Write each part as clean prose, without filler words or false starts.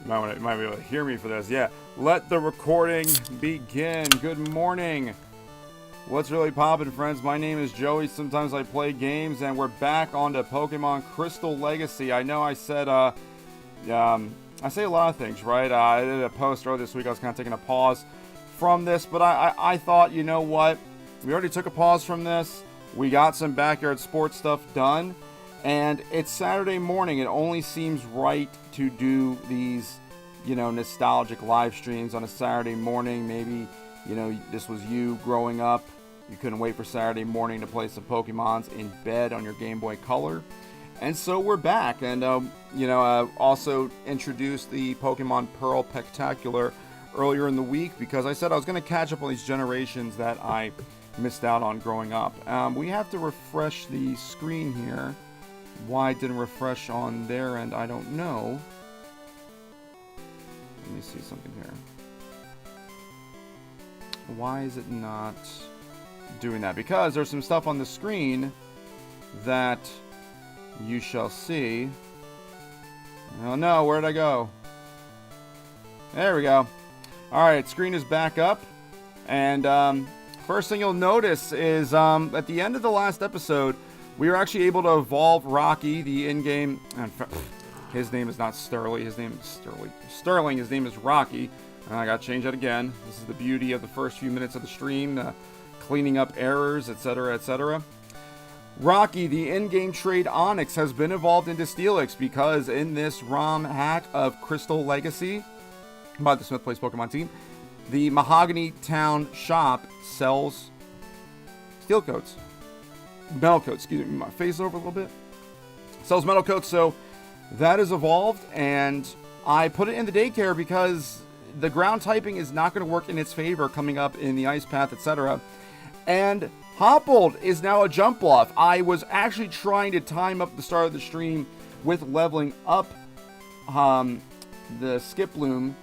You might be able to hear me for this. Yeah. Let the recording begin. Good morning. What's really poppin', friends? My name is Joey. Sometimes I play games, and we're back onto Pokemon Crystal Legacy. I know I said, I say a lot of things, right? I did a post earlier this week. I was kind of taking a pause from this, but I thought, you know what? We already took a pause from this. We got some backyard sports stuff done, and it's Saturday morning. It only seems right to do these, nostalgic live streams on a Saturday morning. Maybe, this was you growing up. You couldn't wait for Saturday morning to play some Pokemons in bed on your Game Boy Color. And so we're back, and also introduced the Pokemon Pearl Spectacular earlier in the week because I said I was going to catch up on these generations that I missed out on growing up. We have to refresh the screen here. Why it didn't refresh on their end, I don't know. Let me see something here. Why is it not doing that? Because there's some stuff on the screen that you shall see. Oh no, where'd I go? There we go. Alright, screen is back up. And first thing you'll notice is at the end of the last episode, we were actually able to evolve Rocky, the in-game... His name is not Sterling. His name is Sterling. Sterling, his name is Rocky. And I got to change that again. This is the beauty of the first few minutes of the stream. Cleaning up errors, etc., etc. Rocky, the in-game trade Onyx, has been evolved into Steelix because in this ROM hack of Crystal Legacy by the Smith Place Pokemon team, the Mahogany Town shop sells steel coats. Metal coats, excuse me, my face over a little bit. Sells metal coats, so that is evolved, and I put it in the daycare because the ground typing is not going to work in its favor coming up in the ice path, etc. And Hoppled is now a jump bluff. I was actually trying to time up the start of the stream with leveling up the Skip Bloom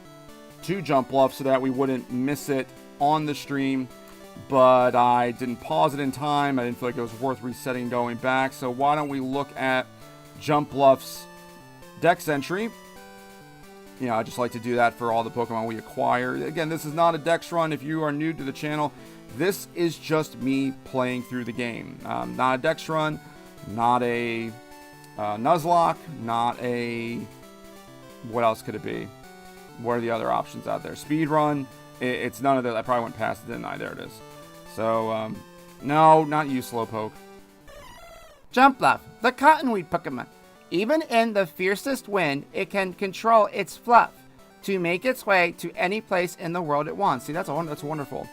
to jump bluff so that we wouldn't miss it on the stream, but I didn't pause it in time. I didn't feel like it was worth resetting going back, so why don't we look at Jump Bluff's Dex entry. I just like to do that for all the Pokemon we acquire. Again, this is not a Dex run. If you are new to the channel, this is just me playing through the game. Not a Dex run, not a Nuzlocke, not a... What else could it be? What are the other options out there? Speed run. It's none of that. I probably went past it, didn't I? There it is. So, no, not you, Slowpoke. Jump Bluff, the Cottonweed Pokemon. Even in the fiercest wind, it can control its fluff to make its way to any place in the world it wants. See, that's wonderful.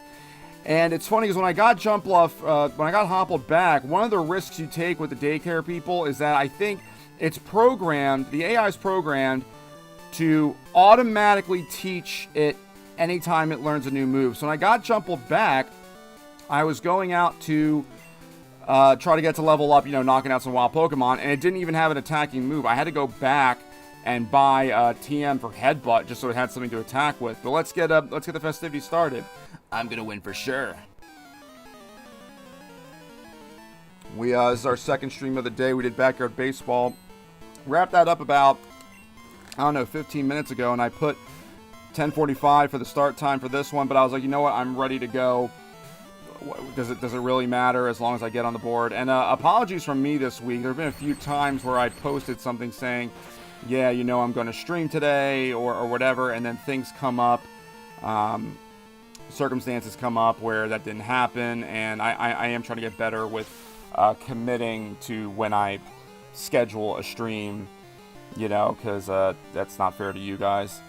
And it's funny because when I got Jump Bluff, when I got Hoppled back, one of the risks you take with the daycare people is that I think it's programmed, the AI is programmed to automatically teach it anytime it learns a new move. So when I got Jumpled back, I was going out to try to get to level up, knocking out some wild Pokemon, and it didn't even have an attacking move. I had to go back and buy TM for Headbutt just so it had something to attack with. But let's get the festivities started. I'm gonna win for sure. This is our second stream of the day. We did Backyard Baseball. Wrapped that up about 15 minutes ago, and I put 10:45 for the start time for this one. But I was like, you know what? I'm ready to go. Does it really matter as long as I get on the board? And apologies from me this week. There have been a few times where I posted something saying, yeah, I'm going to stream today or whatever, and then things come up, circumstances come up where that didn't happen, and I am trying to get better with committing to when I schedule a stream, because that's not fair to you guys.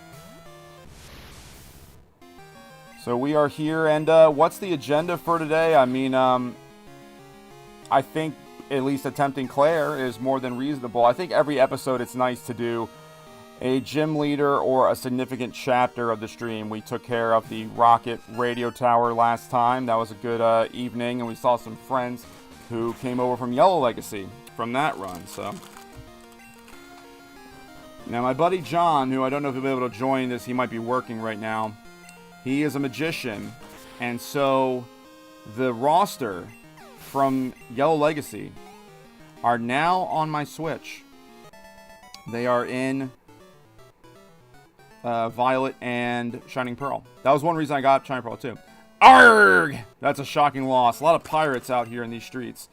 So we are here, and what's the agenda for today? I mean, I think at least attempting Clair is more than reasonable. I think every episode it's nice to do a gym leader or a significant chapter of the stream. We took care of the Rocket Radio Tower last time. That was a good evening, and we saw some friends who came over from Yellow Legacy from that run. So now my buddy John, who I don't know if he'll be able to join this, he might be working right now. He is a magician, and so the roster from Yellow Legacy are now on my Switch. They are in Violet and Shining Pearl. That was one reason I got Shining Pearl too. Arrgh! That's a shocking loss. A lot of pirates out here in these streets.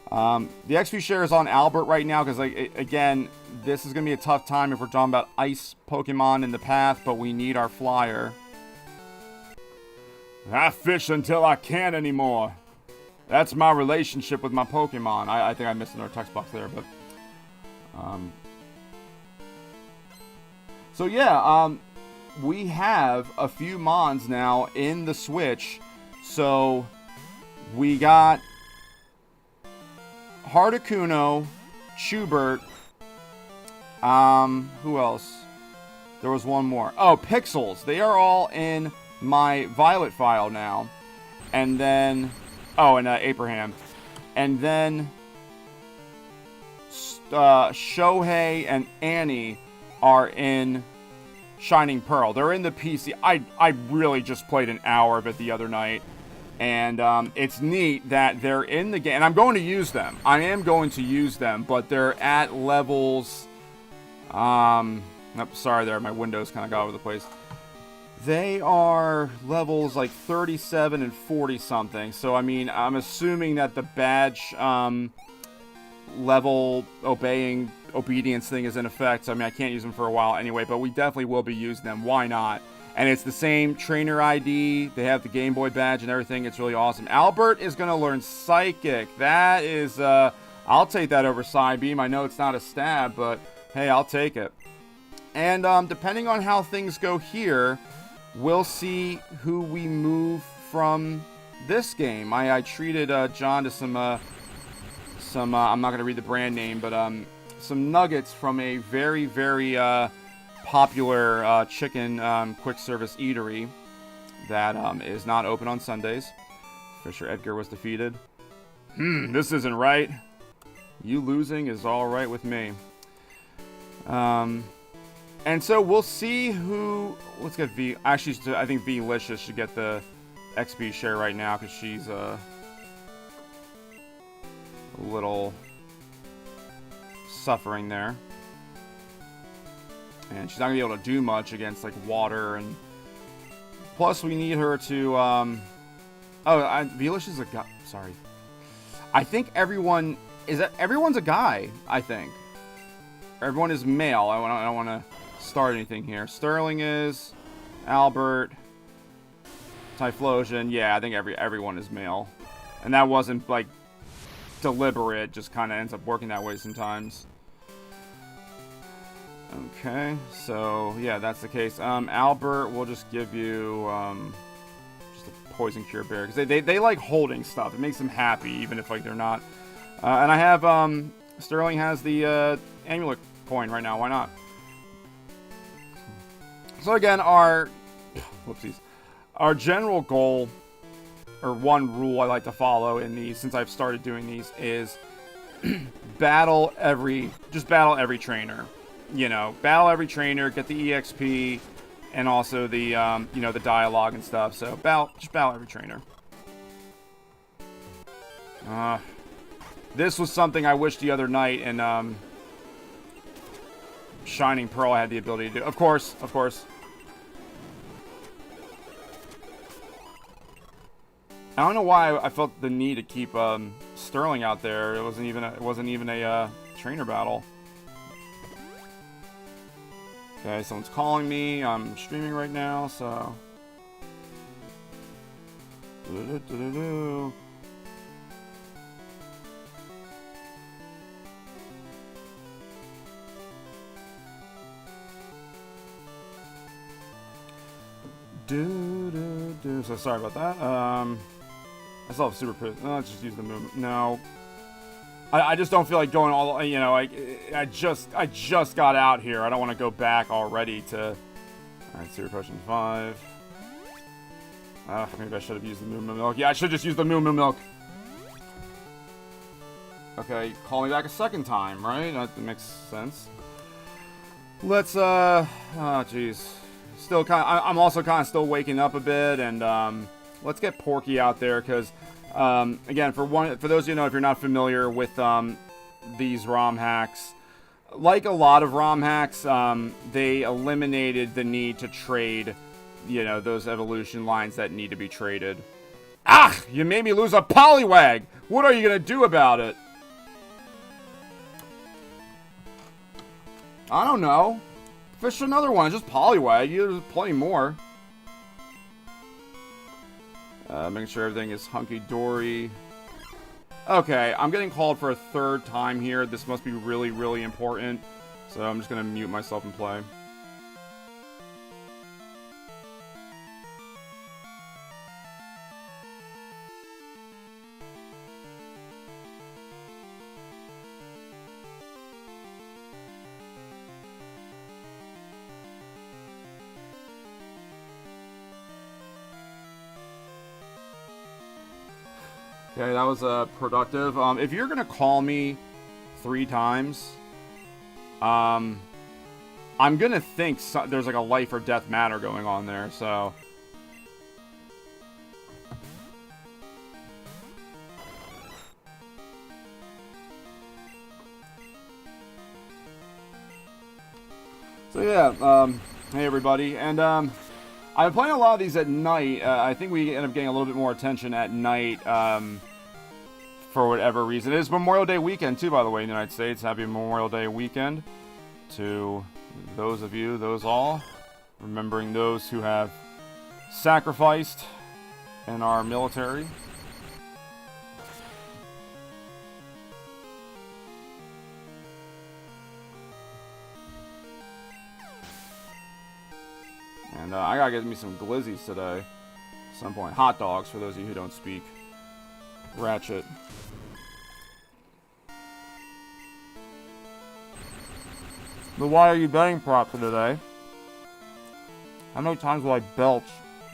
The XP share is on Albert right now because, like, again, this is going to be a tough time if we're talking about ice Pokemon in the path, but we need our flyer. I fish until I can't anymore. That's my relationship with my Pokemon. I think I missed another text box there, but... So, yeah, we have a few Mons now in the Switch. So, we got Hardecuno, Schubert, who else? There was one more. Oh, Pixels. They are all in my Violet file now. And then, oh, and Abraham. And then Shohei and Annie are in Shining Pearl. They're in the PC. I really just played an hour of it the other night. And it's neat that they're in the game. And I'm going to use them. I am going to use them. But they're at levels... sorry there. My windows kind of got all over the place. They are levels like 37 and 40 something. So, I mean, I'm assuming that the badge level obedience thing is in effect. So, I mean, I can't use them for a while anyway, but we definitely will be using them. Why not? And it's the same trainer ID. They have the Game Boy badge and everything. It's really awesome. Albert is going to learn Psychic. That is, I'll take that over Psybeam. I know it's not a stab, but hey, I'll take it. And depending on how things go here, we'll see who we move from this game. I treated John to some I'm not going to read the brand name, but some nuggets from a very, very popular chicken quick service eatery that is not open on Sundays. Fisher Edgar was defeated. This isn't right. You losing is all right with me. And so we'll see who... Let's get V. Actually, I think V-Licious should get the XP share right now because she's a little suffering there. And she's not going to be able to do much against, like, water. And plus, we need her to... V-Licious is a guy. Sorry. I think everyone... Everyone's a guy, I think. Everyone is male. I don't want to start anything here. Sterling is, Albert, Typhlosion. Yeah, I think everyone is male, and that wasn't like deliberate. Just kind of ends up working that way sometimes. Okay, so yeah, that's the case. Albert, we'll just give you just a poison cure bear because they like holding stuff. It makes them happy, even if like they're not. And I have Sterling has the amulet coin right now. Why not? So again, our general goal, or one rule I like to follow in these, since I've started doing these, is battle every trainer. You know, battle every trainer, get the EXP, and also the the dialogue and stuff. So just battle every trainer. This was something I wish the other night in Shining Pearl I had the ability to do. Of course. I don't know why I felt the need to keep Sterling out there. It wasn't even a trainer battle. Okay, someone's calling me. I'm streaming right now, so. So sorry about that. I still have super pit. Let's just use the movement. No. I just don't feel like going all, I just got out here. I don't want to go back already to... Alright, Super Potion 5. Maybe I should have used the Moo Milk. Yeah, I should just use the Moo Milk. Okay, call me back a second time, right? That makes sense. Let's, jeez. Still I'm also kind of still waking up a bit, and, let's get Porky out there, because, again, for those of you who know, if you're not familiar with, these ROM hacks, like a lot of ROM hacks, they eliminated the need to trade, you know, those evolution lines that need to be traded. Ah! You made me lose a Poliwag! What are you gonna do about it? I don't know. Fish another one. Just Poliwag. There's plenty more. Making sure everything is hunky-dory. Okay, I'm getting called for a third time here. This must be really, really important. So I'm just going to mute myself and play. Okay, that was productive. If you're gonna call me 3 times, I'm gonna think there's like a life or death matter going on there. So yeah. Hey everybody, and I've been playing a lot of these at night. I think we end up getting a little bit more attention at night, for whatever reason. It is Memorial Day weekend, too, by the way, in the United States. Happy Memorial Day weekend to those of you, those all. Remembering those who have sacrificed in our military. And I gotta get me some glizzies today. At some point. Hot dogs, for those of you who don't speak Ratchet. But why are you betting proper today? How many times will I belch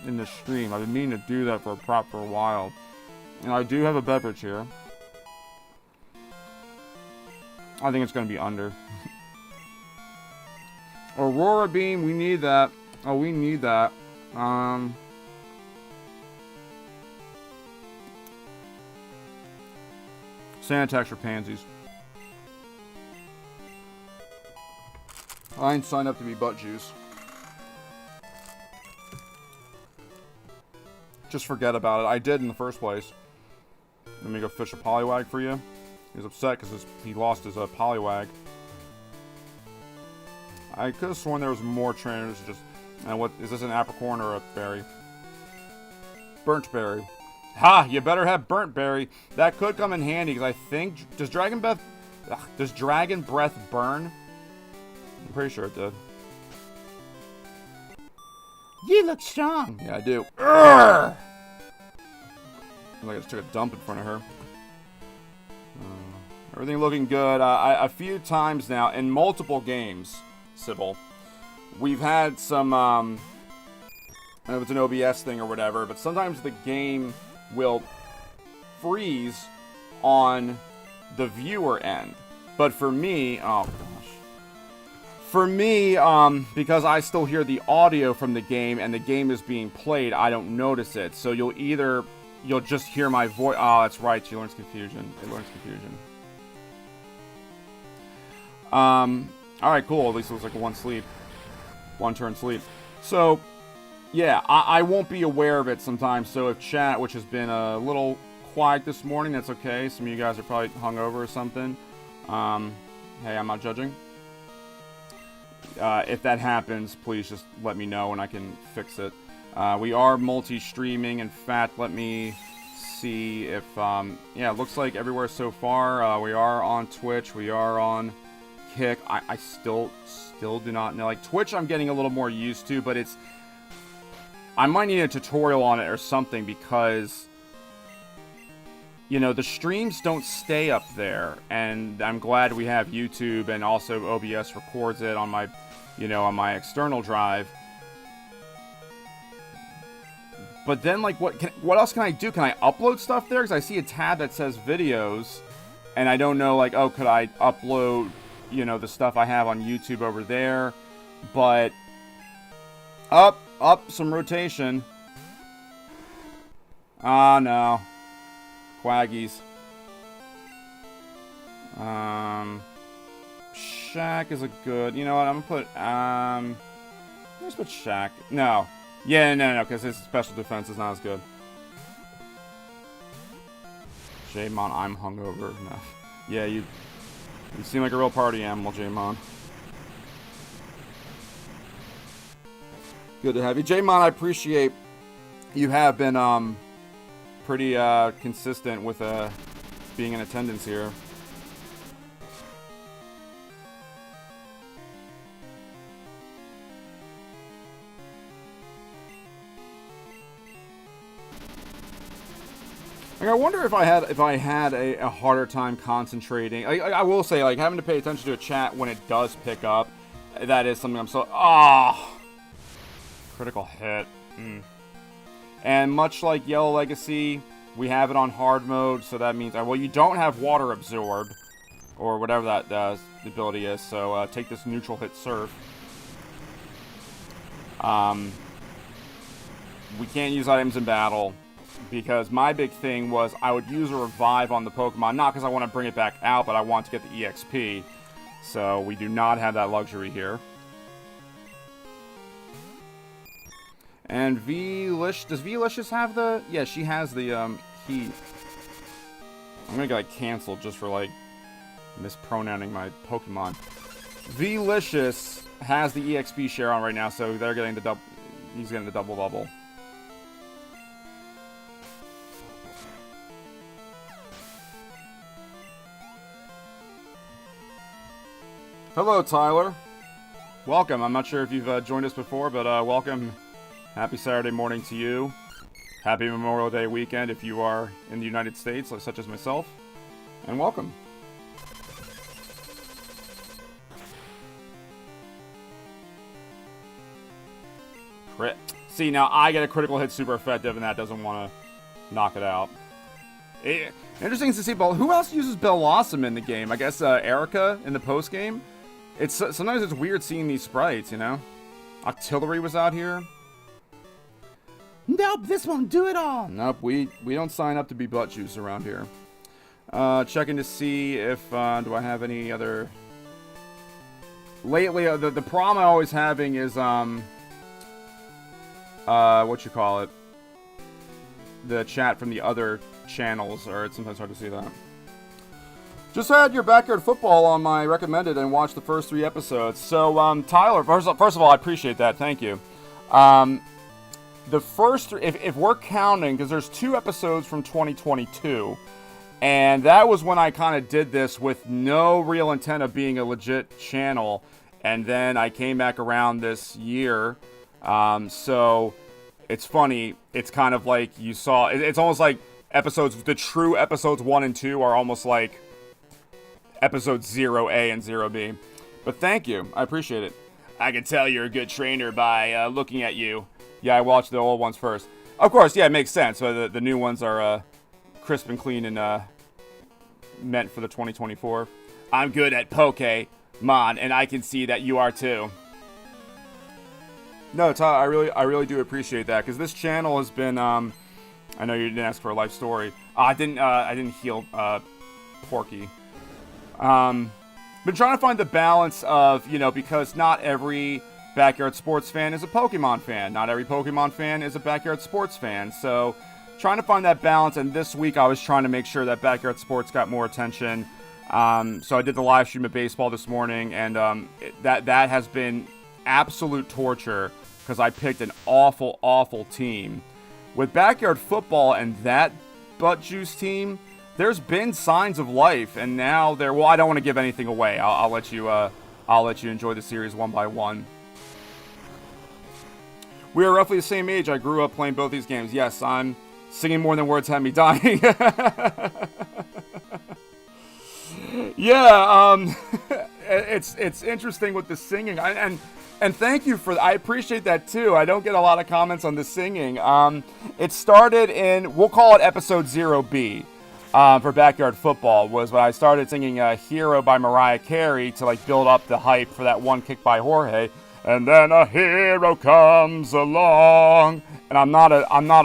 in this stream? I've been meaning to do that for a prop for a while. And I do have a beverage here. I think it's going to be under. Aurora Beam, we need that. Oh, we need that. Sanitex for pansies. I ain't signed up to be butt juice. Just forget about it. I did in the first place. Let me go fish a Poliwag for you. He's upset because he lost his Poliwag. I could have sworn there was more trainers. Just, and what is this, an apricorn or a berry? Burnt berry. Ha! You better have burnt berry. That could come in handy because I think does Dragon Breath burn? I'm pretty sure it did. You look strong. Yeah, I do. Urgh! Like I just took a dump in front of her. Everything looking good. A few times now in multiple games, Sybil, we've had some. I don't know if it's an OBS thing or whatever, but sometimes the game will freeze on the viewer end. But for me, oh gosh. For me, because I still hear the audio from the game and the game is being played, I don't notice it. So you'll just hear my voice. Oh, that's right. She learns confusion. It learns confusion. Alright, cool. At least it was like one turn sleep. So, yeah, I won't be aware of it sometimes. So if chat, which has been a little quiet this morning, that's okay. Some of you guys are probably hungover or something. Hey, I'm not judging. If that happens, please just let me know and I can fix it. We are multi-streaming. In fact, let me see if, yeah, it looks like everywhere so far. We are on Twitch. We are on Kick. I still do not know. Like, Twitch I'm getting a little more used to, but I might need a tutorial on it or something because, you know, the streams don't stay up there, and I'm glad we have YouTube, and also OBS records it on my, you know, on my external drive. But then, like, what else can I do? Can I upload stuff there? Because I see a tab that says videos, and I don't know, like, oh, could I upload, you know, the stuff I have on YouTube over there? But up, some rotation. Ah, no. Quaggies. Shaq is a good... You know what? I'm going to put... Let's put Shaq. No. Yeah, no, because his special defense is not as good. Jaymon, I'm hungover. No. Yeah, you seem like a real party animal, Jaymon. Good to have you. Jaymon, I appreciate you have been pretty consistent with being in attendance here. Like, I wonder if I had a harder time concentrating. I will say, like, having to pay attention to a chat when it does pick up, that is something I'm so... Critical hit. And much like Yellow Legacy, we have it on hard mode, so that means... Well, you don't have Water Absorb, or whatever that ability is, so take this neutral hit Surf. We can't use items in battle. Because my big thing was I would use a revive on the Pokemon, not because I want to bring it back out, but I want to get the EXP. So we do not have that luxury here. And does V-Licious have the... Yeah, she has the Heat. I'm going to get like canceled just for like mispronouncing my Pokemon. V-Licious has the EXP share on right now, so they're getting the double... He's getting the double-double. Hello, Tyler. Welcome. I'm not sure if you've joined us before, but welcome. Happy Saturday morning to you. Happy Memorial Day weekend if you are in the United States, such as myself. And welcome. Crit. See, now I get a critical hit super effective, and that doesn't want to knock it out. Interesting to see, who else uses Bellossom in the game? I guess Erica in the post game. Sometimes it's weird seeing these sprites, you know. Octillery was out here. Nope, this won't do it all. Nope, we don't sign up to be butt juice around here. Checking to see if do I have any other. Lately, the problem I'm always having is what you call it. The chat from the other channels, or it's sometimes hard to see that. Just had your Backyard Football on my recommended and watched the first 3 episodes. So, Tyler, first of all, I appreciate that. Thank you. The first, if we're counting, because there's 2 episodes from 2022, and that was when I kind of did this with no real intent of being a legit channel, and then I came back around this year. So, it's funny. It's kind of like you saw, it's almost like the true episodes 1 and 2 are almost like episodes 0A and 0B. But thank you. I appreciate it. I can tell you're a good trainer by looking at you. Yeah, I watched the old ones first. Of course, yeah, it makes sense. So the new ones are crisp and clean and meant for the 2024. I'm good at Pokémon, and I can see that you are too. No, Tyler, I really do appreciate that, because this channel has been... I know you didn't ask for a life story. I didn't heal Porky. Been trying to find the balance of, you know, because not every Backyard Sports fan is a Pokemon fan. Not every Pokemon fan is a Backyard Sports fan. So, trying to find that balance, and this week I was trying to make sure that Backyard Sports got more attention. So I did the live stream of baseball this morning, and that has been absolute torture, because I picked an awful, awful team. With Backyard Football and that butt juice team, there's been signs of life, and now well, I don't want to give anything away. I'll let you enjoy the series one by one. We are roughly the same age. I grew up playing both these games. Yes, I'm singing more than words have me dying. Yeah, it's interesting with the singing, and thank you for. I appreciate that too. I don't get a lot of comments on the singing. It started in, we'll call it episode 0B. For Backyard Football, was when I started singing Hero by Mariah Carey to like build up the hype for that one kick by Jorge. And then a hero comes along. And I'm not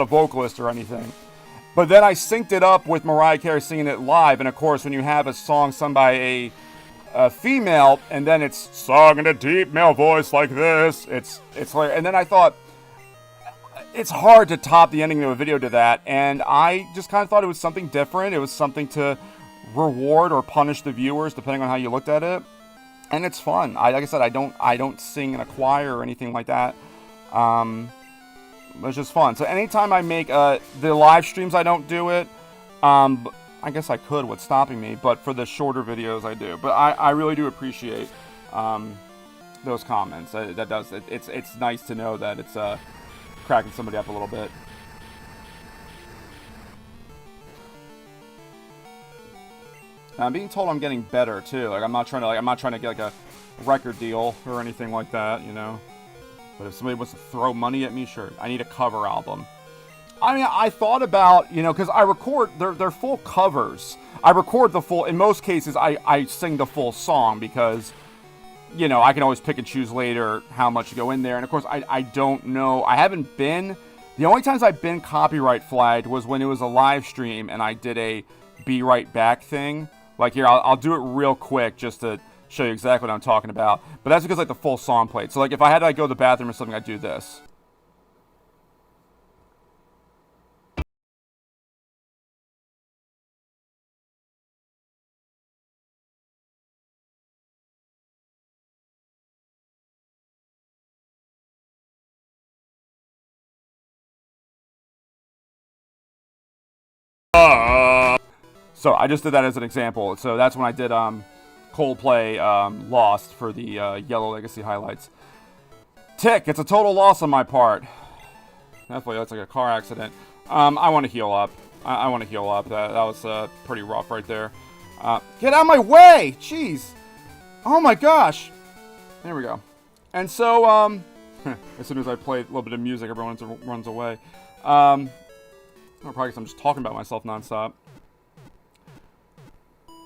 a vocalist or anything. But then I synced it up with Mariah Carey singing it live. And of course, when you have a song sung by a female, and then it's sung in a deep male voice like this. It's like, and then I thought, it's hard to top the ending of a video to that, and I just kind of thought it was something different. It was something to reward or punish the viewers, depending on how you looked at it, and it's fun. Like I said, I don't sing in a choir or anything like that. It's just fun. So anytime I make the live streams, I don't do it. I guess I could. What's stopping me? But for the shorter videos, I do. But I really do appreciate those comments. It's nice to know that it's cracking somebody up a little bit. I'm being told I'm getting better too. Like I'm not trying to get like a record deal or anything like that, you know. But if somebody wants to throw money at me, sure. I need a cover album. I mean, I thought about, you know, because I record, they're full covers. I record the full, in most cases, I sing the full song because, you know, I can always pick and choose later how much to go in there. And of course, I don't know, I haven't been, the only times I've been copyright flagged was when it was a live stream and I did a be right back thing. Like here, I'll do it real quick just to show you exactly what I'm talking about. But that's because like the full song played. So like if I had to like, go to the bathroom or something, I'd do this. So I just did that as an example. So that's when I did Coldplay Lost for the Yellow Legacy highlights. Tick, it's a total loss on my part. Definitely, that's like a car accident. I want to heal up. I want to heal up. That was pretty rough right there. Get out of my way! Jeez. Oh my gosh. There we go. And so, as soon as I play a little bit of music, everyone runs away. Or probably because I'm just talking about myself nonstop.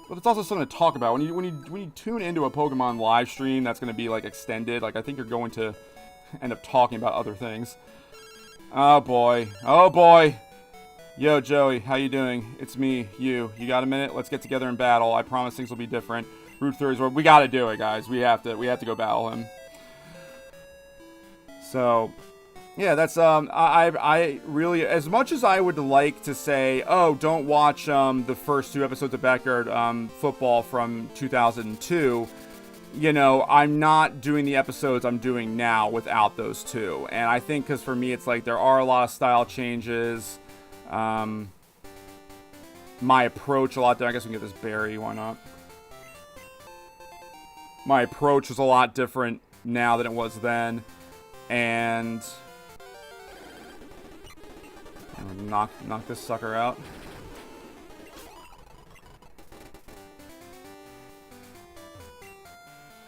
But it's also something to talk about. When you tune into a Pokemon live stream that's going to be like extended, like I think you're going to end up talking about other things. Oh boy. Oh boy. Yo, Joey, how you doing? It's me, you. You got a minute? Let's get together and battle. I promise things will be different. Route 30's where we got to do it, guys. We have to go battle him. So, yeah, that's I really, as much as I would like to say, oh, don't watch the first 2 episodes of Backyard Football from 2002, you know, I'm not doing the episodes I'm doing now without those 2. And I think because for me it's like there are a lot of style changes. My approach a lot there. I guess we can get this berry, why not? My approach is a lot different now than it was then. And I'm gonna knock this sucker out.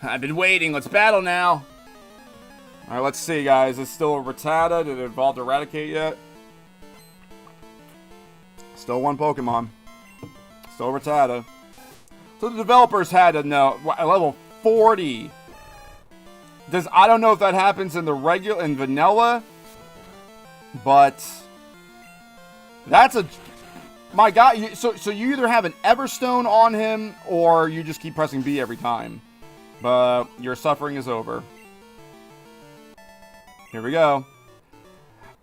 I've been waiting. Let's battle now. All right, let's see, guys. Is it still a Rattata? Did it evolve to Eradicate yet? Still one Pokemon. Still Rattata. So the developers had to know at level 40. I don't know if that happens in the regular in vanilla, but that's a my God. So you either have an Everstone on him or you just keep pressing B every time. But your suffering is over. Here we go.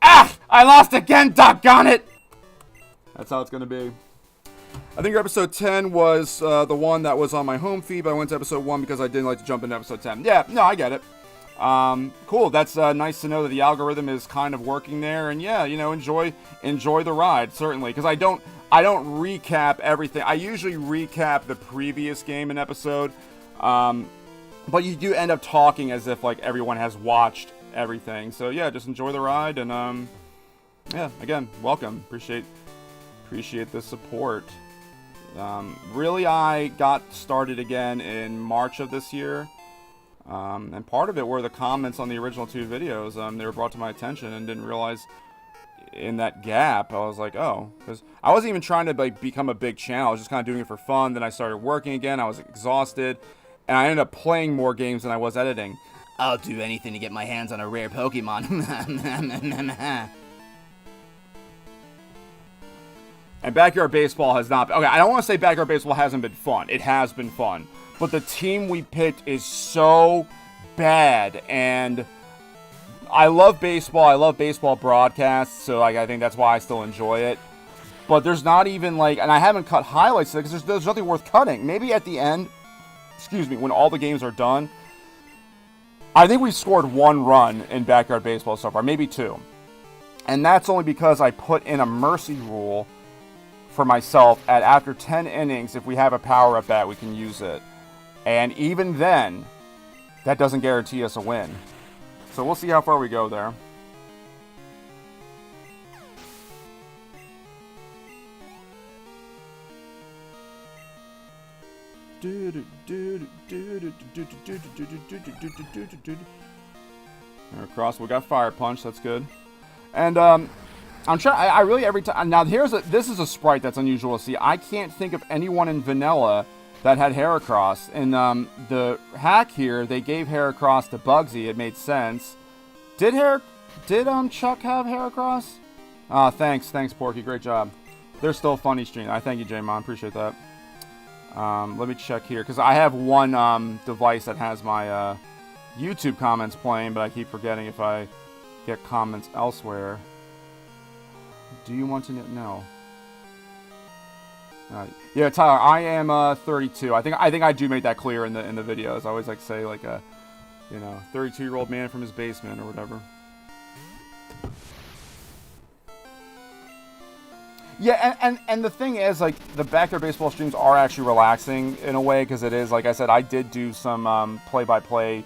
Ah! I lost again, doggone it! That's how it's going to be. I think episode 10 was the one that was on my home feed, but I went to episode 1 because I didn't like to jump into episode 10. Yeah, no, I get it. Cool. That's nice to know that the algorithm is kind of working there. And yeah, you know, enjoy the ride, certainly. Because I don't recap everything. I usually recap the previous game and episode. But you do end up talking as if like everyone has watched everything. So yeah, just enjoy the ride. And yeah, again, welcome. Appreciate the support. Really, I got started again in March of this year. And part of it were the comments on the original 2 videos. They were brought to my attention and didn't realize in that gap, I was like, oh, because I wasn't even trying to like become a big channel. I was just kind of doing it for fun. Then I started working again. I was exhausted. And I ended up playing more games than I was editing. I'll do anything to get my hands on a rare Pokemon. And Backyard Baseball has not been... Okay, I don't want to say Backyard Baseball hasn't been fun. It has been fun. But the team we picked is so bad. And I love baseball. I love baseball broadcasts. So, like, I think that's why I still enjoy it. But there's not even, like... And I haven't cut highlights of it because there's nothing worth cutting. Maybe at the end... Excuse me, when all the games are done... I think we scored 1 run in Backyard Baseball so far. Maybe 2. And that's only because I put in a mercy rule for myself at after 10 innings, if we have a power-up bat, we can use it. And even then, that doesn't guarantee us a win. So we'll see how far we go there. Across, we got Fire Punch, that's good. And I'm trying. I really every time. Now this is a sprite that's unusual to see. I can't think of anyone in vanilla that had Heracross. In the hack here, they gave Heracross to Bugsy. It made sense. Did Chuck have Heracross? Thanks Porky. Great job. They're still funny stream. I thank you, J-Mon. Appreciate that. Let me check here because I have one device that has my YouTube comments playing, but I keep forgetting if I get comments elsewhere. Do you want to know? No. Yeah, Tyler, I am 32. I think I do make that clear in the videos. I always like to say like a 32-year-old man from his basement or whatever. Yeah, and the thing is, like, the Backyard Baseball streams are actually relaxing in a way because it is, like I said, I did do some play-by-play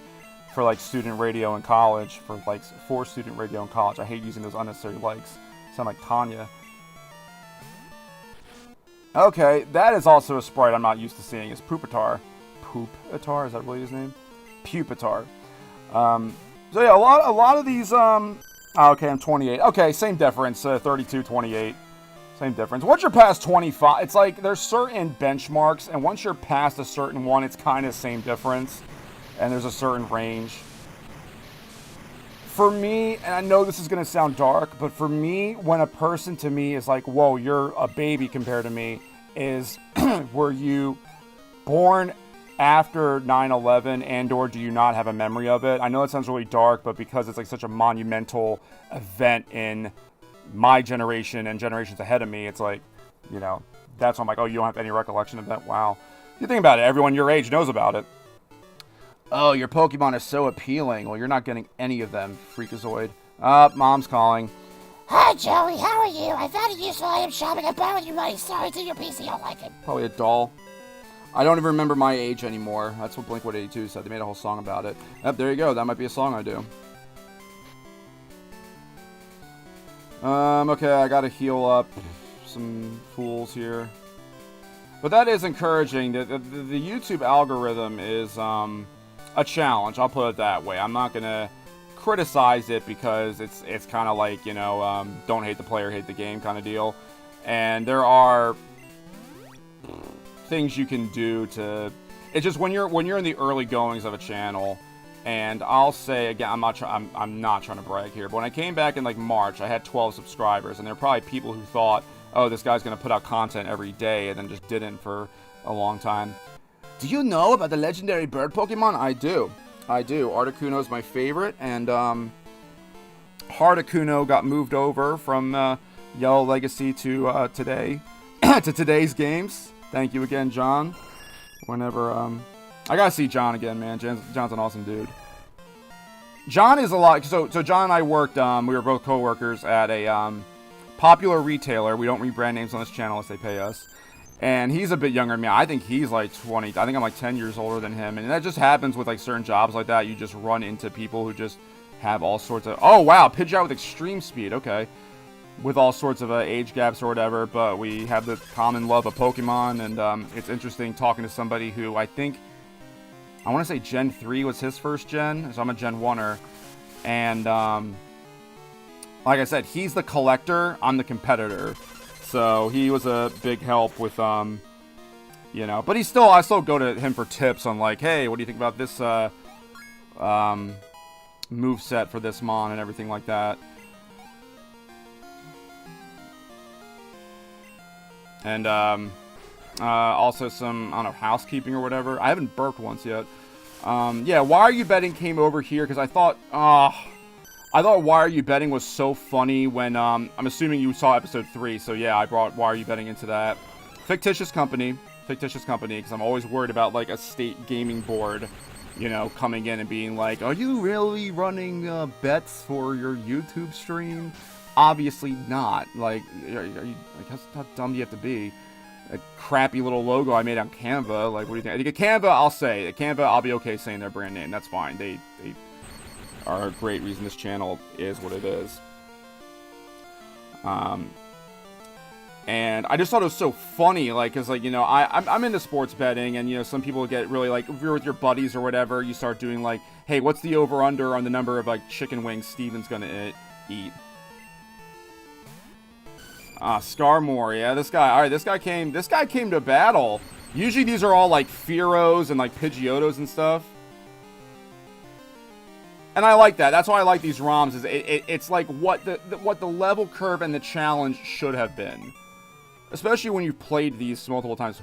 for like student radio in college for student radio in college. I hate using those unnecessary likes. Sound like Tanya. Okay, that is also a sprite I'm not used to seeing. Is Pupitar. Pupitar, is that really his name? Pupitar. So yeah, a lot of these. Okay, I'm 28. Okay, same difference. 32, 28. Same difference. Once you're past 25, it's like there's certain benchmarks, and once you're past a certain one, it's kind of same difference, and there's a certain range. For me, and I know this is going to sound dark, but for me, when a person to me is like, whoa, you're a baby compared to me, is were you born after 9/11 and or do you not have a memory of it? I know it sounds really dark, but because it's like such a monumental event in my generation and generations ahead of me, it's like, that's why I'm like, oh, you don't have any recollection of that? Wow. You think about it, everyone your age knows about it. Oh, your Pokemon is so appealing. Well, you're not getting any of them, Freakazoid. Mom's calling. Hi, Joey. How are you? I found a useful item shopping. I borrowed your money. Sorry to your PC. I don't like it. Probably a doll. I don't even remember my age anymore. That's what Blink-182 said. They made a whole song about it. Yep, there you go. That might be a song I do. Okay, I gotta heal up some fools here. But that is encouraging. The YouTube algorithm is a challenge. I'll put it that way. I'm not gonna criticize it because it's kind of like, don't hate the player, hate the game kind of deal. And there are things you can do to... It's just when you're in the early goings of a channel, and I'll say again, I'm not trying to brag here, but when I came back in like March, I had 12 subscribers, and there are probably people who thought, oh, this guy's gonna put out content every day, and then just didn't for a long time. Do you know about the legendary bird Pokemon? I do. Articuno is my favorite, and Hardicuno got moved over from Yellow Legacy to today, to today's games. Thank you again, John. Whenever I gotta see John again, man. John's an awesome dude. John is a lot. So John and I worked. We were both co-workers at a popular retailer. We don't read brand names on this channel unless they pay us. And he's a bit younger than me. I think he's like 20. I think I'm like 10 years older than him. And that just happens with like certain jobs like that. You just run into people who just have all sorts of... Oh, wow. Pidgeot with extreme speed. Okay. With all sorts of age gaps or whatever. But we have the common love of Pokemon. And it's interesting talking to somebody who I think... I want to say Gen 3 was his first gen. So I'm a Gen 1er. And like I said, he's the collector. I'm the competitor. So he was a big help with, but I still go to him for tips on like, hey, what do you think about this, move set for this mon and everything like that. And also some, I don't know, housekeeping or whatever. I haven't burped once yet. Yeah, Why Are You Betting came over here because I thought Why Are You Betting was so funny when, I'm assuming you saw episode 3, so yeah, I brought Why Are You Betting into that. Fictitious company, because I'm always worried about, like, a state gaming board, you know, coming in and being like, are you really running bets for your YouTube stream? Obviously not. Like, how dumb do you have to be? A crappy little logo I made on Canva. Like, what do you think? I think at Canva, I'll say. At Canva, I'll be okay saying their brand name. That's fine. They are a great reason this channel is what it is. And I just thought it was so funny, like, because, like, you know, I'm into sports betting, and, you know, some people get really, like, if you're with your buddies or whatever, you start doing, like, hey, what's the over-under on the number of, like, chicken wings Steven's gonna eat? Scarmore, yeah, this guy, alright, this guy came to battle. Usually these are all, like, Fearos and, like, Pidgeotos and stuff. And I like that. That's why I like these ROMs, is it's like what the level curve and the challenge should have been. Especially when you've played these multiple times.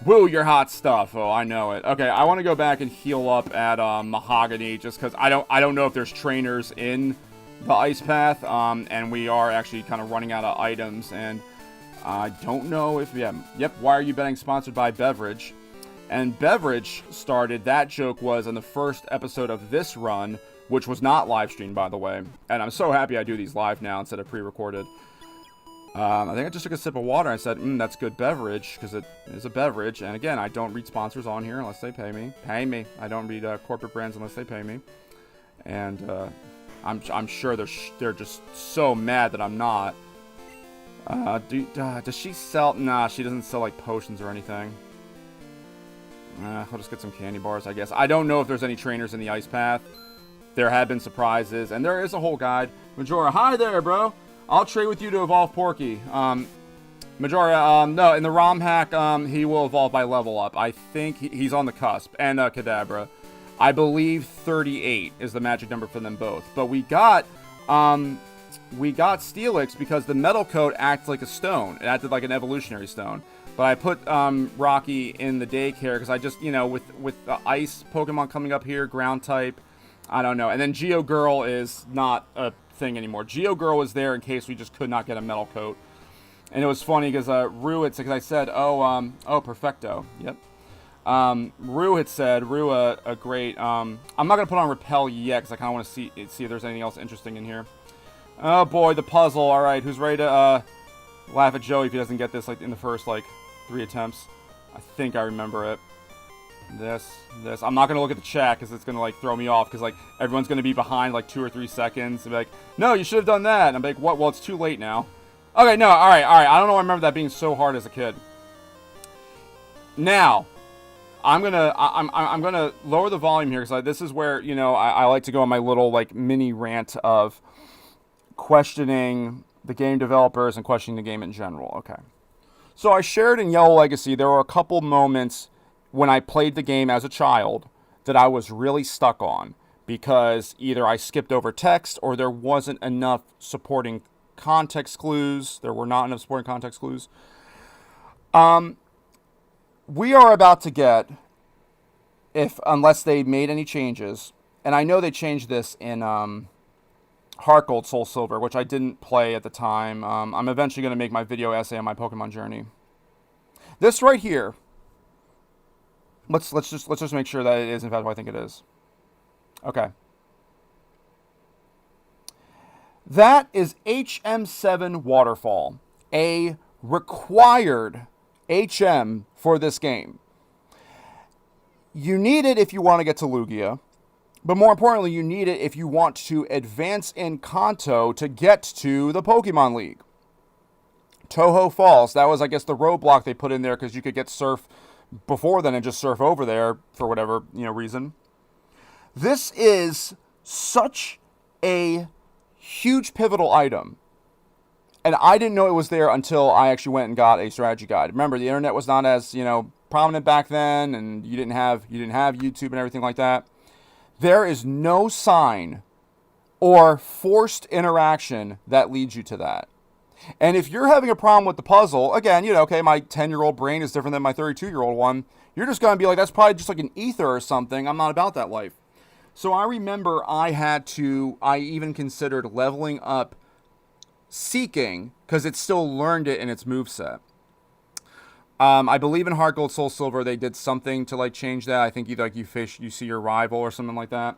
Woo, you're hot stuff. Oh, I know it. Okay, I want to go back and heal up at Mahogany, just because I don't know if there's trainers in the ice path, and we are actually kind of running out of items, and I don't know if, yeah, yep, Why Are You Betting sponsored by Beverage. And Beverage started, that joke was in the first episode of this run, which was not live streamed, by the way, and I'm so happy I do these live now instead of pre-recorded. I think I just took a sip of water and I said, that's good beverage, because it is a beverage. And again, I don't read sponsors on here unless they pay me. Pay me. I don't read corporate brands unless they pay me. And I'm sure they're just so mad that I'm not. Does she sell? Nah, she doesn't sell, like, potions or anything. I'll just get some candy bars, I guess. I don't know if there's any trainers in the ice path. There have been surprises, and there is a whole guide. Majora, hi there, bro. I'll trade with you to evolve Porky. Majora, no, in the ROM hack, he will evolve by level up. I think he's on the cusp. And Kadabra. I believe 38 is the magic number for them both. But we got Steelix because the metal coat acts like a stone. It acted like an evolutionary stone. But I put Rocky in the daycare because I just, you know, with the ice Pokemon coming up here, ground type, I don't know. And then Geo Girl is not a thing anymore. Geo Girl was there in case we just could not get a metal coat. And it was funny because Rue had said, because I said, oh, Perfecto. Yep. Rue had said, a great, I'm not going to put on Repel yet because I kind of want to see if there's anything else interesting in here. Oh boy, the puzzle. All right, who's ready to laugh at Joey if he doesn't get this, like, in the first, like, 3 attempts? I think I remember it. This. I'm not going to look at the chat because it's going to, like, throw me off because, like, everyone's going to be behind, like, 2 or 3 seconds and be like, no, you should have done that. And I'm like, what? Well, it's too late now. Okay, no, all right. I don't know. I remember that being so hard as a kid. Now, I'm gonna lower the volume here because this is where, you know, I like to go on my little, like, mini rant of questioning the game developers and questioning the game in general. Okay. So I shared in Yellow Legacy there were a couple moments when I played the game as a child that I was really stuck on because either I skipped over text or there wasn't enough supporting context clues. There were not enough supporting context clues. We are about to get, unless they made any changes, and I know they changed this in Heart Gold Soul Silver, which I didn't play at the time. I'm eventually going to make my video essay on my Pokemon journey. This right here. Let's just make sure that it is in fact what I think it is. Okay. That is HM7 Waterfall, a required HM for this game. You need it if you want to get to Lugia, but more importantly, you need it if you want to advance in Kanto to get to the Pokemon League. Toho Falls, that was, I guess, the roadblock they put in there because you could get surf before then and just surf over there for whatever, you know, reason. This is such a huge pivotal item. And I didn't know it was there until I actually went and got a strategy guide. Remember, the internet was not as, you know, prominent back then, and you didn't have YouTube and everything like that. There is no sign or forced interaction that leads you to that. And if you're having a problem with the puzzle, again, you know, okay, my 10-year-old brain is different than my 32-year-old one. You're just going to be like, that's probably just like an ether or something. I'm not about that life. So I remember I even considered leveling up Seeking because it still learned it in its moveset. I believe in Heart Gold Soul Silver they did something to like change that. I think you see your rival or something like that.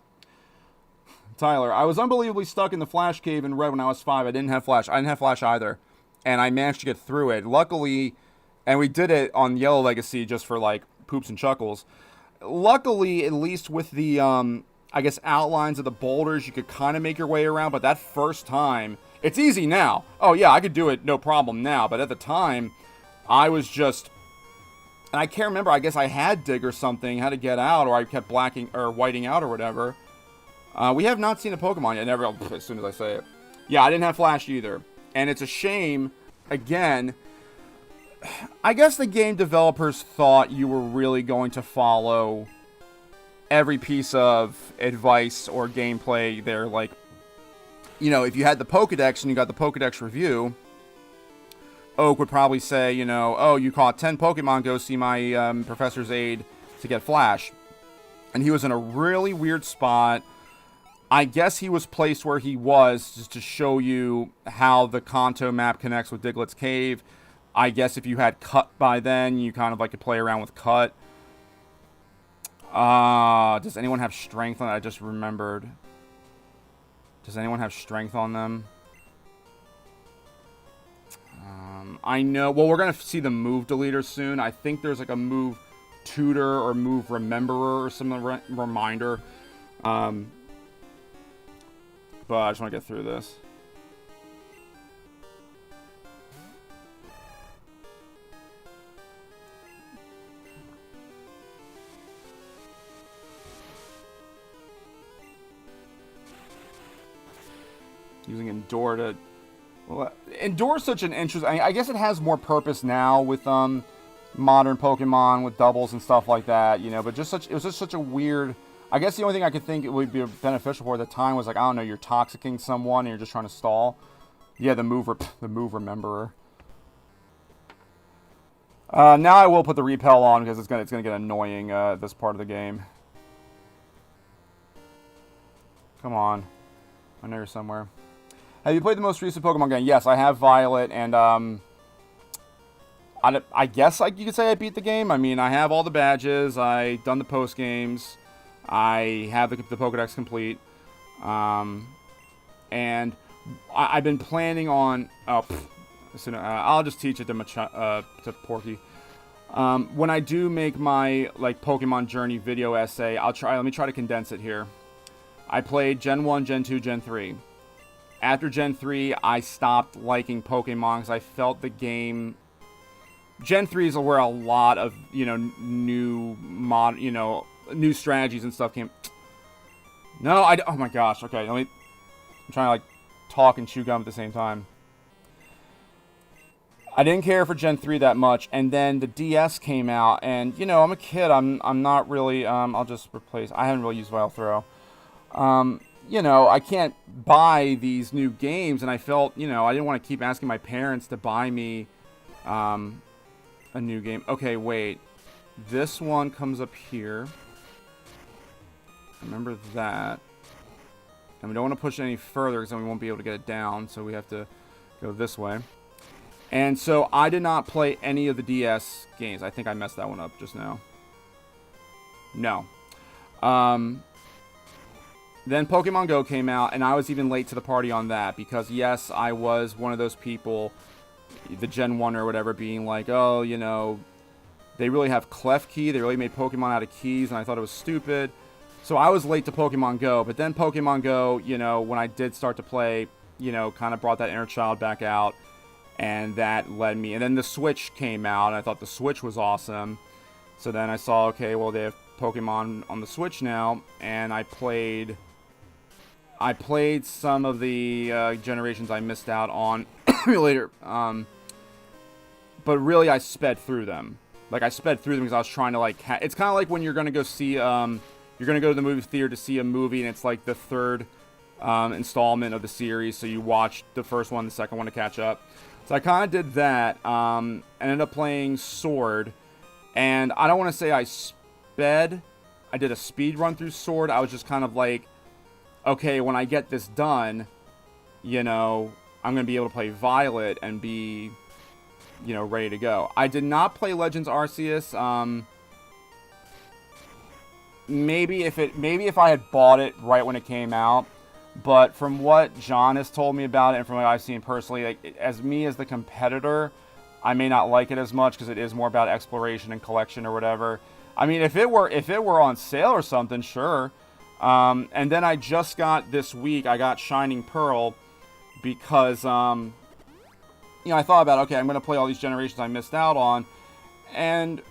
Tyler, I was unbelievably stuck in the Flash cave in Red when I was 5. I didn't have Flash. I didn't have Flash either. And I managed to get through it. Luckily, and we did it on Yellow Legacy just for like poops and chuckles. Luckily, at least with the I guess outlines of the boulders, you could kind of make your way around, but that first time, it's easy now. Oh yeah, I could do it no problem now, but at the time, I was just, and I can't remember, I guess I had dig or something, had to get out, or I kept blacking or whiting out or whatever. We have not seen a Pokemon yet, never, as soon as I say it. Yeah, I didn't have Flash either. And it's a shame, again, I guess the game developers thought you were really going to follow every piece of advice or gameplay. They're like, you know, if you had the Pokedex and you got the Pokedex review, Oak would probably say, you know, oh, you caught 10 Pokemon, go see my professor's aide to get Flash. And he was in a really weird spot. I guess he was placed where he was just to show you how the Kanto map connects with Diglett's Cave. I guess if you had Cut by then, you kind of like to play around with Cut. Does anyone have Strength on it? I just remembered. Does anyone have Strength on them? I know. Well, we're going to see the move deleter soon. I think there's like a move tutor or move rememberer or some reminder. But I just want to get through this. Using Endure to... Well, Endure is such an interesting... I guess it has more purpose now with modern Pokemon, with doubles and stuff like that, you know, but it was just such a weird... I guess the only thing I could think it would be beneficial for at the time was like, I don't know, you're toxicking someone and you're just trying to stall. Yeah, the move rememberer. Now I will put the repel on because it's gonna get annoying this part of the game. Come on, I know you're somewhere. Have you played the most recent Pokemon game? Yes, I have Violet, and I guess you could say I beat the game. I mean, I have all the badges. I've done the post games. I have the Pokedex complete, and I've been planning on. I'll just teach it to Porky. When I do make my like Pokemon Journey video essay, Let me try to condense it here. I played Gen 1, Gen 2, Gen 3. After Gen 3, I stopped liking Pokemon because I felt the game... Gen 3 is where a lot of, you know, new strategies and stuff came... No, oh my gosh, okay, I'm trying to, like, talk and chew gum at the same time. I didn't care for Gen 3 that much, and then the DS came out, and, you know, I'm a kid, I'm not really, I'll just replace... I haven't really used Vile Throw. You know, I can't buy these new games, and I felt, you know, I didn't want to keep asking my parents to buy me a new game. Okay, wait. This one comes up here. Remember that. And we don't want to push it any further because then we won't be able to get it down, so we have to go this way. And so I did not play any of the DS games. I think I messed that one up just now. No. Then Pokemon Go came out, and I was even late to the party on that, because yes, I was one of those people, the Gen 1 or whatever, being like, oh, you know, they really have Klefki, they really made Pokemon out of keys, and I thought it was stupid. So I was late to Pokemon Go, but then Pokemon Go, you know, when I did start to play, you know, kind of brought that inner child back out, and that led me, and then the Switch came out, and I thought the Switch was awesome. So then I saw, okay, well, they have Pokemon on the Switch now, and I played some of the generations I missed out on later, but really I sped through them. Like, I sped through them because I was trying to, like, it's kind of like when you're going to go see, you're going to go to the movie theater to see a movie, and it's like the third installment of the series. So you watch the first one, the second one to catch up. So I kind of did that. Ended up playing Sword. And I don't want to say I did a speed run through Sword. I was just kind of like, okay, when I get this done, you know, I'm going to be able to play Violet and be, you know, ready to go. I did not play Legends Arceus. Maybe if I had bought it right when it came out, but from what John has told me about it and from what I've seen personally, like, as the competitor, I may not like it as much because it is more about exploration and collection or whatever. I mean, if it were on sale or something, sure. And then I just got this week, I got Shining Pearl because, you know, I thought about, okay, I'm going to play all these generations I missed out on. And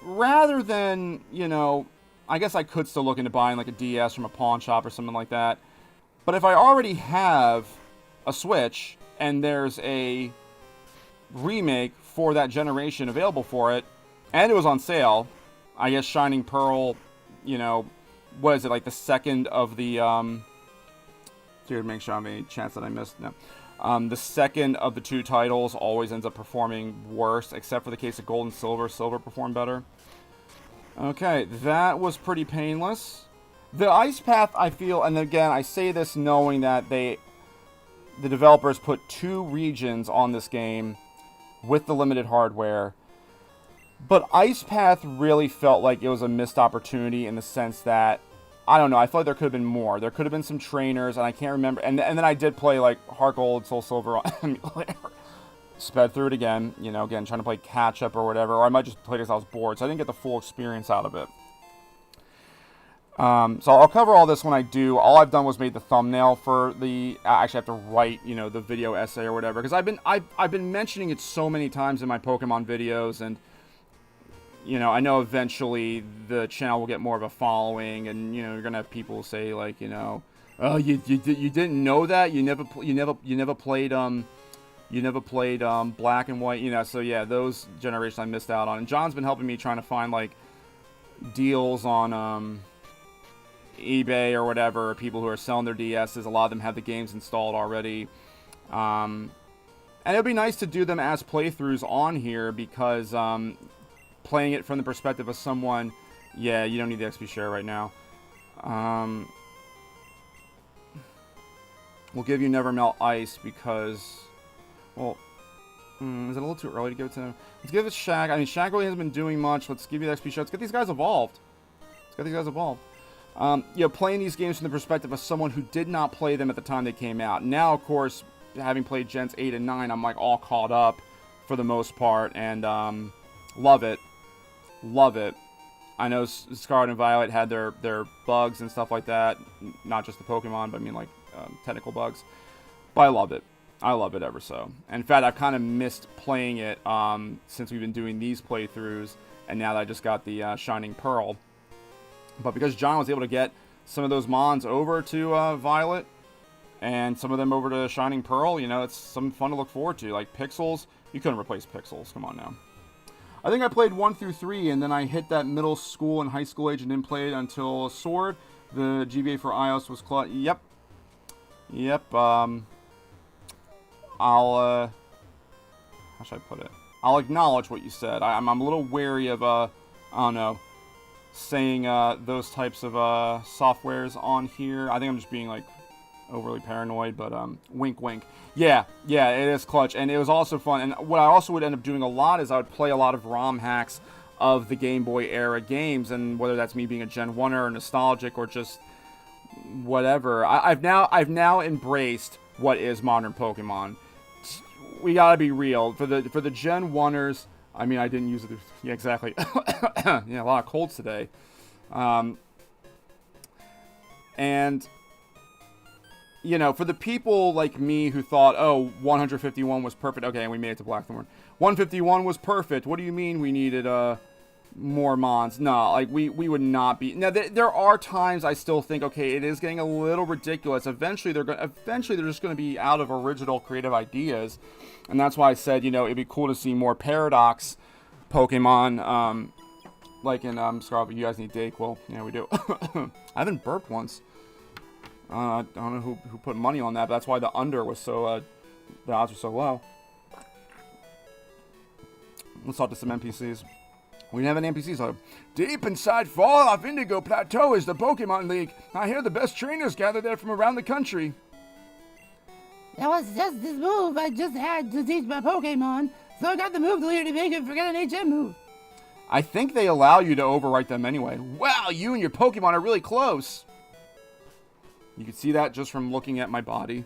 rather than, you know, I guess I could still look into buying like a DS from a pawn shop or something like that. But if I already have a Switch and there's a remake for that generation available for it, and it was on sale, I guess Shining Pearl, you know, what is it, like the second of the, to make sure I have any chance that I missed, no. The second of the two titles always ends up performing worse, except for the case of Gold and Silver. Silver performed better. Okay, that was pretty painless. The Ice Path, I feel, and again, I say this knowing that the developers put 2 regions on this game with the limited hardware. But Ice Path really felt like it was a missed opportunity in the sense that, I don't know, I feel like there could have been more. There could have been some trainers, and I can't remember. And then I did play, like, Heart Gold, Soul Silver on emulator. Sped through it again, you know, again, trying to play catch-up or whatever. Or I might just play because I was bored, so I didn't get the full experience out of it. So I'll cover all this when I do. All I've done was made the thumbnail for the... I actually have to write, you know, the video essay or whatever. Because I've been mentioning it so many times in my Pokemon videos, and... you know, I know eventually the channel will get more of a following, and you know, you're gonna have people say like, you know, oh, you didn't know that, you never played Black and White, you know. So yeah, those generations I missed out on. And John's been helping me trying to find like deals on eBay or whatever. People who are selling their DSs, a lot of them have the games installed already. And it'd be nice to do them as playthroughs on here because playing it from the perspective of someone, yeah, you don't need the XP share right now. We'll give you Never Melt Ice because, well, is it a little too early to give it to him? Let's give it Shaq. I mean, Shaq really hasn't been doing much. Let's give you the XP share. Let's get these guys evolved. You know, playing these games from the perspective of someone who did not play them at the time they came out. Now, of course, having played Gens 8 and 9, I'm like all caught up for the most part, and love it. Love it. I know Scarlet and Violet had their bugs and stuff like that. Not just the Pokemon, but I mean like technical bugs. But I love it. I love it ever so. And in fact, I've kind of missed playing it since we've been doing these playthroughs. And now that I just got the Shining Pearl. But because John was able to get some of those Mons over to Violet and some of them over to Shining Pearl, you know, it's something fun to look forward to. Like Pixels, you couldn't replace Pixels. Come on now. I think I played 1 through 3, and then I hit that middle school and high school age and didn't play it until Sword. The GBA for iOS was Yep. How should I put it? I'll acknowledge what you said. I'm a little wary of, I don't know, saying those types of softwares on here. I think I'm just being, like, overly paranoid, but wink wink. Yeah, it is clutch, and it was also fun. And what I also would end up doing a lot is I would play a lot of ROM hacks of the Game Boy era games, and whether that's me being a Gen 1er or nostalgic or just whatever. I've now embraced what is modern Pokemon. We gotta be real. For the Gen 1ers, I mean, I didn't use it. Yeah, exactly. Yeah, a lot of colds today. And you know, for the people like me who thought, oh, 151 was perfect. Okay, and we made it to Blackthorn. 151 was perfect. What do you mean we needed more Mons? No, like, we would not be. Now, there are times I still think, okay, it is getting a little ridiculous. Eventually, they're just going to be out of original creative ideas. And that's why I said, you know, it'd be cool to see more Paradox Pokemon. Like in Scarlet, you guys need Dayquil. Yeah, we do. I haven't burped once. I don't know who put money on that, but that's why the under was so, the odds were so low. Let's talk to some NPCs. We didn't have any NPCs. So, deep inside Fall Off Indigo Plateau is the Pokemon League. I hear the best trainers gather there from around the country. That was just this move I just had to teach my Pokemon, so I got the move deleter to make it forget an HM move. I think they allow you to overwrite them anyway. Wow, you and your Pokemon are really close. You can see that just from looking at my body.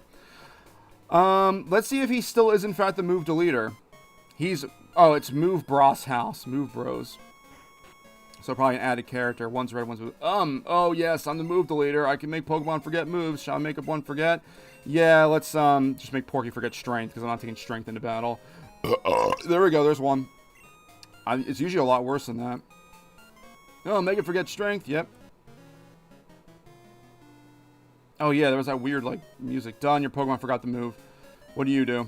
Let's see if he still is in fact the move deleter. Oh, it's Move Bros House. Move Bros. So probably an added character. One's red, one's blue. Oh yes, I'm the move deleter. I can make Pokemon forget moves. Shall I make up one forget? Yeah, let's just make Porky forget strength, because I'm not taking strength into battle. There we go, there's one. It's usually a lot worse than that. Oh, make it forget strength, yep. Oh yeah, there was that weird, like, music. Done, your Pokemon forgot the move. What do you do?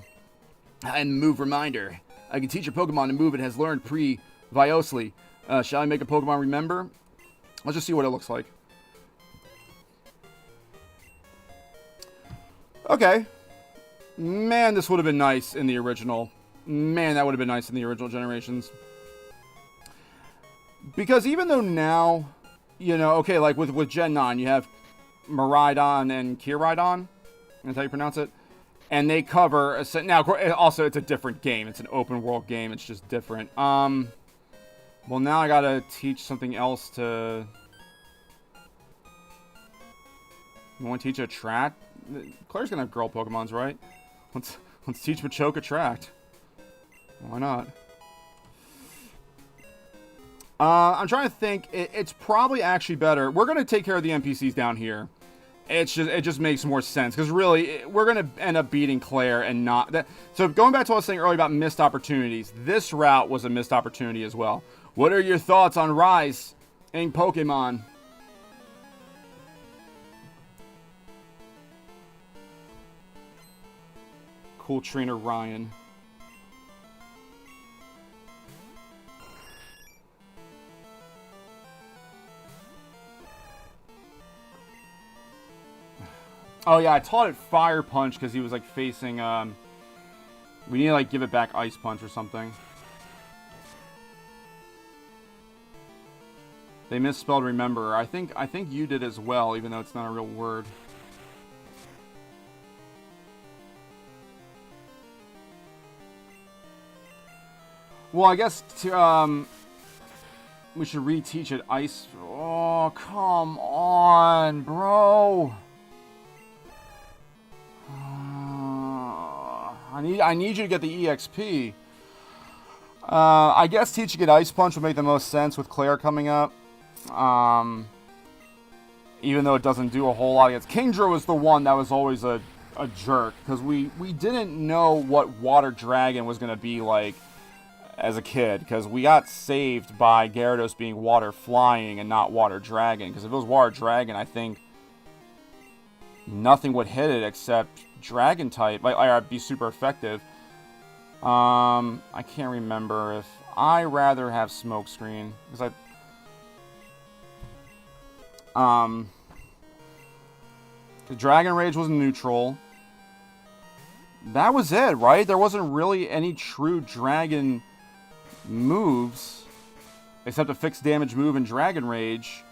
I'm Move Reminder. I can teach your Pokemon a move it has learned previously. Shall I make a Pokemon remember? Let's just see what it looks like. Okay. Man, this would have been nice in the original. Man, that would have been nice in the original generations. Because even though now, you know, okay, like with Gen 9, you have Miraidon and Kiraidon. That's how you pronounce it. And they cover... Now, also, it's a different game. It's an open world game. It's just different. Well, now I gotta teach something else to... You want to teach Attract? Claire's gonna have girl Pokemons, right? Let's teach Machoke Attract. Why not? I'm trying to think. It's probably actually better. We're gonna take care of the NPCs down here. It just makes more sense, because really we're gonna end up beating Clair and not that. So going back to what I was saying earlier about missed opportunities, this route was a missed opportunity as well. What are your thoughts on Rise in Pokemon? Cool trainer Ryan. Oh yeah, I taught it Fire Punch because he was like facing, we need to like give it back Ice Punch or something. They misspelled remember. I think you did as well, even though it's not a real word. Well, I guess we should reteach it Ice. Oh, come on, bro. I need you to get the EXP. I guess teaching it Ice Punch would make the most sense with Clair coming up. Even though it doesn't do a whole lot against... Kingdra was the one that was always a jerk. Because we didn't know what Water Dragon was going to be like as a kid. Because we got saved by Gyarados being Water Flying and not Water Dragon. Because if it was Water Dragon, I think nothing would hit it except Dragon type. I'd be super effective. I can't remember if I rather have Smokescreen because the Dragon Rage was neutral. That was it, right? There wasn't really any true Dragon moves except a fixed damage move and Dragon Rage.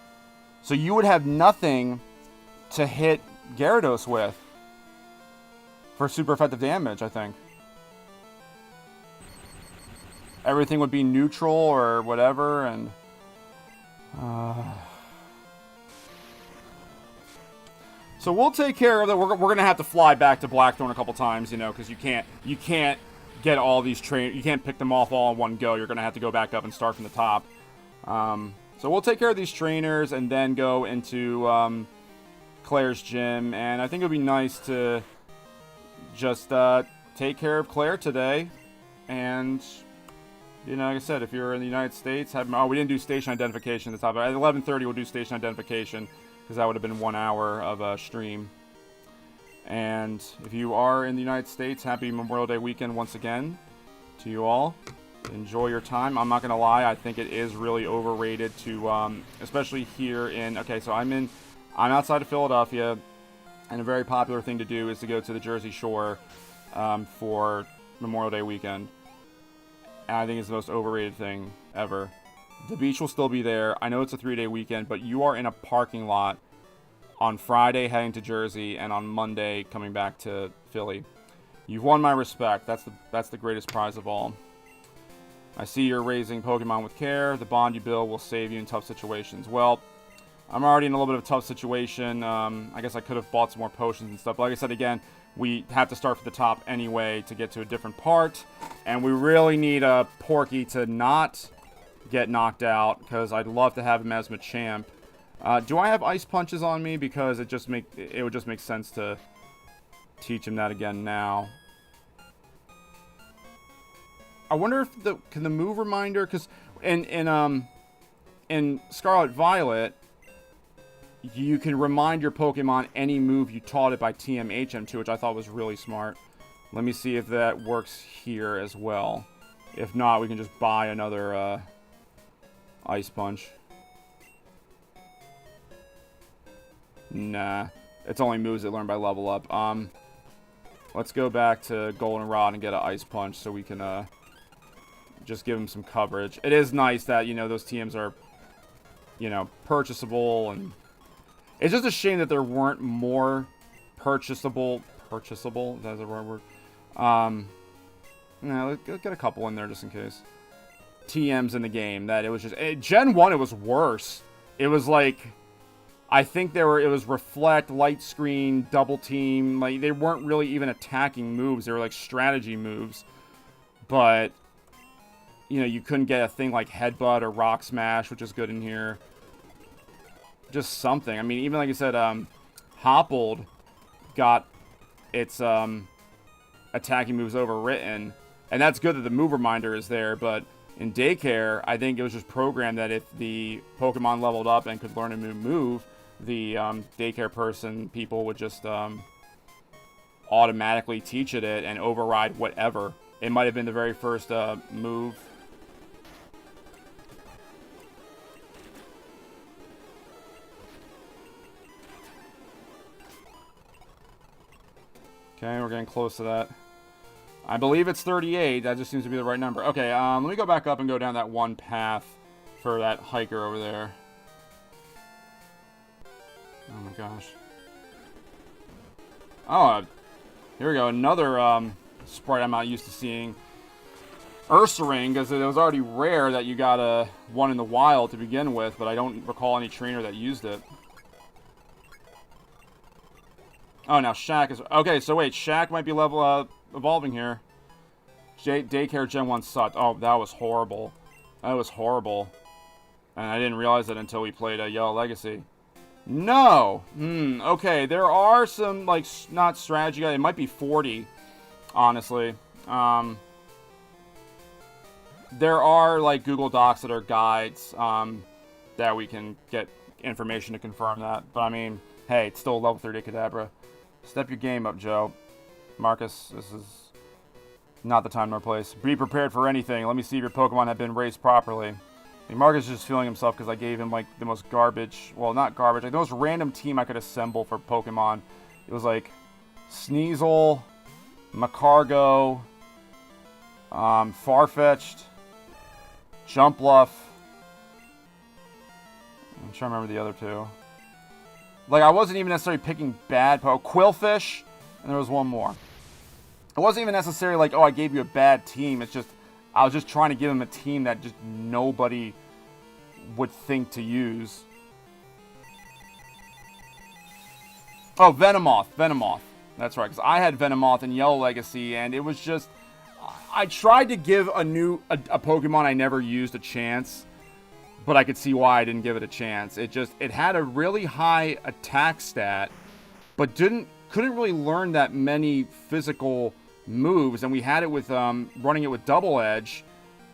So you would have nothing to hit Gyarados with for super effective damage, I think. Everything would be neutral or whatever, and... So we'll take care of that. We're going to have to fly back to Blackthorn a couple times, you know, because you can't get all these you can't pick them off all in one go. You're going to have to go back up and start from the top. So we'll take care of these trainers and then go into Clair's gym, and I think it would be nice to just take care of Clair today. And, you know, like I said, if you're in the United States, we didn't do station identification at the top. At 11:30, we'll do station identification, because that would have been 1 hour of a stream. And if you are in the United States, happy Memorial Day weekend once again to you all. Enjoy your time. I'm not going to lie, I think it is really overrated to, especially here in, okay, so I'm outside of Philadelphia. And a very popular thing to do is to go to the Jersey Shore for Memorial Day weekend. And I think it's the most overrated thing ever. The beach will still be there. I know it's a 3-day weekend, but you are in a parking lot on Friday heading to Jersey and on Monday coming back to Philly. You've won my respect. That's the greatest prize of all. I see you're raising Pokemon with care. The bond you build will save you in tough situations. Well, I'm already in a little bit of a tough situation. I guess I could have bought some more potions and stuff. But like I said, again, we have to start from the top anyway to get to a different part. And we really need a Porky to not get knocked out, because I'd love to have him as Machamp. Do I have Ice Punches on me? Because it would just make sense to teach him that again now. I wonder if can the move reminder, because in Scarlet Violet, you can remind your Pokemon any move you taught it by TMHM to, which I thought was really smart. Let me see if that works here as well. If not, we can just buy another Ice Punch. Nah. It's only moves that learn by level up. Let's go back to Goldenrod and get an Ice Punch so we can just give him some coverage. It is nice that, you know, those TMs are, you know, purchasable, and it's just a shame that there weren't more purchasable, is that the right word? No, let's get a couple in there just in case. TMs in the game, that it was just, Gen 1 it was worse. It was like, I think it was Reflect, Light Screen, Double Team, like they weren't really even attacking moves, they were like strategy moves. But, you know, you couldn't get a thing like Headbutt or Rock Smash, which is good in here. Just something. I mean, even like I said, Hoppled got its attacking moves overwritten, and that's good that the move reminder is there, but in Daycare, I think it was just programmed that if the Pokemon leveled up and could learn a new move, the Daycare people would just automatically teach it and override whatever. It might have been the very first move. Okay, we're getting close to that. I believe it's 38. That just seems to be the right number. Okay, let me go back up and go down that one path for that hiker over there. Oh my gosh. Oh, here we go. Another sprite I'm not used to seeing. Ursaring, because it was already rare that you got one in the wild to begin with, but I don't recall any trainer that used it. Oh, now Shaq is... Okay, so wait, Shaq might be evolving here. Daycare Gen 1 sucked. Oh, that was horrible. That was horrible. And I didn't realize it until we played Yellow Legacy. No! Okay, there are some, like, not strategy guides. It might be 40, honestly. There are, like, Google Docs that are guides that we can get information to confirm that. But, I mean, hey, it's still a level 30 Kadabra. Step your game up, Joe. Marcus, this is not the time nor place. Be prepared for anything. Let me see if your Pokemon have been raised properly. I mean, Marcus is just feeling himself because I gave him, like, the most garbage... Well, not garbage. Like, the most random team I could assemble for Pokemon. It was, like, Sneasel, Macargo, Farfetch'd, Jumpluff. I'm trying to remember the other two. Like, I wasn't even necessarily picking bad Quillfish, and there was one more. It wasn't even necessarily like, oh, I gave you a bad team. It's just, I was just trying to give him a team that just nobody would think to use. Oh, Venomoth. That's right, because I had Venomoth in Yellow Legacy, and it was just... I tried to give a Pokemon I never used a chance, but I could see why I didn't give it a chance. It had a really high attack stat, but couldn't really learn that many physical moves, and we had it with running it with Double Edge,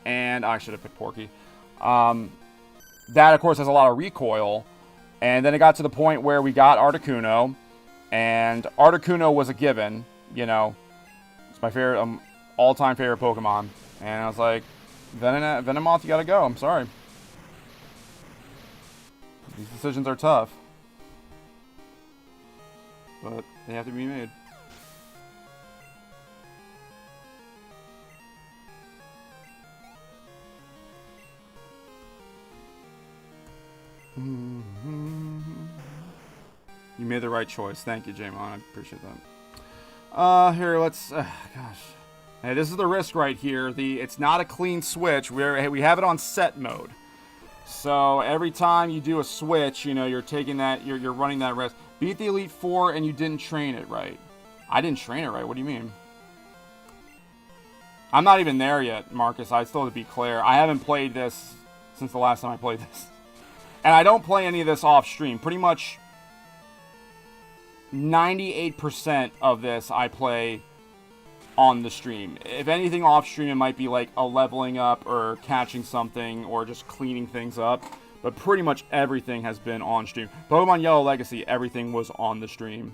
and I should have picked Porky. That, of course, has a lot of recoil, and then it got to the point where we got Articuno, and Articuno was a given, you know. It's my favorite, all-time favorite Pokemon, and I was like, Venomoth, you gotta go, I'm sorry. These decisions are tough. but they have to be made. You made the right choice. Thank you, Jamon. I appreciate that. Here, let's... gosh. Hey, this is the risk right here. It's not a clean switch. We have it on set mode. So every time you do a switch, you know, you're taking that... You're running that risk. Beat the Elite Four and you didn't train it right. I didn't train it right. What do you mean? I'm not even there yet, Marcus. I still have to beat Clair. I haven't played this since the last time I played this. And I don't play any of this off stream. Pretty much 98% of this I play on the stream. If anything off stream, it might be like a leveling up or catching something or just cleaning things up. But pretty much everything has been on stream. Pokemon Yellow Legacy, everything was on the stream.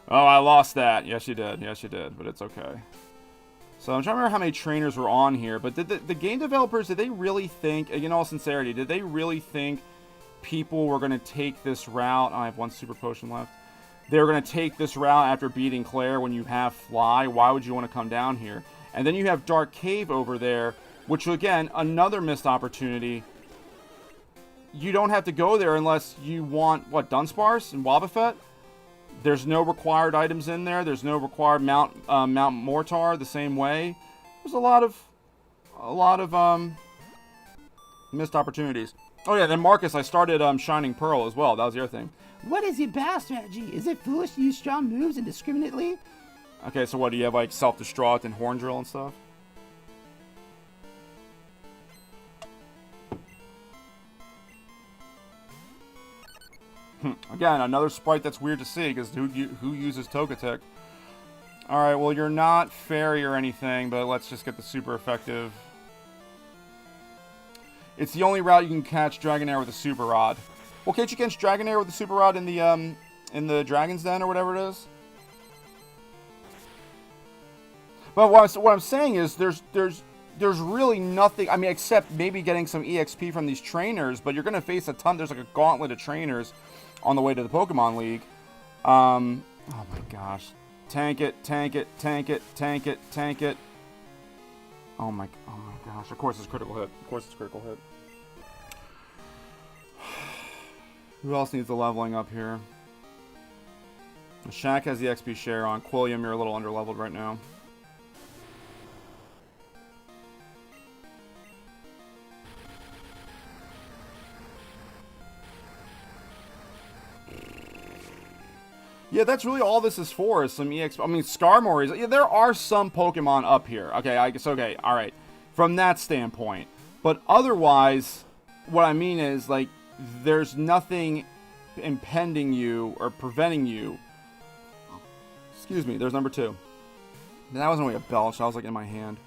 Oh, I lost that. Yes, you did. Yes, you did. But it's okay. So I'm trying to remember how many trainers were on here. But did the game developers, did they really think, in all sincerity, did they really think people were going to take this route? I have one super potion left. They were going to take this route after beating Clair when you have Fly. Why would you want to come down here? And then you have Dark Cave over there, which, again, another missed opportunity. You don't have to go there unless you want, what, Dunsparce and Wobbuffet? There's no required items in there. There's no required Mount Mortar the same way. There's a lot of missed opportunities. Oh yeah, then Marcus, I started Shining Pearl as well. That was the other thing. What is your battle strategy? Is it foolish to use strong moves indiscriminately? Okay, so what, do you have like Self-Destruct and Horn Drill and stuff? Again, another sprite that's weird to see, because who uses Togetic? Alright, well, you're not fairy or anything, but let's just get the super effective. It's the only route you can catch Dragonair with a Super Rod. Well, can't you catch Dragonair with a Super Rod in the Dragon's Den or whatever it is? But what I'm saying is there's really nothing, I mean, except maybe getting some EXP from these trainers, but you're going to face a ton. There's like a gauntlet of trainers on the way to the Pokemon League. Oh my gosh. Tank it, tank it, tank it, tank it, tank it. Oh my gosh. Of course it's critical hit. Of course it's critical hit. Who else needs the leveling up here? Shaq has the XP share on. Quilliam, you're a little underleveled right now. Yeah, that's really all this is for, is some EXP. I mean, Skarmory is... Yeah, there are some Pokemon up here. Okay, I guess, okay, alright. From that standpoint. But otherwise, what I mean is, like, there's nothing impeding you or preventing you. Excuse me, there's number 2. That wasn't really a belch, that was, like, in my hand.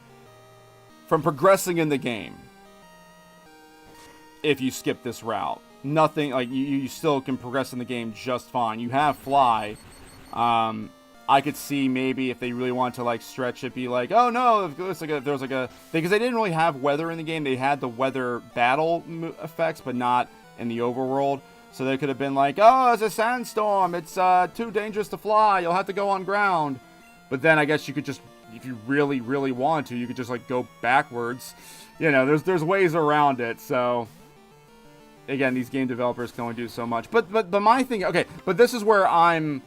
From progressing in the game. If you skip this route. Nothing, like, you still can progress in the game just fine. You have Fly. I could see maybe if they really want to, like, stretch it, be like, oh no, if there's like a, because they didn't really have weather in the game. They had the weather battle effects, but not in the overworld. So they could have been like, oh, it's a sandstorm. It's too dangerous to fly. You'll have to go on ground. But then I guess you could just, if you really, really want to, you could just, like, go backwards. You know, there's ways around it, so... Again, these game developers can only do so much. But my thing, okay, but this is where I'm,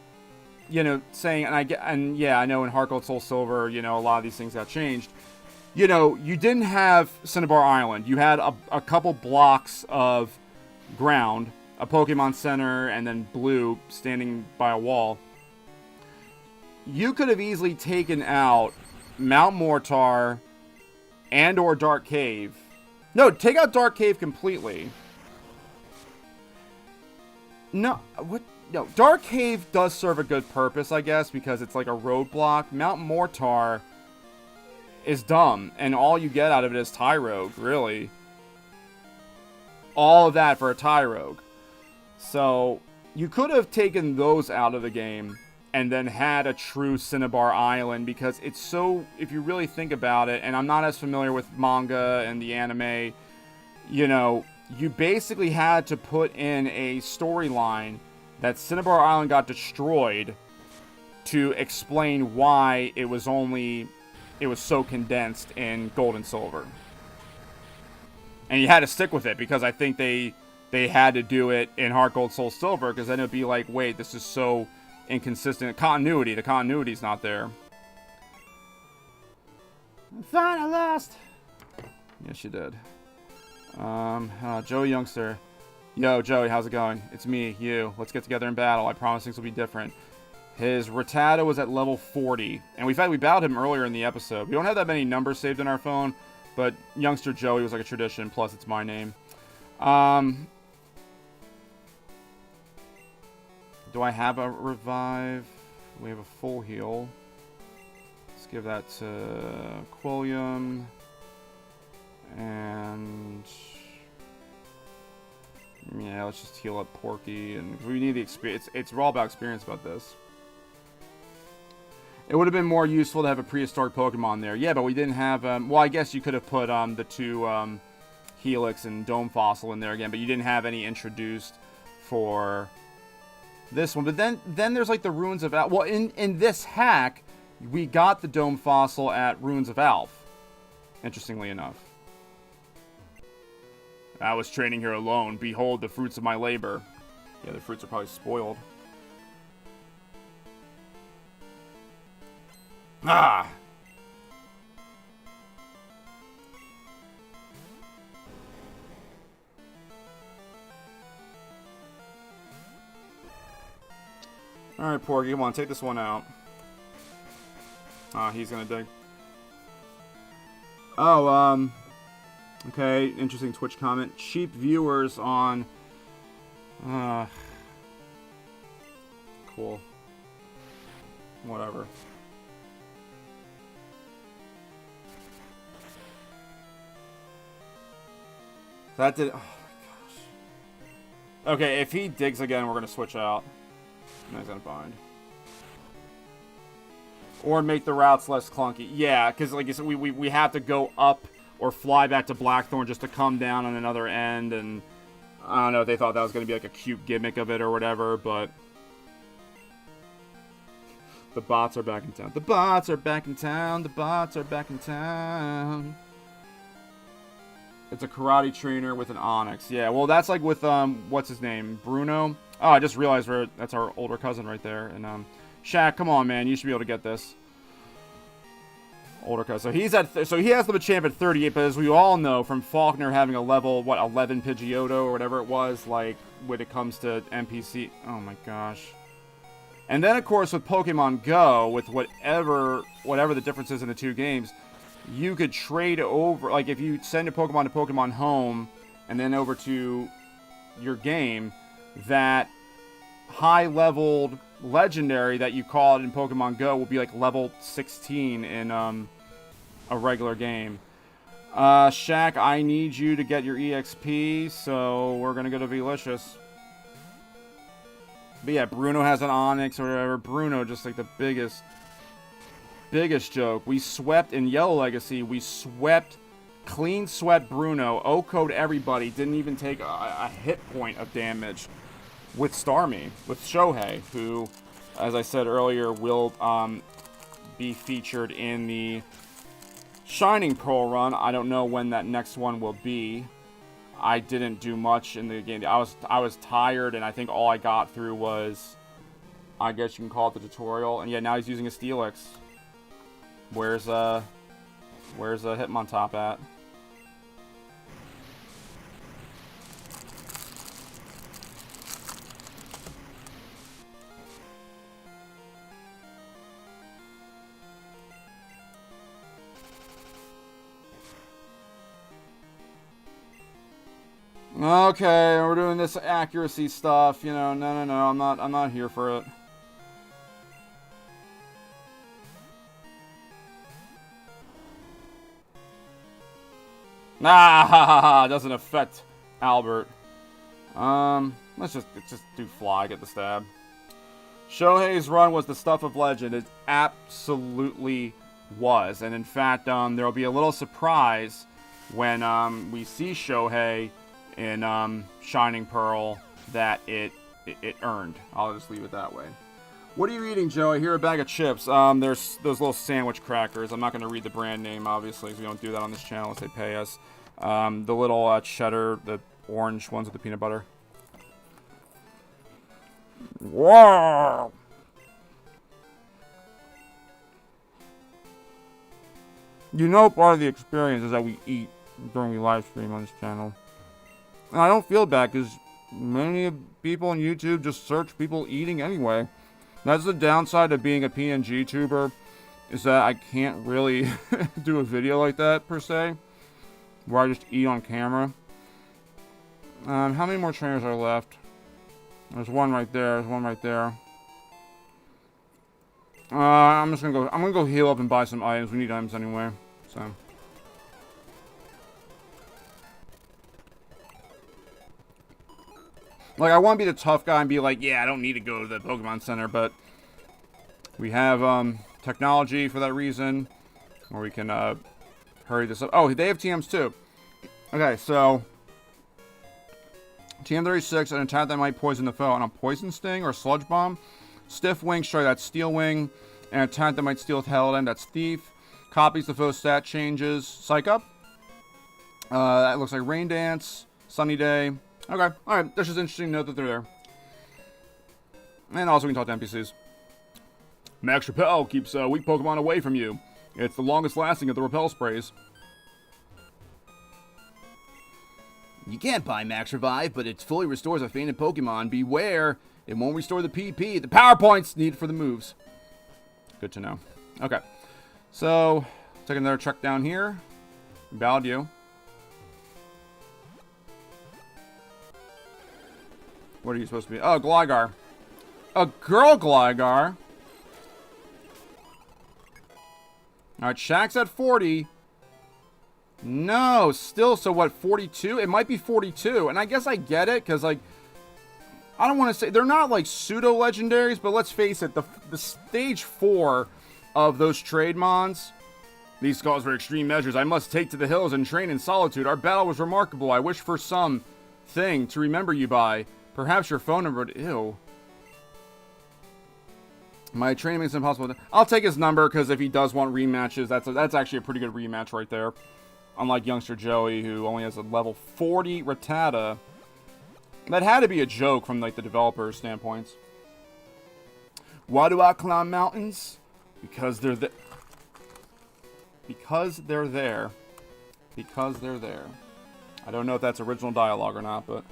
you know, saying, and yeah, I know in Heart Gold Soul Silver, you know, a lot of these things got changed. You know, you didn't have Cinnabar Island. You had a couple blocks of ground, a Pokemon Center, and then Blue standing by a wall. You could have easily taken out Mount Mortar and or Dark Cave. No, take out Dark Cave completely. No, what? No, Dark Cave does serve a good purpose, I guess, because it's like a roadblock. Mount Mortar is dumb, and all you get out of it is Tyrogue, really. All of that for a Tyrogue. So, you could have taken those out of the game, and then had a true Cinnabar Island, because it's so, if you really think about it, and I'm not as familiar with manga and the anime, you know... You basically had to put in a storyline that Cinnabar Island got destroyed to explain why it was so condensed in Gold and Silver. And you had to stick with it because I think they had to do it in Heart Gold Soul Silver because then it would be like, wait, this is so inconsistent. The continuity's not there. Fine, I lost. Yes, you did. Joey Youngster. Yo, Joey, how's it going? It's me, you. Let's get together in battle. I promise things will be different. His Rattata was at level 40. And in fact, we battled him earlier in the episode. We don't have that many numbers saved in our phone, but Youngster Joey was like a tradition, plus it's my name. Do I have a revive? We have a full heal. Let's give that to Quilliam. And yeah, let's just heal up Porky, and we need the experience. It's all about experience about this. It would have been more useful to have a prehistoric Pokemon there. Yeah, but we didn't have. Well, I guess you could have put the two Helix and Dome Fossil in there again, but you didn't have any introduced for this one. But then there's like the Ruins of Alph. Well, in this hack, we got the Dome Fossil at Ruins of Alph. Interestingly enough. I was training here alone. Behold the fruits of my labor. Yeah, the fruits are probably spoiled. Ah! Alright, Porky, come on, take this one out. Ah, he's gonna dig. Oh, okay, interesting Twitch comment. Cheap viewers on... cool. Whatever. That did... Oh, my gosh. Okay, if he digs again, we're gonna switch out. No, he's gonna bind. Or make the routes less clunky. Yeah, because like I said, we have to go up or fly back to Blackthorn just to come down on another end, and I don't know if they thought that was going to be like a cute gimmick of it or whatever, but the bots are back in town. The bots are back in town. The bots are back in town. It's a karate trainer with an Onyx. Yeah, well, that's like with, what's his name? Bruno? Oh, I just realized that's our older cousin right there. And, Shaq, come on, man. You should be able to get this. Older cousin. So he has the Machamp at 38, but as we all know from Faulkner having a level, 11 Pidgeotto or whatever it was, like, when it comes to NPC. Oh, my gosh. And then, of course, with Pokemon Go, with whatever the difference is in the two games, you could trade over, like, if you send a Pokemon to Pokemon Home and then over to your game, that high-leveled legendary that you caught in Pokemon Go will be, like, level 16 in a regular game. Shaq, I need you to get your EXP, so we're gonna go to Velicious. But yeah, Bruno has an Onyx or whatever. Bruno, just like the biggest joke. We swept in Yellow Legacy. We clean swept Bruno. O-code everybody. Didn't even take a hit point of damage with Starmie, with Shohei, who, as I said earlier, will be featured in the Shining Pearl run. I don't know when that next one will be. I didn't do much in the game. I was tired, and I think all I got through was, I guess you can call it the tutorial. And yeah, now he's using a Steelix. Where's Hitmontop at? Okay, we're doing this accuracy stuff, you know. No, I'm not here for it. Ah, doesn't affect Albert. Let's just do fly, get the stab. Shohei's run was the stuff of legend. It absolutely was, and in fact, there'll be a little surprise when we see Shohei in Shining Pearl that it it earned. I'll just leave it that way. What are you eating, Joe? I hear a bag of chips. There's those little sandwich crackers. I'm not going to read the brand name, obviously, because we don't do that on this channel unless they pay us. The little cheddar, the orange ones with the peanut butter. Wow! You know, part of the experience is that we eat during we live stream on this channel. And I don't feel bad, because many people on YouTube just search people eating anyway. That's the downside of being a PNG tuber, is that I can't really do a video like that, per se, where I just eat on camera. How many more trainers are left? There's one right there, there's one right there. I'm gonna go heal up and buy some items. We need items anyway, so. Like, I want to be the tough guy and be like, yeah, I don't need to go to the Pokemon Center, but we have technology for that reason, or we can hurry this up. Oh, they have TMs too. Okay, so TM36, an attack that might poison the foe on a Poison Sting or Sludge Bomb. Stiff Wing, sorry, that's Steel Wing. An attack that might steal Tail End, that's Thief. Copies the foe's stat changes. Psych Up. That looks like Rain Dance. Sunny Day. Okay, alright, that's just interesting to note that they're there. And also we can talk to NPCs. Max Repel keeps weak Pokemon away from you. It's the longest lasting of the Repel sprays. You can't buy Max Revive, but it fully restores a fainted Pokemon. Beware, it won't restore the PP. The power points needed for the moves. Good to know. Okay, so take another check down here. Ballad. What are you supposed to be? Oh, Gligar. A girl Gligar. Alright, Shaq's at 40. No, still, so what, 42? It might be 42. And I guess I get it, because, like, I don't want to say, they're not, like, pseudo-legendaries, but let's face it, the stage 4 of those trade mons, these calls for extreme measures. I must take to the hills and train in solitude. Our battle was remarkable. I wish for some thing to remember you by. Perhaps your phone number. Ew. My training makes it impossible. I'll take his number, because if he does want rematches, that's actually a pretty good rematch right there. Unlike youngster Joey, who only has a level 40 Rattata. That had to be a joke from, like, the developer's standpoints. Why do I climb mountains? Because they're there. Because they're there. Because they're there. I don't know if that's original dialogue or not, but...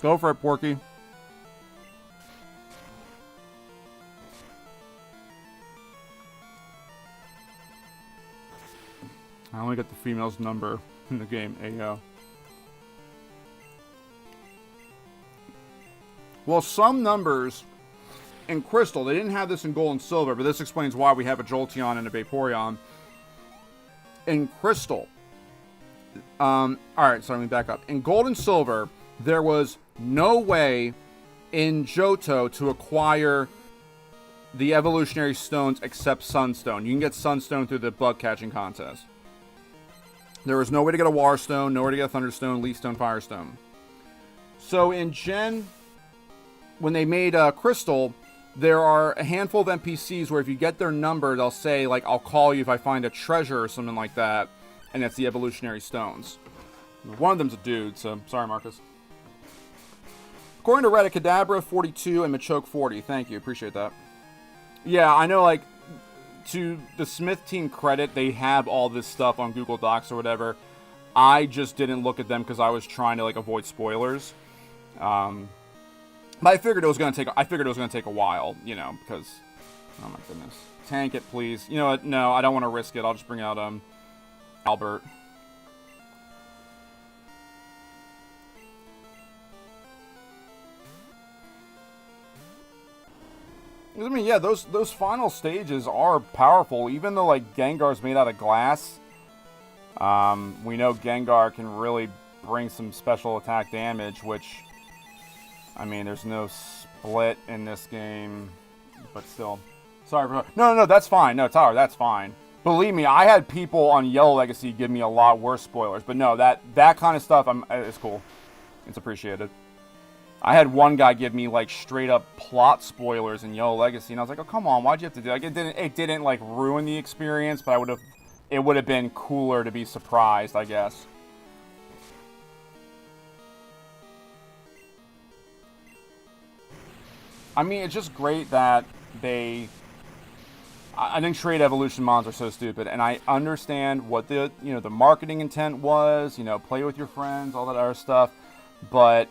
Go for it, Porky. I only got the female's number in the game. Ayo. Well, some numbers in Crystal, they didn't have this in Gold and Silver, but this explains why we have a Jolteon and a Vaporeon. In Crystal, alright, so let me back up. In Gold and Silver, there was no way in Johto to acquire the evolutionary stones except Sunstone. You can get Sunstone through the bug catching contest. There was no way to get a Water Stone, nowhere to get a Thunderstone, Leaf Stone, Firestone. So in Gen, when they made Crystal, there are a handful of NPCs where if you get their number, they'll say, like, I'll call you if I find a treasure or something like that. And it's the evolutionary stones. One of them's a dude, so sorry, Marcus. According to Reddit, Kadabra 42 and Machoke 40. Thank you, appreciate that. Yeah, I know, like, to the Smith team credit, they have all this stuff on Google Docs or whatever. I just didn't look at them because I was trying to, like, avoid spoilers. But I figured it was gonna take a while, you know, because oh my goodness. Tank it, please. You know what? No, I don't want to risk it. I'll just bring out Albert. I mean, yeah, those final stages are powerful, even though, like, Gengar's made out of glass. We know Gengar can really bring some special attack damage, which, I mean, there's no lit in this game, but still. Sorry for... No, that's fine. No, Tyler, that's fine. Believe me, I had people on Yellow Legacy give me a lot worse spoilers, but no, that kind of stuff is cool. It's appreciated. I had one guy give me like straight up plot spoilers in Yellow Legacy, and I was like, "Oh, come on, why'd you have to do that?" Like, it didn't like ruin the experience, but it would have been cooler to be surprised, I guess. I mean, it's just great that I think trade evolution mons are so stupid, and I understand what the marketing intent was, play with your friends, all that other stuff, but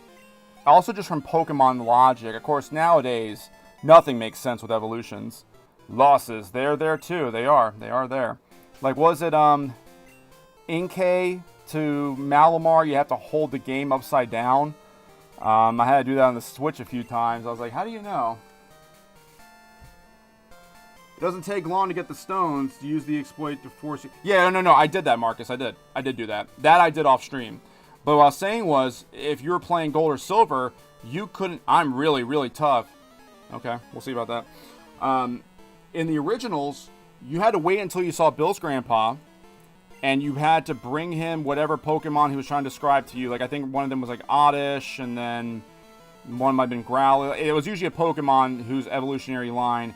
also just from Pokemon logic. Of course, nowadays, nothing makes sense with evolutions. Losses, they're there too. They are there. Like, was it Inkay to Malamar, you have to hold the game upside down? I had to do that on the Switch a few times. I was like, how do you know? It doesn't take long to get the stones to use the exploit to force you. Yeah, no, I did that, Marcus. I did do that. That I did off stream. But what I was saying was, if you were playing Gold or Silver, you couldn't... I'm really, really tough. Okay, we'll see about that. In the originals, you had to wait until you saw Bill's grandpa, and you had to bring him whatever Pokemon he was trying to describe to you. Like, I think one of them was like Oddish, and then one might have been Growlithe. It was usually a Pokemon whose evolutionary line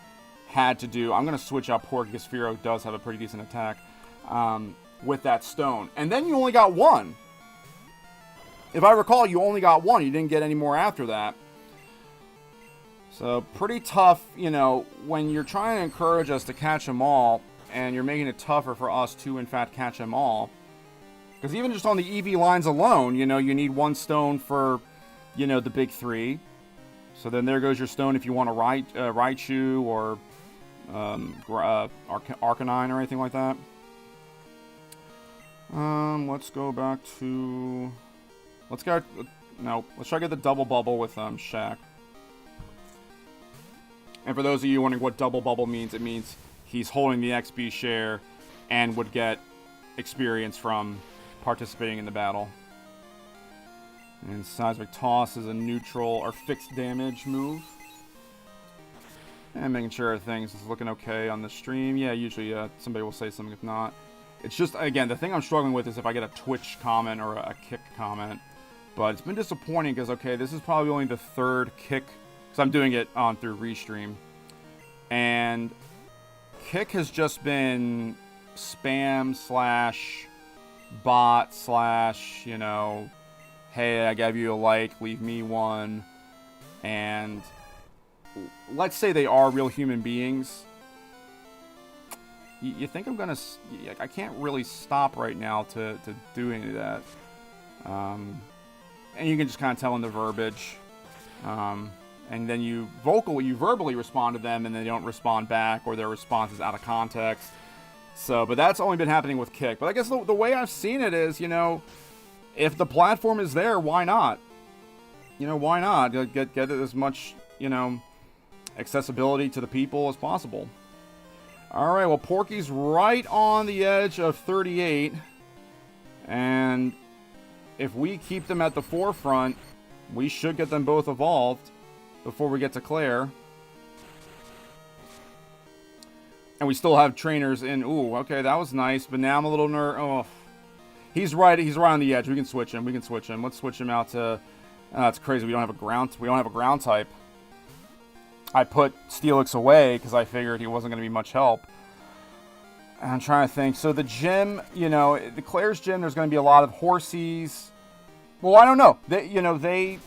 had to do... I'm going to switch out Porky, because Fearow does have a pretty decent attack with that stone. And then you only got one. If I recall, you only got one. You didn't get any more after that. So, pretty tough, when you're trying to encourage us to catch them all, and you're making it tougher for us to, in fact, catch them all. Because even just on the EV lines alone, you need one stone for, the big three. So then there goes your stone if you want a Raichu or Arcanine or anything like that. Let's go back to... Let's try to get the double bubble with Shaq. And for those of you wondering what double bubble means, it means he's holding the XP share and would get experience from participating in the battle. And Seismic Toss is a neutral or fixed damage move. And making sure things is looking okay on the stream. Yeah, usually somebody will say something if not. It's just, again, the thing I'm struggling with is if I get a Twitch comment or a Kick comment. But it's been disappointing because, okay, this is probably only the third Kick, because I'm doing it through Restream. And Kick has just been spam / bot / hey, I gave you a like, leave me one. And let's say they are real human beings. You think I'm going to... I can't really stop right now to do any of that. And you can just kind of tell in the verbiage. And then you verbally respond to them, and they don't respond back, or their response is out of context. So, but that's only been happening with Kick. But I guess the way I've seen it is, if the platform is there, why not? Why not? Get as much, accessibility to the people as possible. All right, well, Porky's right on the edge of 38. And if we keep them at the forefront, we should get them both evolved before we get to Clair. And we still have trainers in... Ooh, okay, that was nice, but now I'm a little Oh, he's right on the edge. We can switch him. Let's switch him out to... That's crazy. We don't have a ground type. I put Steelix away because I figured he wasn't going to be much help. And I'm trying to think. So the gym, the Clair's gym, there's going to be a lot of Horsies. Well, I don't know. They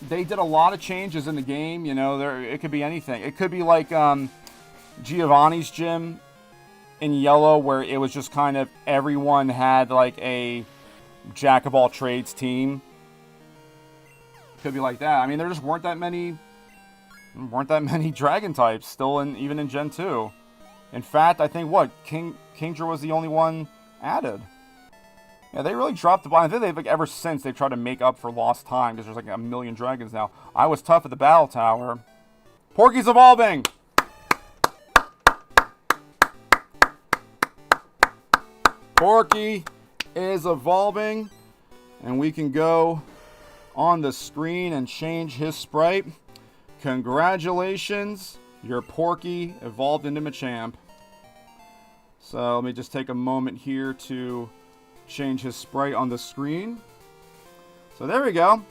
did a lot of changes in the game. It could be anything. It could be like Giovanni's gym in Yellow, where it was just kind of everyone had like a jack of all trades team. Could be like that. I mean, there just weren't that many dragon types still even in Gen 2. In fact, I think Kingdra was the only one added. Yeah, they really dropped the ball. I think they've ever since they've tried to make up for lost time because there's like a million dragons now. I was tough at the battle tower. Porky's evolving. Porky is evolving, and we can go on the screen and change his sprite. Congratulations, your Porky evolved into Machamp. So let me just take a moment here to change his sprite on the screen. So there we go.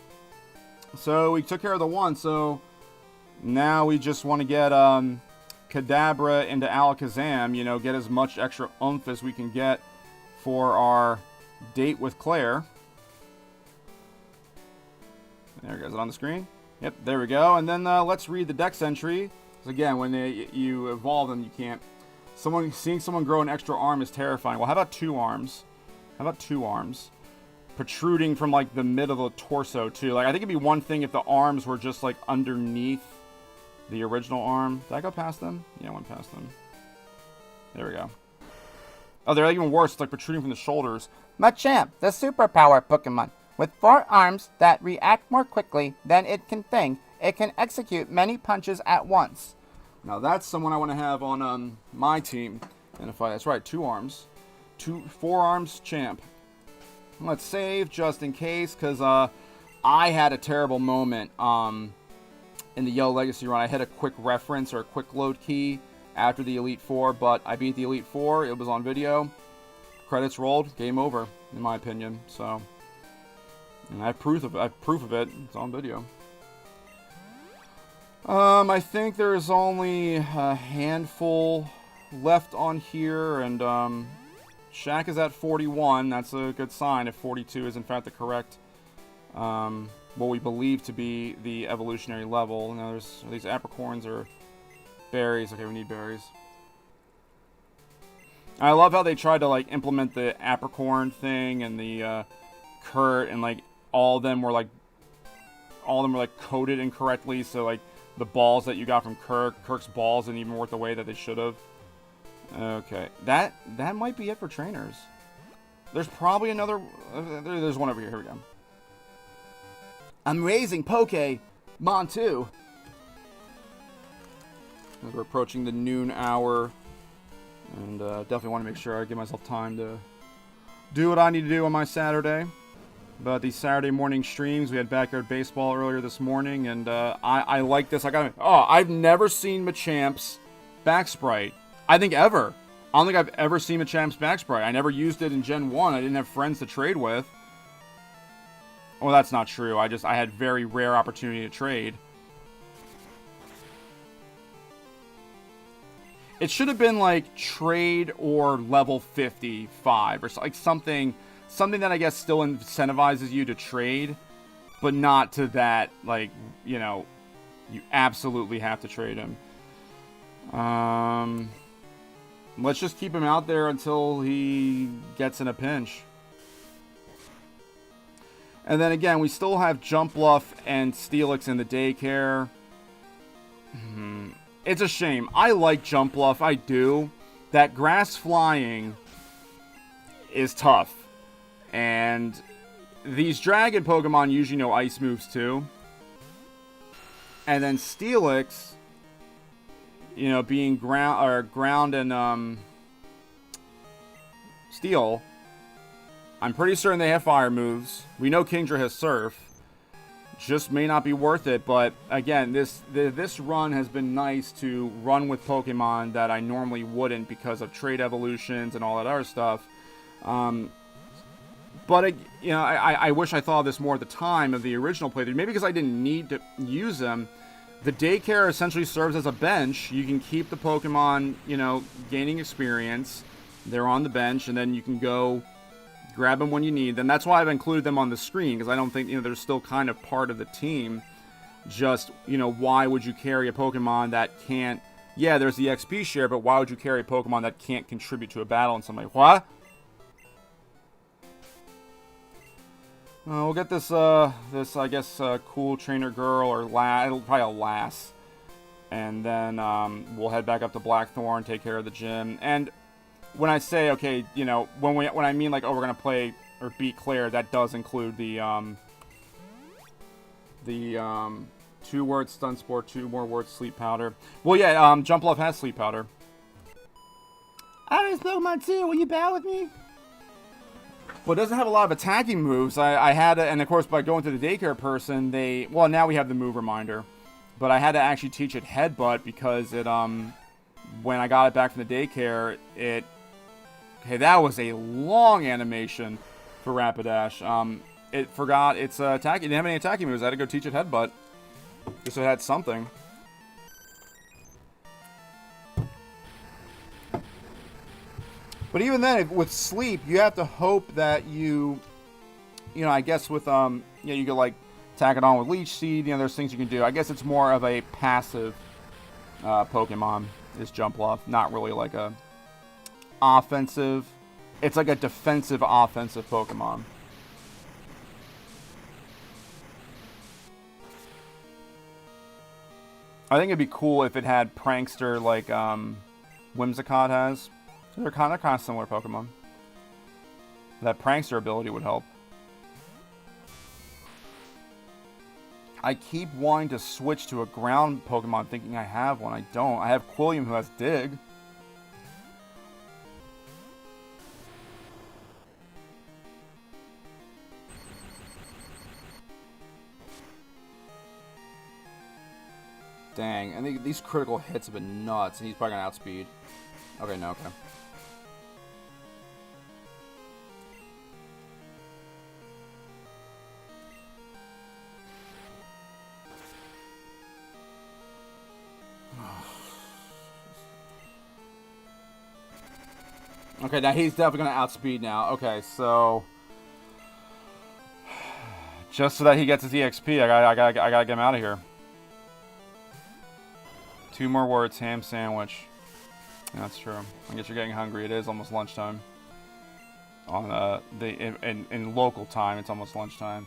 So we took care of the one. So now we just want to get Kadabra into Alakazam. You know, get as much extra oomph as we can get for our date with Clair. There it goes. Is it on the screen? Yep, there we go. And then let's read the dex entry. So again, when you evolve them, you can't. Seeing someone grow an extra arm is terrifying. Well, how about 2 arms? How about 2 arms? Protruding from like the mid of the torso too. Like I think it'd be one thing if the arms were just like underneath the original arm. Did I go past them? Yeah, I went past them. There we go. Oh, they're even worse. It's like protruding from the shoulders. Machamp, the superpower Pokemon. With 4 arms that react more quickly than it can think, it can execute many punches at once. Now that's someone I want to have on my team. And if that's right, 2 arms. 4 arms champ. Let's save just in case, because I had a terrible moment in the Yellow Legacy run. I hit a quick reference or a quick load key after the Elite Four, but I beat the Elite Four. It was on video. Credits rolled. Game over, in my opinion. So, and I have proof of it. It's on video. I think there's only a handful left on here, and Shaq is at 41. That's a good sign if 42 is in fact the correct, what we believe to be the evolutionary level. Now there's these apricorns or berries. Okay, we need berries. I love how they tried to like implement the apricorn thing and the Kurt, and like all of them were like coded incorrectly. So like the balls that you got from Kirk's balls didn't even work the way that they should have. Okay, that might be it for trainers. There's probably another. There's one over here. Here we go. I'm raising Pokémon too. As we're approaching the noon hour, and definitely want to make sure I give myself time to do what I need to do on my Saturday. But these Saturday morning streams, we had backyard baseball earlier this morning, and I like this. I've never seen Machamp's back sprite. I think ever. I don't think I've ever seen Machamp's back sprite. I never used it in Gen 1. I didn't have friends to trade with. Well, that's not true. I had very rare opportunity to trade. It should have been like trade or level 55 or like something that I guess still incentivizes you to trade, but not to that, like, you know, you absolutely have to trade him. Let's just keep him out there until he gets in a pinch. And then again, we still have Jumpluff and Steelix in the daycare. It's a shame. I like Jumpluff, I do. That grass flying is tough. And these dragon Pokemon usually know ice moves too. And then Steelix, you know, being ground and steel, I'm pretty certain they have fire moves. We know Kingdra has surf. Just may not be worth it, but again, this run has been nice to run with Pokemon that I normally wouldn't because of trade evolutions and all that other stuff. But you know, I wish I thought of this more at the time of the original playthrough. Maybe because I didn't need to use them. The daycare essentially serves as a bench. You can keep the Pokemon, you know, gaining experience. They're on the bench, and then you can go grab them when you need them. That's why I've included them on the screen, because I don't think, you know, they're still kind of part of the team. Just, you know, why would you carry a Pokemon that can't... Yeah, there's the XP share, but why would you carry a Pokemon that can't contribute to a battle in some way? What? We'll get this, I guess, cool trainer girl or probably a lass. And then we'll head back up to Blackthorn, take care of the gym. And when I say, okay, you know, when I mean like, oh, we're going to play or beat Clair, that does include the 2-word Stun Spore, 2 more words Sleep Powder. Well, yeah, Jumpluff has Sleep Powder. I raised Pokemon too. Will you battle with me? Well, it doesn't have a lot of attacking moves. I had, and of course, by going to the daycare person, well, now we have the move reminder. but I had to actually teach it Headbutt because it, when I got it back from the daycare, okay, that was a long animation for Rapidash. It forgot its attack. It didn't have any attacking moves. I had to go teach it Headbutt. Just so it had something. But even then, with Sleep, you have to hope that you know, I guess with, you know, you could, like, tack it on with Leech Seed. You know, there's things you can do. I guess it's more of a passive Pokemon, is Jumpluff. Not really like a offensive. It's like a defensive, offensive Pokemon. I think it'd be cool if it had Prankster like Whimsicott has. They're kind of similar Pokemon. That Prankster ability would help. I keep wanting to switch to a ground Pokemon thinking I have one. I don't. I have Quilliam who has Dig. Dang, and these critical hits have been nuts, and he's probably gonna outspeed. Okay, no, okay. Okay, now he's definitely gonna outspeed now. Okay, so just so that he gets his EXP, I gotta get him out of here. 2 more words, ham sandwich. Yeah, that's true. I guess you're getting hungry. It is almost lunchtime. On in local time, it's almost lunchtime.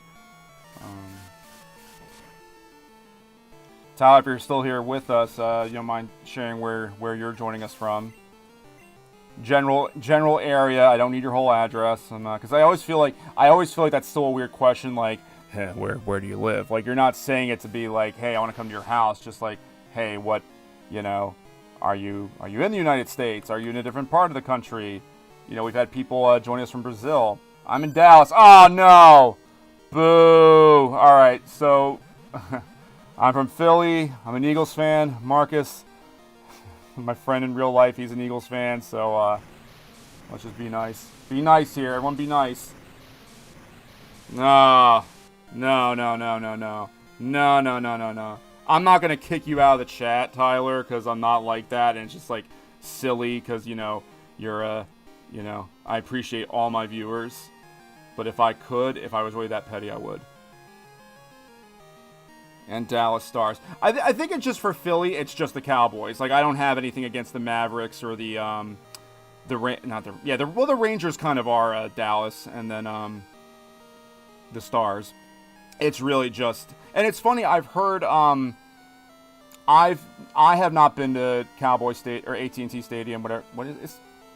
Tyler, if you're still here with us, you don't mind sharing where you're joining us from? General area. I don't need your whole address, because I always feel like that's still a weird question. Like, hey, where do you live? Like, you're not saying it to be like, hey, I want to come to your house. Just like, hey, what, you know, are you in the United States? Are you in a different part of the country? You know, we've had people join us from Brazil. I'm in Dallas. Oh no, boo. All right, so I'm from Philly. I'm an Eagles fan. Marcus, my friend in real life, he's an Eagles fan, so let's just be nice. Be nice here. Everyone be nice. No. I'm not going to kick you out of the chat, Tyler, because I'm not like that, and it's just, like, silly, because, you know, you're, you know, I appreciate all my viewers, but if I was really that petty, I would. And Dallas Stars. I think it's just for Philly, it's just the Cowboys. Like, I don't have anything against the Mavericks or the Rangers kind of are Dallas, and then the Stars. It's really just, and it's funny. I've heard I have not been to Cowboy State or AT&T Stadium, whatever.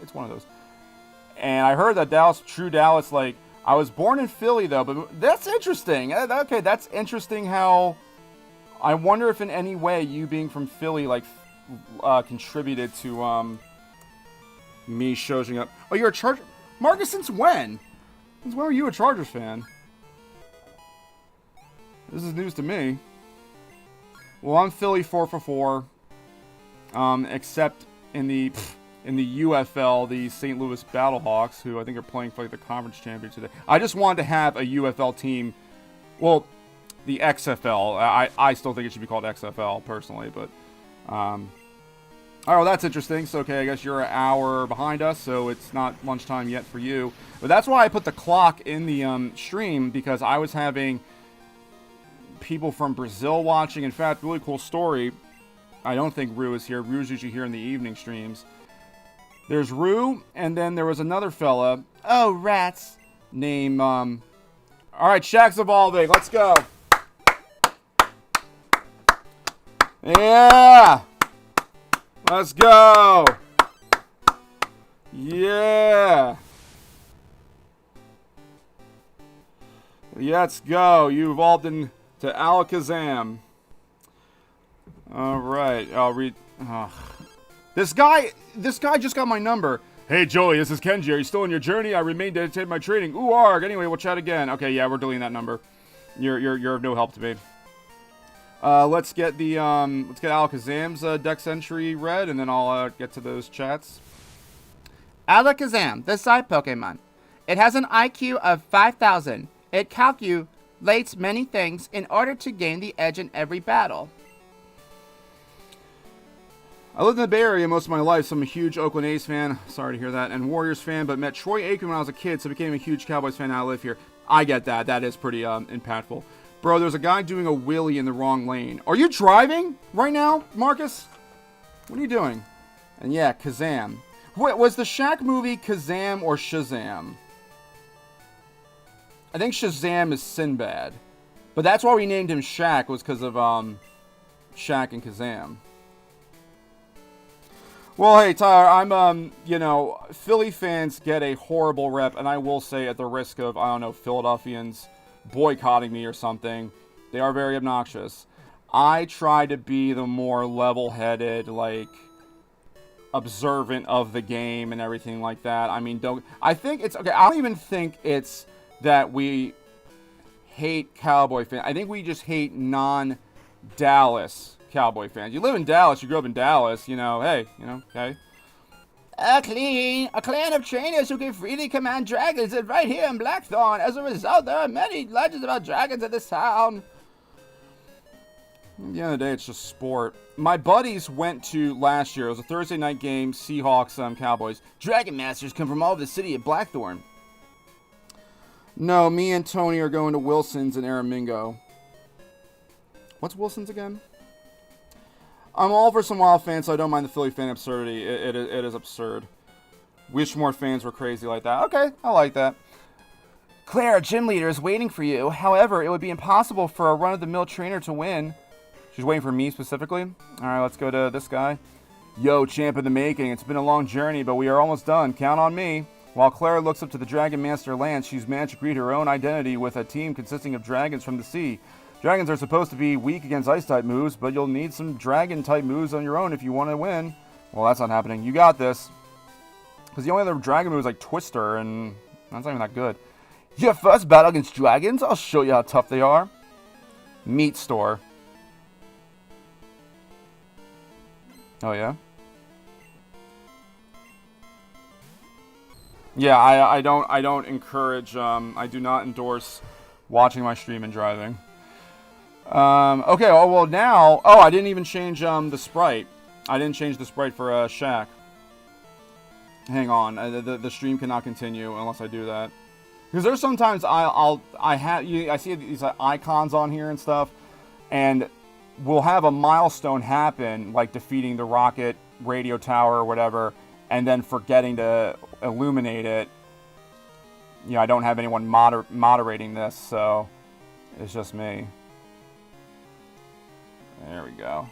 It's one of those. And I heard that True Dallas. Like, I was born in Philly though, but that's interesting. Okay, that's interesting. How I wonder if in any way you being from Philly like contributed to me showing up. Oh, you're a Charger, Marcus. Since when? Since when were you a Chargers fan? This is news to me. Well, I'm Philly 4 for 4. Except in the UFL, the St. Louis Battlehawks, who I think are playing for like the conference championship today. I just wanted to have a UFL team. Well, the XFL. I still think it should be called XFL personally, but all right, well, that's interesting. So, okay, I guess you're an hour behind us, so it's not lunchtime yet for you. But that's why I put the clock in the stream, because I was having people from Brazil watching. In fact, really cool story. I don't think Rue is here. Rue's usually here in the evening streams. There's Rue, and then there was another fella. Oh, rats. Name, all right, Shaq's evolving. Let's go. Yeah. Let's go. Yeah. Let's go. You evolved into Alakazam. All right. I'll read. This guy just got my number. Hey, Joey, this is Kenji. Are you still on your journey? I remain dedicated to my training. Ooh, arg. Anyway, we'll chat again. Okay, yeah, we're deleting that number. You're of no help to me. Let's get Alakazam's Dex entry read, and then I'll get to those chats. Alakazam, the side Pokemon. It has an IQ of 5,000. It calculates many things in order to gain the edge in every battle. I lived in the Bay Area most of my life, so I'm a huge Oakland A's fan. Sorry to hear that. And Warriors fan, but met Troy Aikman when I was a kid, so became a huge Cowboys fan. Now I live here. I get that. That is pretty impactful. Bro, there's a guy doing a wheelie in the wrong lane. Are you driving right now, Marcus? What are you doing? And yeah, Kazam. Wait, was the Shaq movie Kazam or Shazam? I think Shazam is Sinbad. But that's why we named him Shaq, was because of Shaq and Kazam. Well, hey, Tyler, Philly fans get a horrible rep, and I will say, at the risk of, Philadelphians boycotting me or something, they are very obnoxious. I try to be the more level-headed, observant of the game and everything like that. I don't even think it's that we hate Cowboy fans. I think we just hate non-Dallas Cowboy fans. You live in Dallas, you grew up in Dallas, okay. A clan of trainers who can freely command dragons is right here in Blackthorn. As a result, there are many legends about dragons in this town. At the end of the day, it's just sport. My buddies went to last year. It was a Thursday night game, Seahawks, Cowboys. Dragon Masters come from all over the city of Blackthorn. No, me and Tony are going to Wilson's in Aramingo. What's Wilson's again? I'm all for some Wild fans, so I don't mind the Philly fan absurdity. It is absurd. Wish more fans were crazy like that. Okay, I like that. Claire, gym leader, is waiting for you. However, it would be impossible for a run-of-the-mill trainer to win. She's waiting for me specifically? Alright, let's go to this guy. Yo, champ in the making. It's been a long journey, but we are almost done. Count on me. While Claire looks up to the Dragon Master Lance, she's managed to create her own identity with a team consisting of dragons from the sea. Dragons are supposed to be weak against Ice-type moves, but you'll need some Dragon-type moves on your own if you want to win. Well, that's not happening. You got this. Because the only other Dragon move is like Twister, and that's not even that good. Your first battle against dragons? I'll show you how tough they are. Meat store. Oh, yeah? Yeah, I don't encourage, I do not endorse watching my stream and driving. Okay, well now, I didn't even change, the sprite. I didn't change the sprite for, Shaq. Hang on, the stream cannot continue unless I do that. Because there's sometimes I see these icons on here and stuff, and we'll have a milestone happen, like defeating the rocket radio tower or whatever, and then forgetting to illuminate it. I don't have anyone moderating this, so it's just me. There we go.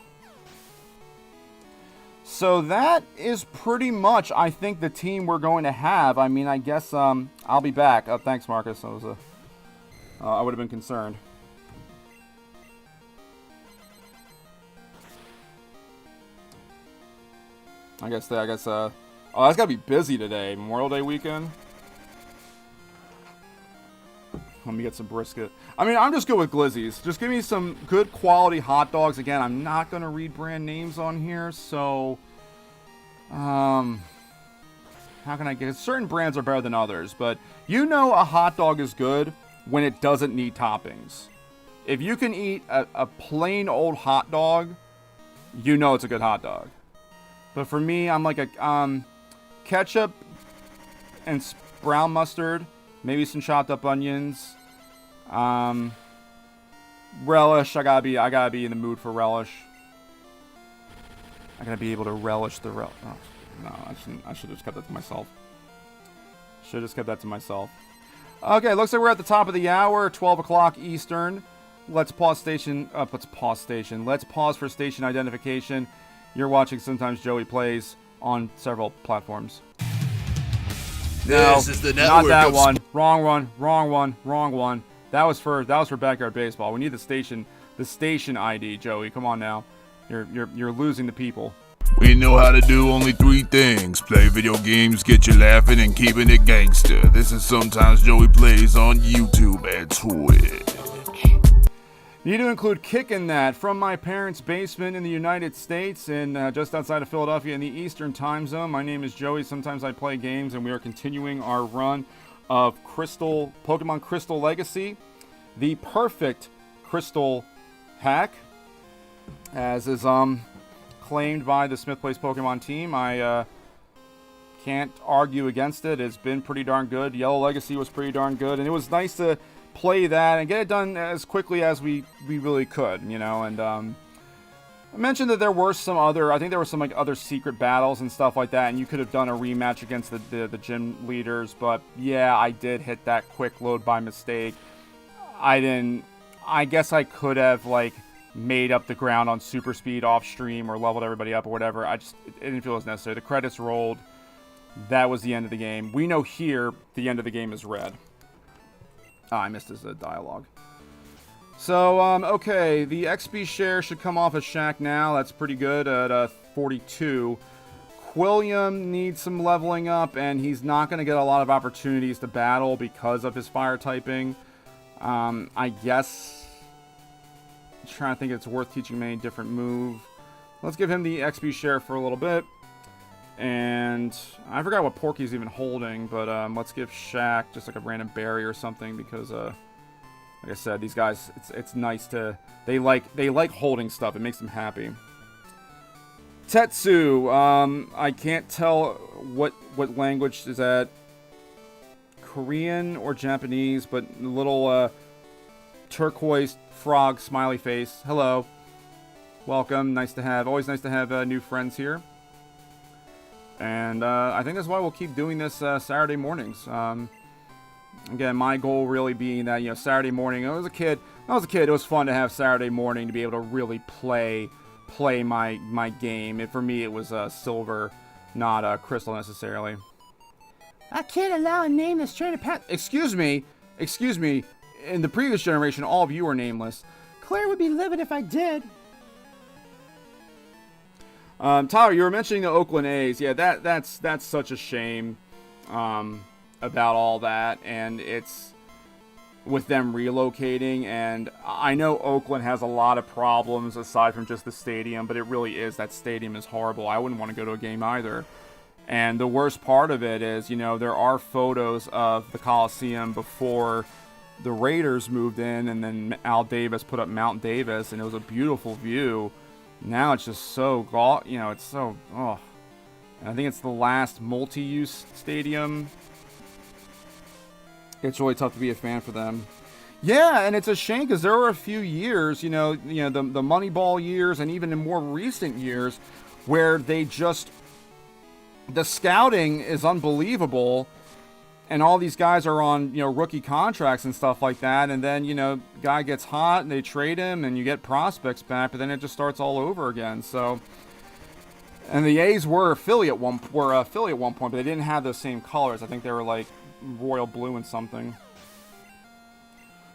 So that is pretty much, I think, the team we're going to have. I guess I'll be back. Thanks, Marcus. I would have been concerned. I guess that's gotta be busy today. Memorial Day weekend. Let me get some brisket. I'm just good with glizzies. Just give me some good quality hot dogs. Again, I'm not gonna read brand names on here, so how can I get? Certain brands are better than others, but a hot dog is good when it doesn't need toppings. If you can eat a plain old hot dog, it's a good hot dog. But for me, I'm like a ketchup and brown mustard, maybe some chopped up onions, relish. I gotta be in the mood for relish. I gotta be able to relish the relish. Oh, no, I should have just kept that to myself. Okay, looks like we're at the top of the hour, 12 o'clock Eastern. Let's pause for station identification. You're watching Sometimes Joey Plays on several platforms. This is the network. Not that one. Wrong one. That was for backyard baseball. We need the station ID, Joey. Come on now. You're losing the people. We know how to do only 3 things. Play video games, get you laughing, and keeping it gangster. This is Sometimes Joey Plays on YouTube and Twitch. Need to include kicking that from my parents' basement in the United States and just outside of Philadelphia in the Eastern Time Zone. My name is Joey. Sometimes I play games, and we are continuing our run of Pokemon Crystal Legacy, the perfect Crystal hack, as is claimed by the Smith Place Pokemon team. I can't argue against it. It's been pretty darn good. Yellow Legacy was pretty darn good, and it was nice to play that and get it done as quickly as we really could, you know. And I mentioned that there were some other, I think there were some like other secret battles and stuff like that, and you could have done a rematch against the gym leaders, but yeah, I did hit that quick load by mistake. I guess I could have like made up the ground on super speed off stream or leveled everybody up or whatever. It didn't feel as necessary. The credits rolled. That was the end of the game. We know here the end of the game is red. Oh, I missed his dialogue. So, okay, the XP share should come off of Shaq now. That's pretty good at 42. Quilliam needs some leveling up, and he's not going to get a lot of opportunities to battle because of his fire typing. I guess, I'm trying to think if it's worth teaching him any different move. Let's give him the XP share for a little bit. And I forgot what Porky's even holding, but let's give Shaq just like a random berry or something because, like I said, these guys, it's nice to, they like holding stuff. It makes them happy. Tetsu, I can't tell what language is that, Korean or Japanese, but little turquoise frog smiley face. Hello, welcome. Always nice to have new friends here. And I think that's why we'll keep doing this Saturday mornings. Again, my goal really being that, you know, Saturday morning. When I was a kid, it was fun to have Saturday morning to be able to really play my game. For me, it was silver, not crystal necessarily. I can't allow a nameless trainer pet. Excuse me. In the previous generation, all of you were nameless. Claire would be livid if I did. Tyler, you were mentioning the Oakland A's. Yeah, that's such a shame about all that, and it's with them relocating. And I know Oakland has a lot of problems aside from just the stadium, but it really is, that stadium is horrible. I wouldn't want to go to a game either. And the worst part of it is, you know, there are photos of the Coliseum before the Raiders moved in, and then Al Davis put up Mount Davis, and it was a beautiful view. Now it's just so, you know, it's so, oh. And I think it's the last multi-use stadium. It's really tough to be a fan for them. Yeah, and it's a shame because there were a few years, you know, the Moneyball years, and even in more recent years, where they just, the scouting is unbelievable, and all these guys are on, you know, rookie contracts and stuff like that, and then, you know, guy gets hot and they trade him and you get prospects back, but then it just starts all over again. So, and the A's were Philly at one point, but they didn't have those same colors. I think they were like royal blue and something.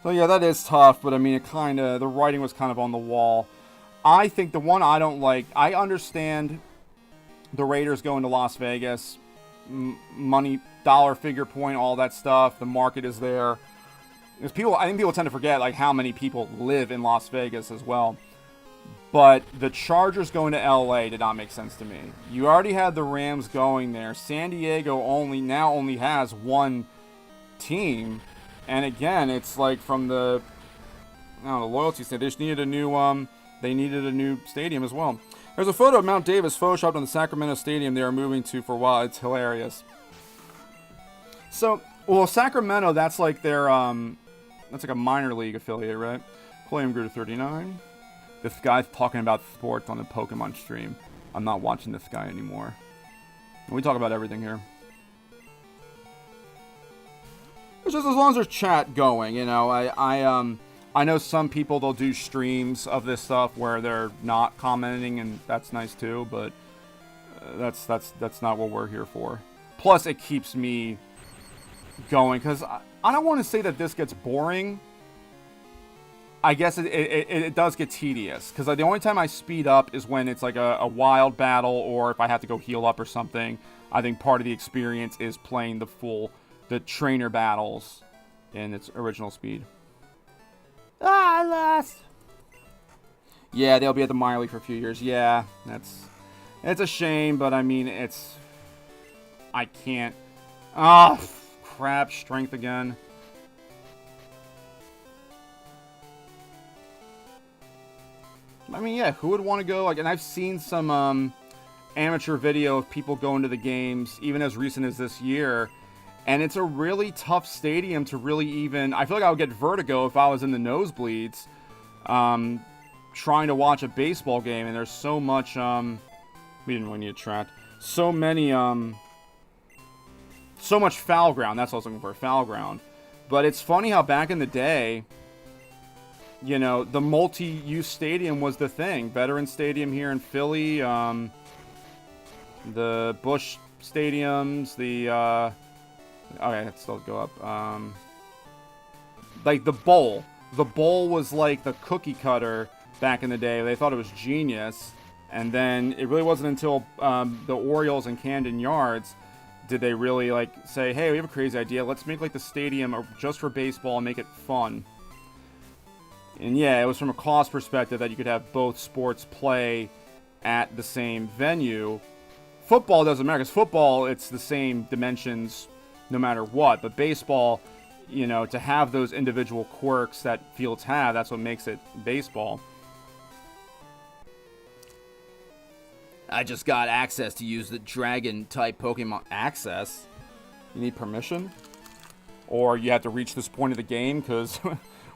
So yeah, that is tough, but I mean, the writing was kind of on the wall. I think the one I don't like, I understand the Raiders going to Las Vegas, money, dollar figure point, all that stuff. The market is there. I think people tend to forget like how many people live in Las Vegas as well. But the Chargers going to LA did not make sense to me. You already had the Rams going there. San Diego only has one team, and again, it's like from the loyalty state. They just needed a new stadium as well. There's a photo of Mount Davis photoshopped on the Sacramento Stadium they are moving to for a while. It's hilarious. So, well, Sacramento, that's like their, that's like a minor league affiliate, right? Playing grew to 39. This guy's talking about sports on the Pokemon stream. I'm not watching this guy anymore. We talk about everything here. It's just as long as there's chat going, you know. I know some people, they'll do streams of this stuff where they're not commenting, and that's nice too, but that's not what we're here for. Plus, it keeps me going, because I don't want to say that this gets boring. I guess it does get tedious, because the only time I speed up is when it's like a wild battle, or if I have to go heal up or something. I think part of the experience is playing the trainer battles in its original speed. Ah, I lost. Yeah, they'll be at the minor league for a few years. Yeah, it's a shame, but I mean, I can't. Oh, crap, strength again. I mean, yeah, who would want to go? Like, and I've seen some amateur video of people going to the games, even as recent as this year, and it's a really tough stadium to really even. I feel like I would get vertigo if I was in the nosebleeds, trying to watch a baseball game. And there's so much. We didn't really need a track. So many. So much foul ground. That's what I was looking for. Foul ground. But it's funny how back in the day, you know, the multi-use stadium was the thing. Veterans Stadium here in Philly, the Busch stadiums, the okay, let's still go up. Like the bowl. The bowl was like the cookie cutter back in the day. They thought it was genius, and then it really wasn't until the Orioles and Camden Yards did they really like say, "Hey, we have a crazy idea. Let's make like the stadium just for baseball and make it fun." And yeah, it was from a cost perspective that you could have both sports play at the same venue. Football doesn't matter, because football, it's the same dimensions no matter what. But baseball, you know, to have those individual quirks that fields have, that's what makes it baseball. I just got access to use the dragon-type Pokemon. Access? You need permission? Or you have to reach this point of the game, because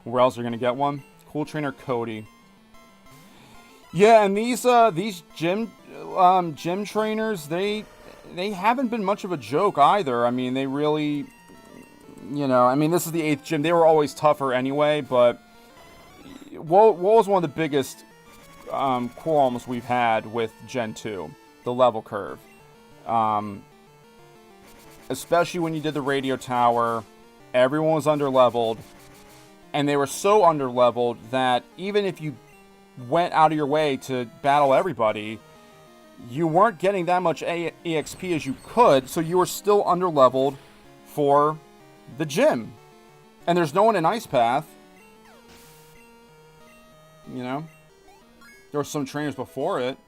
where else are you going to get one? Cool Trainer Cody. Yeah, and these gym trainers, they haven't been much of a joke either. I mean, they really, you know, I mean, this is the 8th gym. They were always tougher anyway, but what was one of the biggest qualms we've had with Gen 2? The level curve. Especially when you did the radio tower, everyone was under-leveled. And they were so under-leveled that even if you went out of your way to battle everybody, you weren't getting that much EXP as you could, so you were still under-leveled for the gym. And there's no one in Ice Path. You know? There were some trainers before it.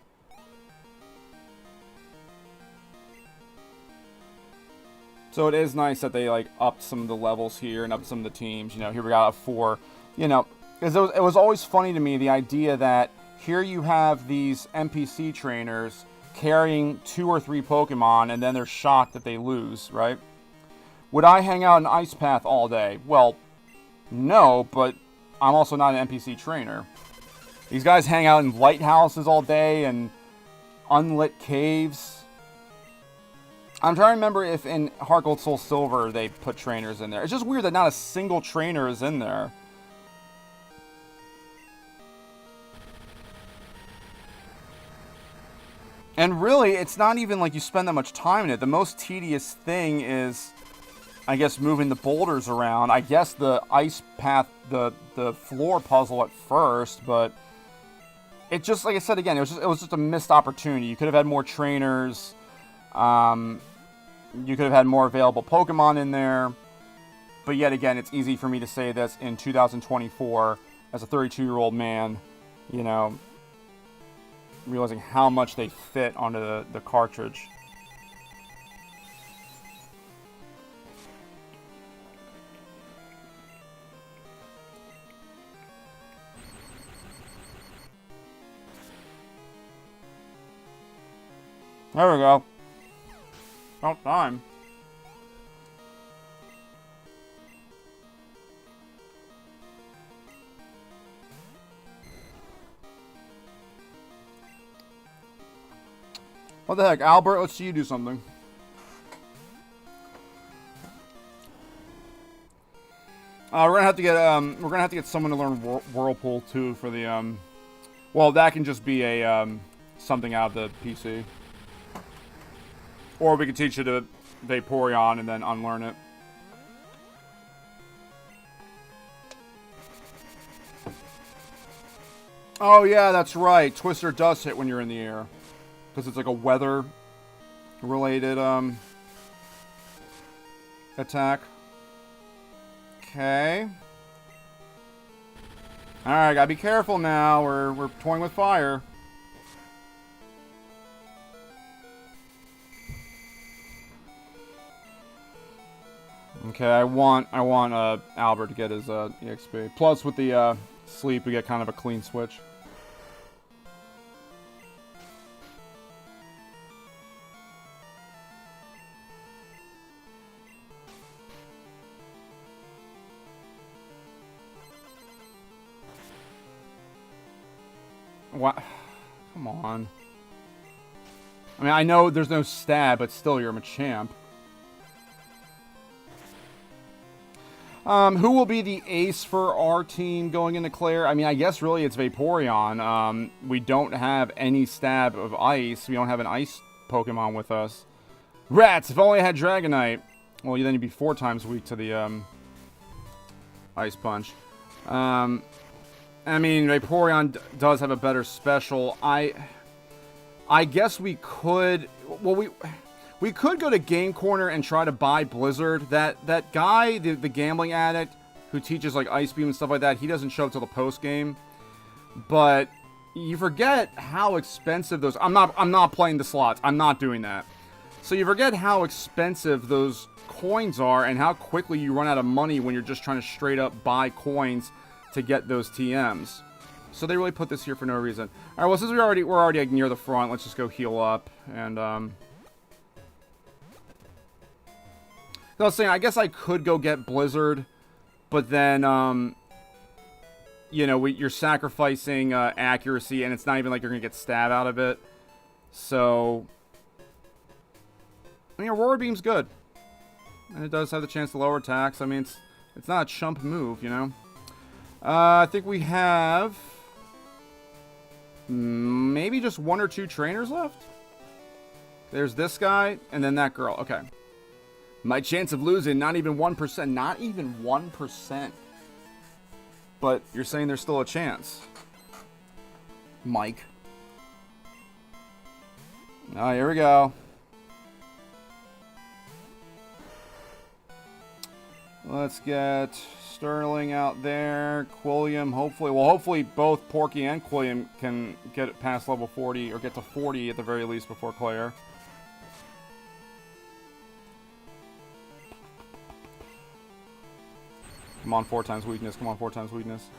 So it is nice that they like upped some of the levels here and upped some of the teams. You know, here we got a 4. You know, because it was always funny to me, the idea that here you have these NPC trainers carrying 2 or 3 Pokemon, and then they're shocked that they lose, right? Would I hang out in Ice Path all day? Well, no, but I'm also not an NPC trainer. These guys hang out in lighthouses all day and unlit caves. I'm trying to remember if in Heart Gold Soul Silver they put trainers in there. It's just weird that not a single trainer is in there. And really, it's not even like you spend that much time in it. The most tedious thing is, I guess, moving the boulders around. I guess the Ice Path, the floor puzzle at first, but it just, like I said again, it was just a missed opportunity. You could have had more trainers. You could have had more available Pokemon in there. But yet again, it's easy for me to say this in 2024 as a 32-year-old man, you know, realizing how much they fit onto the cartridge. There we go. About time. What the heck, Albert? Let's see you do something. We're gonna have to get someone to learn Whirlpool too for the well, that can just be a something out of the PC. Or we could teach you to Vaporeon and then unlearn it. Oh yeah, that's right. Twister does hit when you're in the air. Because it's like a weather-related attack. Okay. Alright, gotta be careful now. We're toying with fire. Okay, I want Albert to get his EXP. Plus, with the sleep, we get kind of a clean switch. What? Come on. I mean, I know there's no stab, but still, you're a Machamp. Who will be the ace for our team going into Clair? I mean, I guess really it's Vaporeon. We don't have any stab of ice. We don't have an ice Pokemon with us. Rats! If only I had Dragonite. Well, then you'd be 4 times weak to the Ice Punch. I mean, Vaporeon does have a better special. I guess we could... Well, we could go to Game Corner and try to buy Blizzard. That guy, the gambling addict who teaches like Ice Beam and stuff like that, he doesn't show up till the post game. But you forget how expensive those. I'm not playing the slots. I'm not doing that. So you forget how expensive those coins are and how quickly you run out of money when you're just trying to straight up buy coins to get those TMs. So they really put this here for no reason. All right. Well, since we're already like, near the front, let's just go heal up and I was saying, I guess I could go get Blizzard, but then, you know, you're sacrificing accuracy, and it's not even like you're going to get stab out of it. So, I mean, Aurora Beam's good. And it does have the chance to lower attacks. I mean, it's not a chump move, you know. I think we have maybe just 1 or 2 trainers left. There's this guy, and then that girl. Okay. My chance of losing, not even 1%. Not even 1%. But you're saying there's still a chance. Mike. Oh, here we go. Let's get Sterling out there. Quilliam, hopefully both Porky and Quilliam can get it past level 40, or get to 40 at the very least before Clair. Come on, 4 times weakness. Come on, 4 times weakness.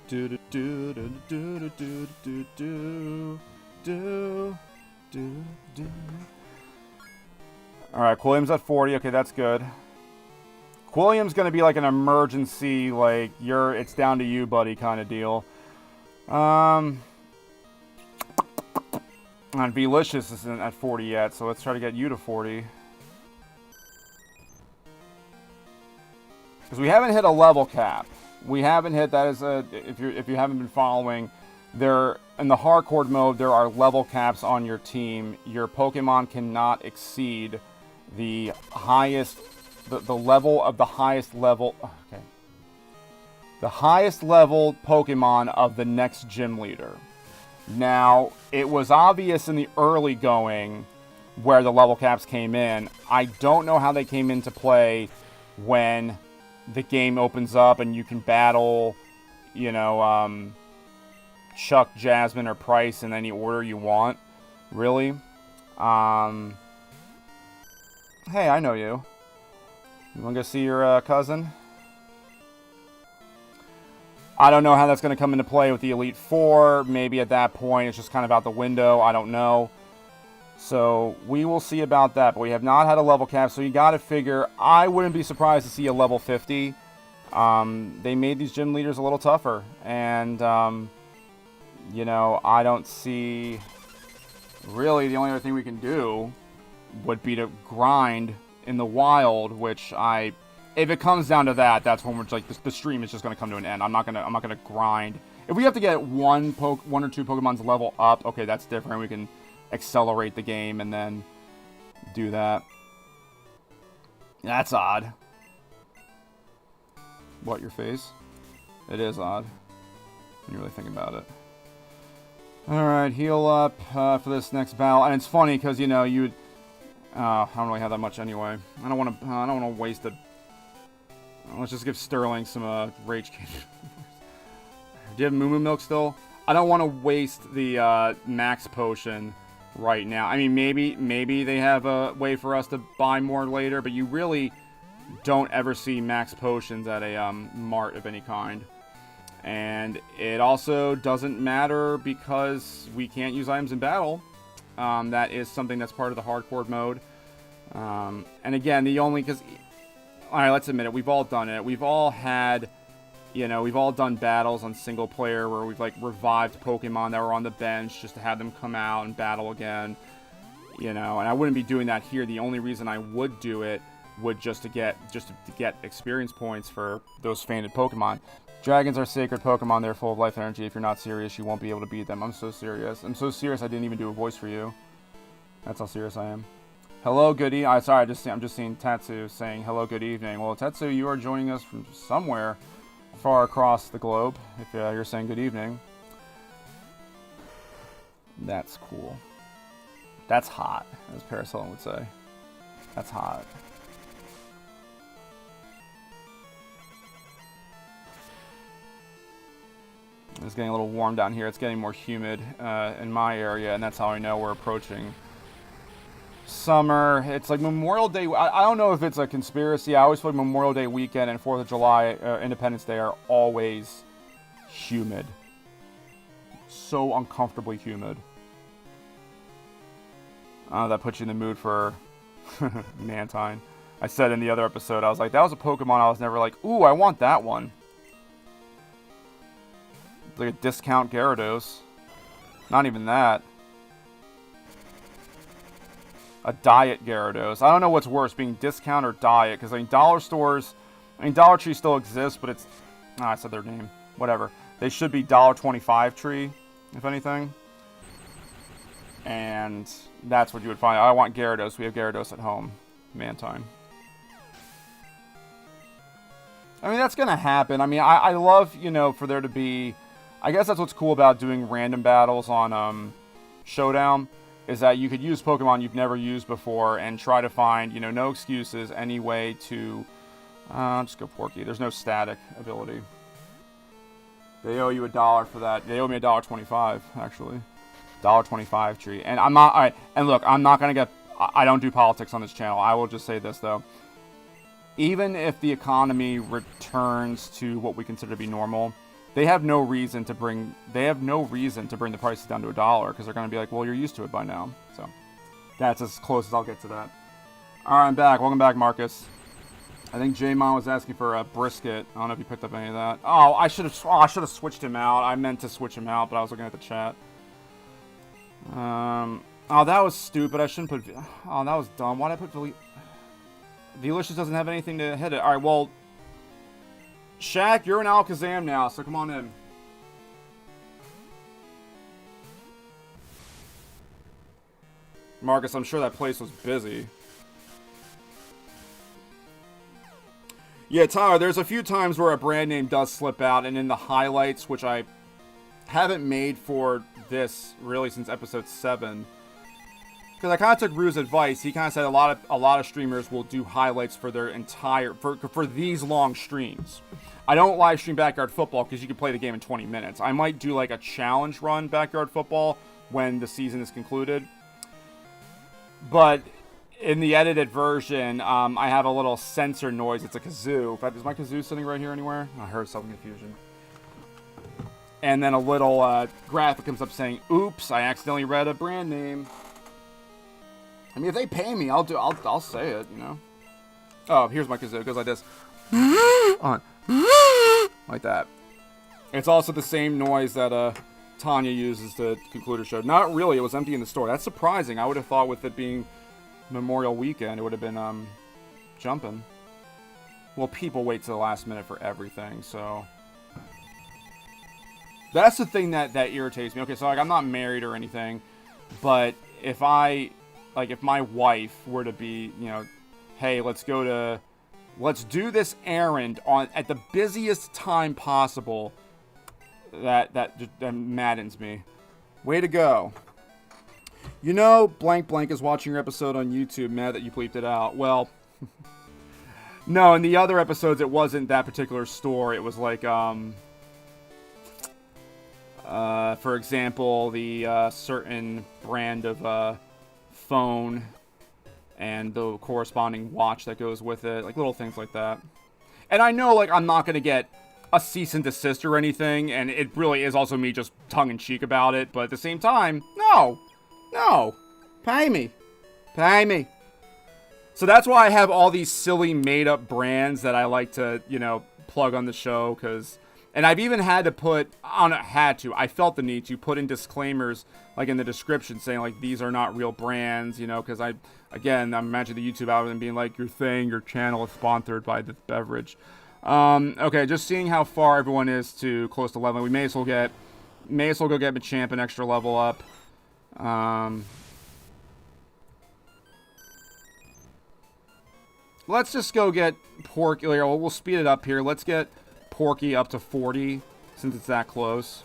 Do do do do do do do do do do do. All right, Quilliam's at 40. Okay, that's good. Quilliam's gonna be like an emergency, like it's down to you, buddy, kind of deal. And Velicious isn't at 40 yet, so let's try to get you to 40. Because we haven't hit a level cap. We haven't hit, that is a, if you haven't been following, there in the hardcore mode there are level caps on your team. Your Pokemon cannot exceed the highest, the level of the highest level. Okay. The highest level Pokemon of the next gym leader. Now, it was obvious in the early going where the level caps came in. I don't know how they came into play when the game opens up and you can battle, you know, Chuck, Jasmine, or Price in any order you want. Really? Hey, I know you. You want to go see your cousin? I don't know how that's going to come into play with the Elite Four. Maybe at that point it's just kind of out the window. I don't know. So we will see about that. But we have not had a level cap, so you got to figure. I wouldn't be surprised to see a level 50. They made these gym leaders a little tougher. And, you know, I don't see... Really, the only other thing we can do would be to grind in the wild, which I... If it comes down to that, that's when we're like the stream is just going to come to an end. I'm not gonna grind. If we have to get one or two Pokemon's level up, okay, that's different. We can accelerate the game and then do that. That's odd. What, your face? It is odd when you really think about it. All right, heal up for this next battle, and it's funny because you know I don't really have that much anyway. I don't want to waste a Let's just give Sterling some Rage Candy. Do you have Moo Moo Milk still? I don't want to waste the Max Potion right now. I mean, maybe they have a way for us to buy more later, but you really don't ever see Max Potions at a mart of any kind. And it also doesn't matter because we can't use items in battle. That is something that's part of the hardcore mode. And again, alright, let's admit it, we've all done it. We've all had, we've all done battles on single player where we've like revived Pokemon that were on the bench just to have them come out and battle again. And I wouldn't be doing that here. The only reason I would do it would just to get experience points for those fainted Pokemon. Dragons are sacred Pokemon. They're full of life energy. If you're not serious, you won't be able to beat them. I'm so serious. I'm so serious I didn't even do a voice for you. That's how serious I am. Hello, good evening. Sorry, I'm just seeing Tatsu saying hello, good evening. Well, Tatsu, you are joining us from somewhere far across the globe. If you're saying good evening, that's cool. That's hot, as Paris Hilton would say. That's hot. It's getting a little warm down here. It's getting more humid in my area, and that's how I know we're approaching summer. It's like Memorial Day. I don't know if it's a conspiracy. I always feel like Memorial Day weekend and 4th of July, Independence Day are always humid. So uncomfortably humid. That puts you in the mood for Mantine. I said in the other episode, I was like, that was a Pokemon I was never like, ooh, I want that one. It's like a discount Gyarados. Not even that. A diet Gyarados. I don't know what's worse, being discount or diet, because I mean, dollar stores, Dollar Tree still exists, but it's, I said their name. Whatever. They should be $1.25 Tree, if anything. And that's what you would find. I want Gyarados. We have Gyarados at home. Mantine. I mean, that's going to happen. I mean, I love, for there to be, I guess that's what's cool about doing random battles on Showdown, is that you could use Pokemon you've never used before and try to find, no excuses, any way to, just go Porky. There's no static ability. They owe you $1 for that. They owe me $1.25, actually. $1.25 Tree. And I'm not, alright, and look, I'm not going to get, I don't do politics on this channel. I will just say this, though. Even if the economy returns to what we consider to be normal, they have no reason to bring the prices down to $1, because they're going to be like, well, you're used to it by now. So that's as close as I'll get to that. All right, I'm back. Welcome back, Marcus. I think J-Mon was asking for a brisket. I don't know if you picked up any of that. Oh, I should have switched him out. I meant to switch him out, but I was looking at the chat. Oh, that was stupid. I shouldn't put. Oh, that was dumb. Why did I put Delicious doesn't have anything to hit it. All right, well, Shaq, you're in Alakazam now, so come on in. Marcus, I'm sure that place was busy. Yeah, Tyler, there's a few times where a brand name does slip out, and in the highlights, which I haven't made for this really since episode 7. Because I kind of took Rue's advice. He kind of said a lot of streamers will do highlights for their entire for these long streams. I don't live stream Backyard Football because you can play the game in 20 minutes. I might do like a challenge run Backyard Football when the season is concluded. But in the edited version, I have a little sensor noise. It's a kazoo. In fact, is my kazoo sitting right here anywhere? I heard some confusion. And then a little graphic comes up saying, "Oops, I accidentally read a brand name." I mean, if they pay me, I'll say it, Oh, here's my kazoo. It goes like this. Like that. It's also the same noise that Tanya uses to conclude her show. Not really. It was empty in the store. That's surprising. I would have thought with it being Memorial Weekend, it would have been jumping. Well, people wait to the last minute for everything, so that's the thing that irritates me. Okay, so like I'm not married or anything, but if my wife were to be, hey, let's do this errand at the busiest time possible, that maddens me. Way to go. Blank is watching your episode on YouTube, mad that you bleeped it out. Well, No, in the other episodes, it wasn't that particular store. It was like, for example, the certain brand of phone and the corresponding watch that goes with it. Like, little things like that. And I know, like, I'm not going to get a cease and desist or anything, and it really is also me just tongue-in-cheek about it, but at the same time, no. Pay me. So that's why I have all these silly made-up brands that I like to, you know, plug on the show, because... And I've even had to put... I felt the need to put in disclaimers, like in the description, saying, like, these are not real brands, you know, because I'm imagining the YouTube algorithm being like, your channel is sponsored by this beverage. Okay, just seeing how far everyone is to close to leveling. We may as well go get Machamp an extra level up. Let's just go get Porky. We'll speed it up here. Let's get Porky up to 40, since it's that close.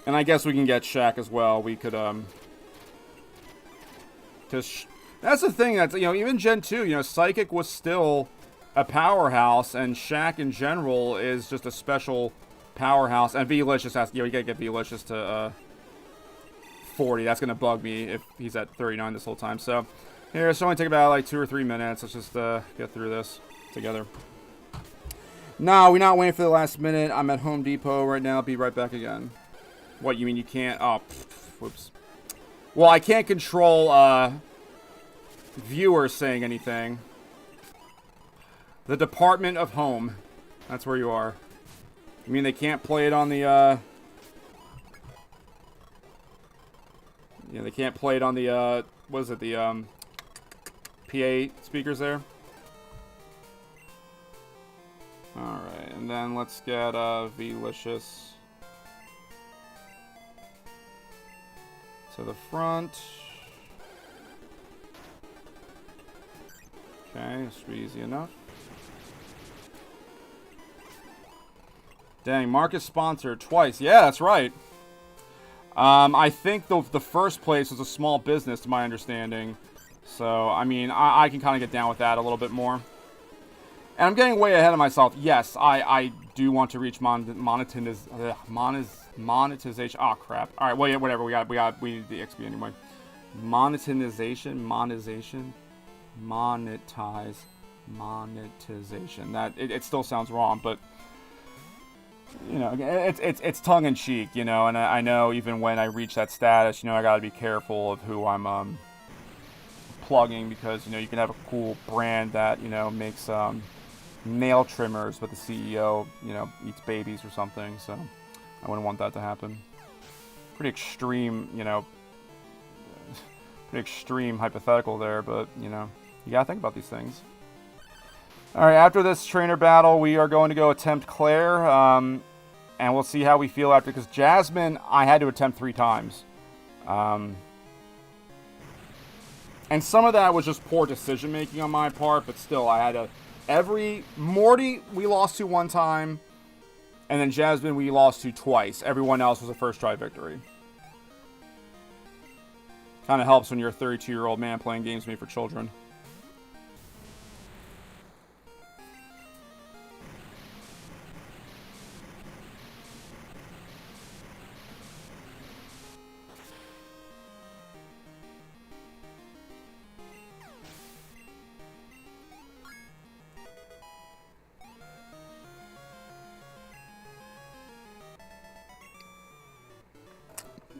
And I guess we can get Shaq as well. We could, because that's the thing, that's, you know, even Gen 2, you know, Psychic was still a powerhouse, and Shaq in general is just a special powerhouse. And V-Licious has, you know, you gotta get V-Licious to, 40. That's gonna bug me if he's at 39 this whole time. So, here, it's only take about, like, 2 or 3 minutes. Let's just, get through this together. No, we're not waiting for the last minute. I'm at Home Depot right now. Be right back again. What, you mean you can't? Oh, whoops. Well, I can't control, viewers saying anything. The Department of Home. That's where you are. You mean they can't play it on the, yeah, they can't play it on the, what is it, the, PA speakers there? Alright, and then let's get, V-Licious to the front. Okay, this should be easy enough. Dang, Marcus sponsored twice. Yeah, that's right. I think the first place was a small business, to my understanding. So, I mean, I can kind of get down with that a little bit more. And I'm getting way ahead of myself. Yes, I do want to reach monetization. Oh, crap. All right, well, yeah, whatever. We need the XP anyway. Monetization. That it still sounds wrong, but you know, it's tongue in cheek, you know. And I know even when I reach that status, you know, I gotta be careful of who I'm plugging, because you know you can have a cool brand that, you know, makes nail trimmers, but the CEO, you know, eats babies or something. So I wouldn't want that to happen. Pretty extreme, you know. Pretty extreme hypothetical there, but you know, you gotta think about these things. Alright, after this trainer battle, we are going to go attempt Clair, and we'll see how we feel after, because Jasmine, I had to attempt 3 times. And some of that was just poor decision making on my part, but still, I had to... Morty, we lost to 1 time, and then Jasmine, we lost to twice. Everyone else was a first try victory. Kind of helps when you're a 32-year-old man playing games made for children.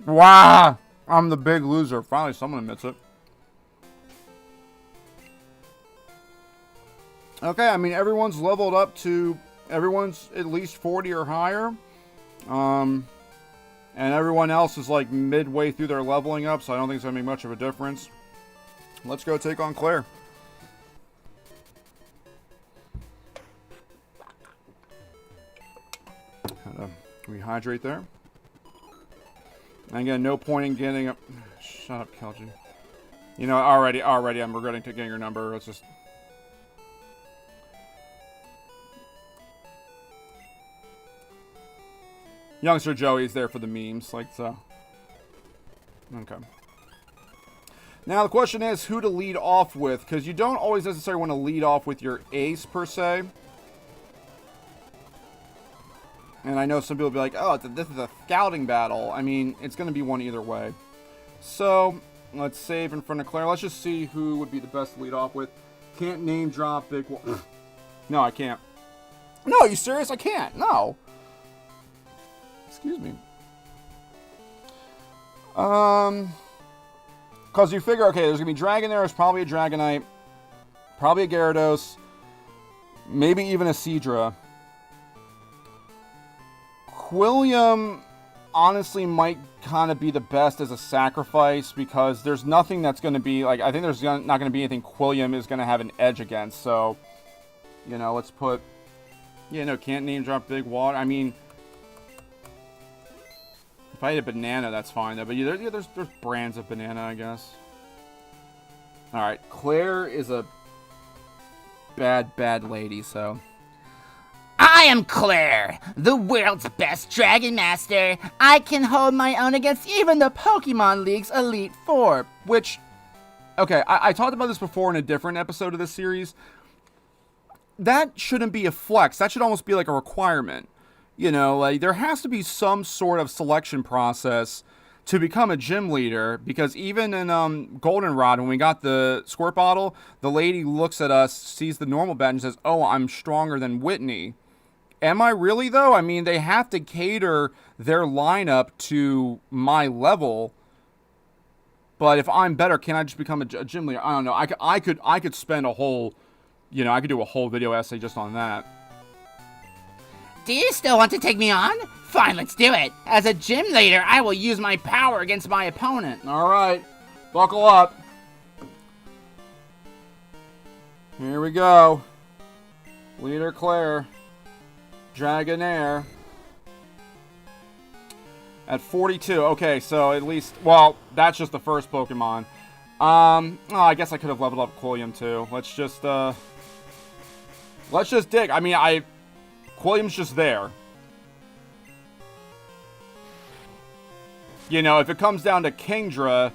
Wow! I'm the big loser. Finally, someone admits it. Okay, I mean, everyone's leveled up to... Everyone's at least 40 or higher. And everyone else is, like, midway through their leveling up, so I don't think it's going to make much of a difference. Let's go take on Clair. Rehydrate there. And again, no point in getting up. Shut up, Kelji. You know, already, I'm regretting getting your number. Let's just. Youngster Joey's there for the memes, like so. Okay. Now, the question is who to lead off with, because you don't always necessarily want to lead off with your ace, per se. And I know some people will be like, oh, this is a scouting battle. I mean, it's going to be one either way. So, let's save in front of Claire. Let's just see who would be the best to lead off with. Can't name drop big... No, I can't. No, are you serious? I can't. No. Excuse me. Because you figure, okay, there's going to be Dragonair, there's probably a Dragonite, probably a Gyarados, maybe even a Seadra. Quilliam, honestly, might kind of be the best as a sacrifice, because there's nothing that's going to be, like, I think there's not going to be anything Quilliam is going to have an edge against, so, you know, let's put, yeah, no, can't name drop big water, I mean... If I had a banana, that's fine, though. But yeah, there's brands of banana, I guess. Alright, Claire is a bad lady, so... I am Clair, the world's best Dragon Master. I can hold my own against even the Pokemon League's Elite Four. Which, okay, I talked about this before in a different episode of this series. That shouldn't be a flex. That should almost be like a requirement. You know, like, there has to be some sort of selection process to become a gym leader, because even in Goldenrod, when we got the squirt bottle, the lady looks at us, sees the normal badge, and says, oh, I'm stronger than Whitney. Am I really, though? I mean, they have to cater their lineup to my level, but if I'm better, can I just become a gym leader? I don't know. I could spend a whole, you know, I could do a whole video essay just on that. Do you still want to take me on? Fine, let's do it. As a gym leader, I will use my power against my opponent. Alright, buckle up. Here we go. Leader Claire. Dragonair. At 42. Okay, so at least... Well, that's just the first Pokemon. Oh, I guess I could have leveled up Quilliam too. Let's just dig. I mean, Quilliam's just there. You know, if it comes down to Kingdra,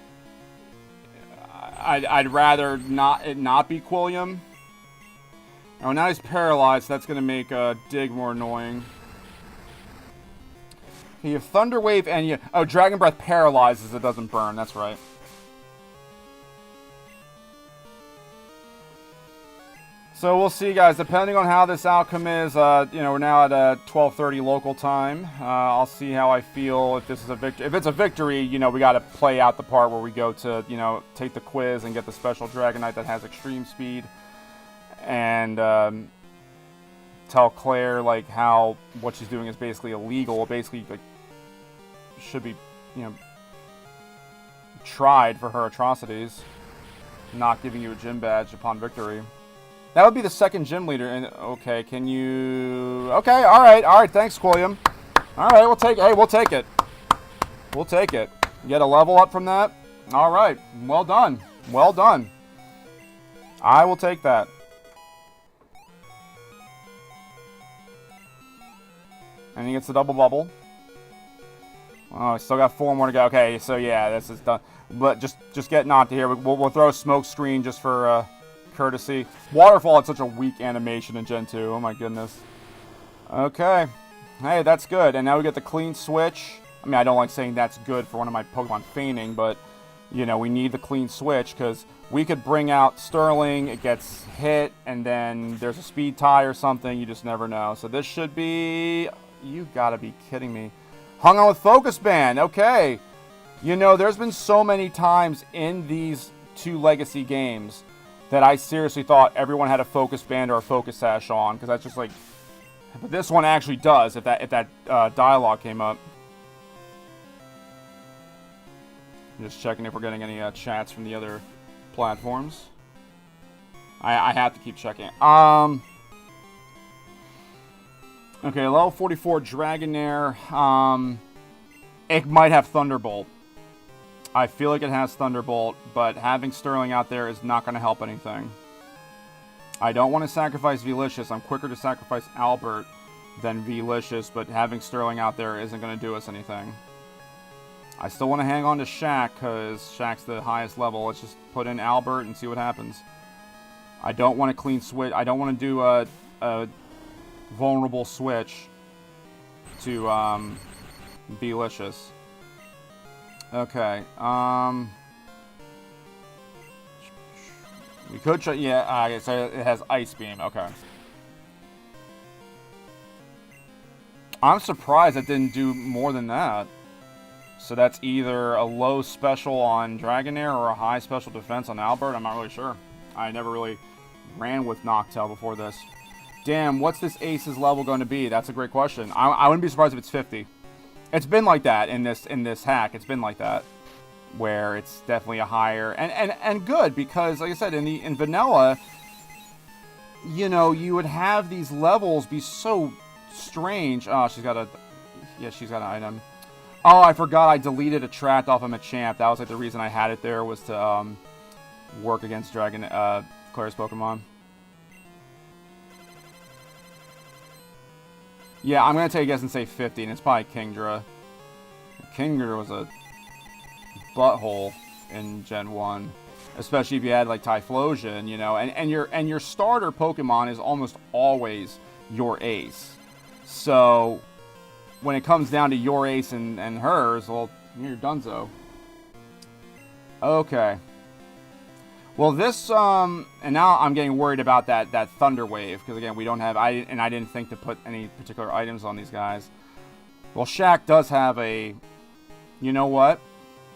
I'd rather it not be Quilliam. Oh, now he's paralyzed. So that's going to make Dig more annoying. You have Thunder Wave and you... Oh, Dragon Breath paralyzes. It doesn't burn. That's right. So we'll see, guys. Depending on how this outcome is, you know, we're now at 12:30 local time. I'll see how I feel if this is a victory. If it's a victory, you know, we got to play out the part where we go to, you know, take the quiz and get the special Dragonite that has extreme speed, and tell Claire like how what she's doing is basically illegal. Basically, like, should be, you know, tried for her atrocities. Not giving you a gym badge upon victory. That would be the second gym leader. And okay, can you... Okay, all right. Thanks, Quilliam. All right, we'll take it. Hey, we'll take it. We'll take it. Get a level up from that. All right, well done. Well done. I will take that. And he gets the double bubble. Oh, still got 4 more to go. Okay, so yeah, this is done. But just getting on to here. We'll throw a smoke screen just for... courtesy. Waterfall had such a weak animation in Gen 2. Oh my goodness. Okay. Hey, that's good. And now we get the clean switch. I mean, I don't like saying that's good for one of my Pokemon fainting, but, you know, we need the clean switch because we could bring out Sterling, it gets hit, and then there's a speed tie or something. You just never know. So this should be... You gotta be kidding me. Hung on with Focus Band. Okay. You know, there's been so many times in these 2 Legacy games that I seriously thought everyone had a Focus Band or a Focus Sash on, because that's just like... But this one actually does, if that dialogue came up. Just checking if we're getting any chats from the other platforms. I have to keep checking. Okay, level 44 Dragonair. It might have Thunderbolt. I feel like it has Thunderbolt, but having Sterling out there is not going to help anything. I don't want to sacrifice Velicious. I'm quicker to sacrifice Albert than Velicious, but having Sterling out there isn't going to do us anything. I still want to hang on to Shaq because Shaq's the highest level. Let's just put in Albert and see what happens. I don't want to clean switch. I don't want to do a vulnerable switch to Belicious. Okay. We could try. Yeah. Okay, so it has Ice Beam. Okay. I'm surprised it didn't do more than that. So that's either a low special on Dragonair or a high special defense on Albert. I'm not really sure. I never really ran with Noctowl before this. Damn, what's this Ace's level going to be? That's a great question. I wouldn't be surprised if it's 50. It's been like that in this hack. It's been like that, where it's definitely a higher and good because, like I said, in vanilla, you know, you would have these levels be so strange. Oh, she's got an item. Oh, I forgot I deleted a track off of Machamp. That was like the reason I had it there, was to work against Clair's Pokemon. Yeah, I'm gonna take a guess and say 50, and it's probably Kingdra. Kingdra was a butthole in Gen 1, especially if you had like Typhlosion, you know, and your starter Pokemon is almost always your ace. So when it comes down to your ace and hers, well, you're donezo. Okay. Well, this, and now I'm getting worried about that Thunder Wave, because again, we don't have, I didn't think to put any particular items on these guys. Well, Shaq does have a, you know what?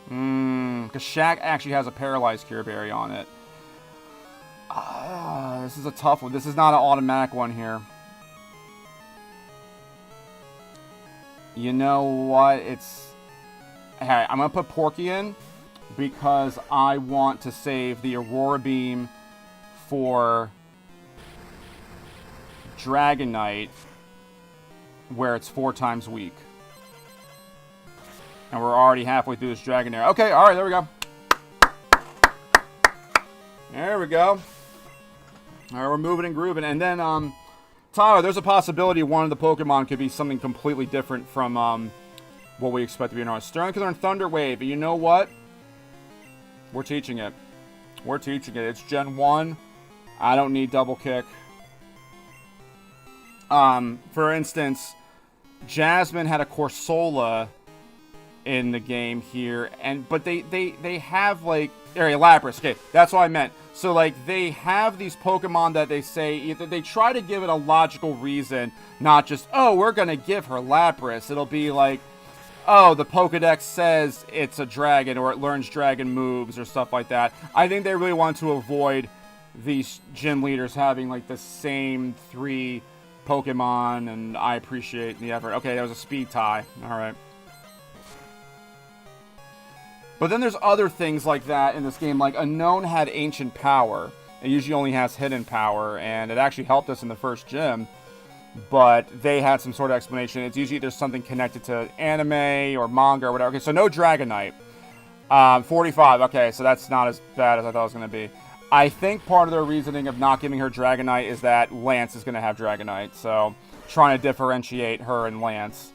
Because Shaq actually has a Paralyzed Cure Berry on it. This is a tough one. This is not an automatic one here. You know what? Hey, I'm going to put Porky in because I want to save the Aurora Beam for Dragonite, where it's 4 times weak. And we're already halfway through this Dragonair. Okay, alright, there we go. There we go. Alright, we're moving and grooving. And then, Tyler, there's a possibility one of the Pokemon could be something completely different from what we expect to be in our Sterling Killer and Thunder Wave. And you know what? We're teaching it. We're teaching it. It's Gen 1. I don't need Double Kick. For instance, Jasmine had a Corsola in the game here, but they have like Lapras. Okay, that's what I meant. So like they have these Pokemon that they say either they try to give it a logical reason, not just, oh, we're gonna give her Lapras. It'll be like, oh, the Pokedex says it's a dragon, or it learns dragon moves, or stuff like that. I think they really want to avoid these gym leaders having like the same 3 Pokemon, and I appreciate the effort. Okay, that was a speed tie. Alright. But then there's other things like that in this game, like Unknown had Ancient Power. It usually only has Hidden Power, and it actually helped us in the first gym. But they had some sort of explanation. It's usually there's something connected to anime or manga or whatever. Okay, so no Dragonite. 45. Okay, so that's not as bad as I thought it was going to be. I think part of their reasoning of not giving her Dragonite is that Lance is going to have Dragonite. So trying to differentiate her and Lance.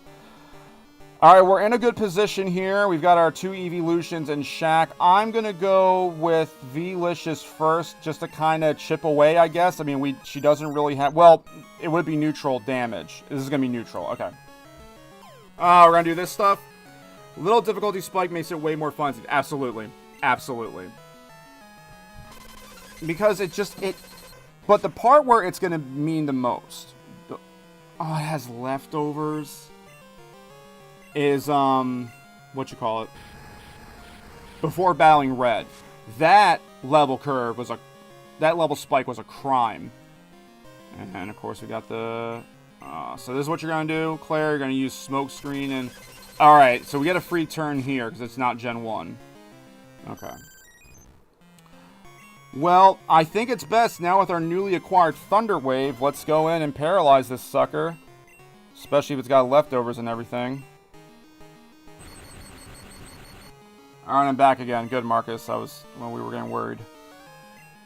Alright, we're in a good position here. We've got our 2 Evolutions and Shaq. I'm going to go with Velicious first, just to kind of chip away, I guess. I mean, she doesn't really have... Well, it would be neutral damage. This is going to be neutral. Okay. We're going to do this stuff. Little difficulty spike makes it way more fun. Absolutely. Absolutely. Because But the part where it's going to mean the most... Oh, it has leftovers... is, what you call it, before battling Red. That level curve was that level spike was a crime. And of course we got the, so this is what you're going to do, Claire. You're going to use Smoke Screen and, alright, so we get a free turn here because it's not Gen 1. Okay. Well, I think it's best now with our newly acquired Thunder Wave, let's go in and paralyze this sucker. Especially if it's got leftovers and everything. Alright, I'm back again. Good, Marcus. When we were getting worried.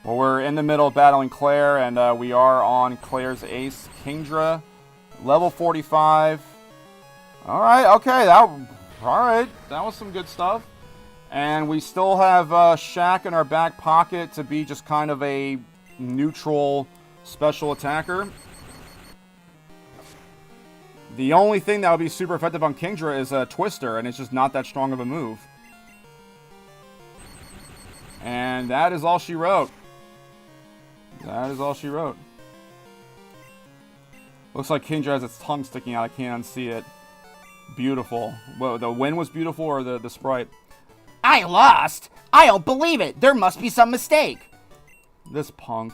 Well, we're in the middle of battling Clair, and we are on Clair's ace, Kingdra. Level 45. Alright, okay. Alright, that was some good stuff. And we still have Shaq in our back pocket to be just kind of a neutral special attacker. The only thing that would be super effective on Kingdra is a Twister, and it's just not that strong of a move. And that is all she wrote. That is all she wrote. Looks like Kingdra has its tongue sticking out. I can't unsee it. Beautiful. Well, the win was beautiful, or the sprite? I lost? I don't believe it. There must be some mistake. This punk.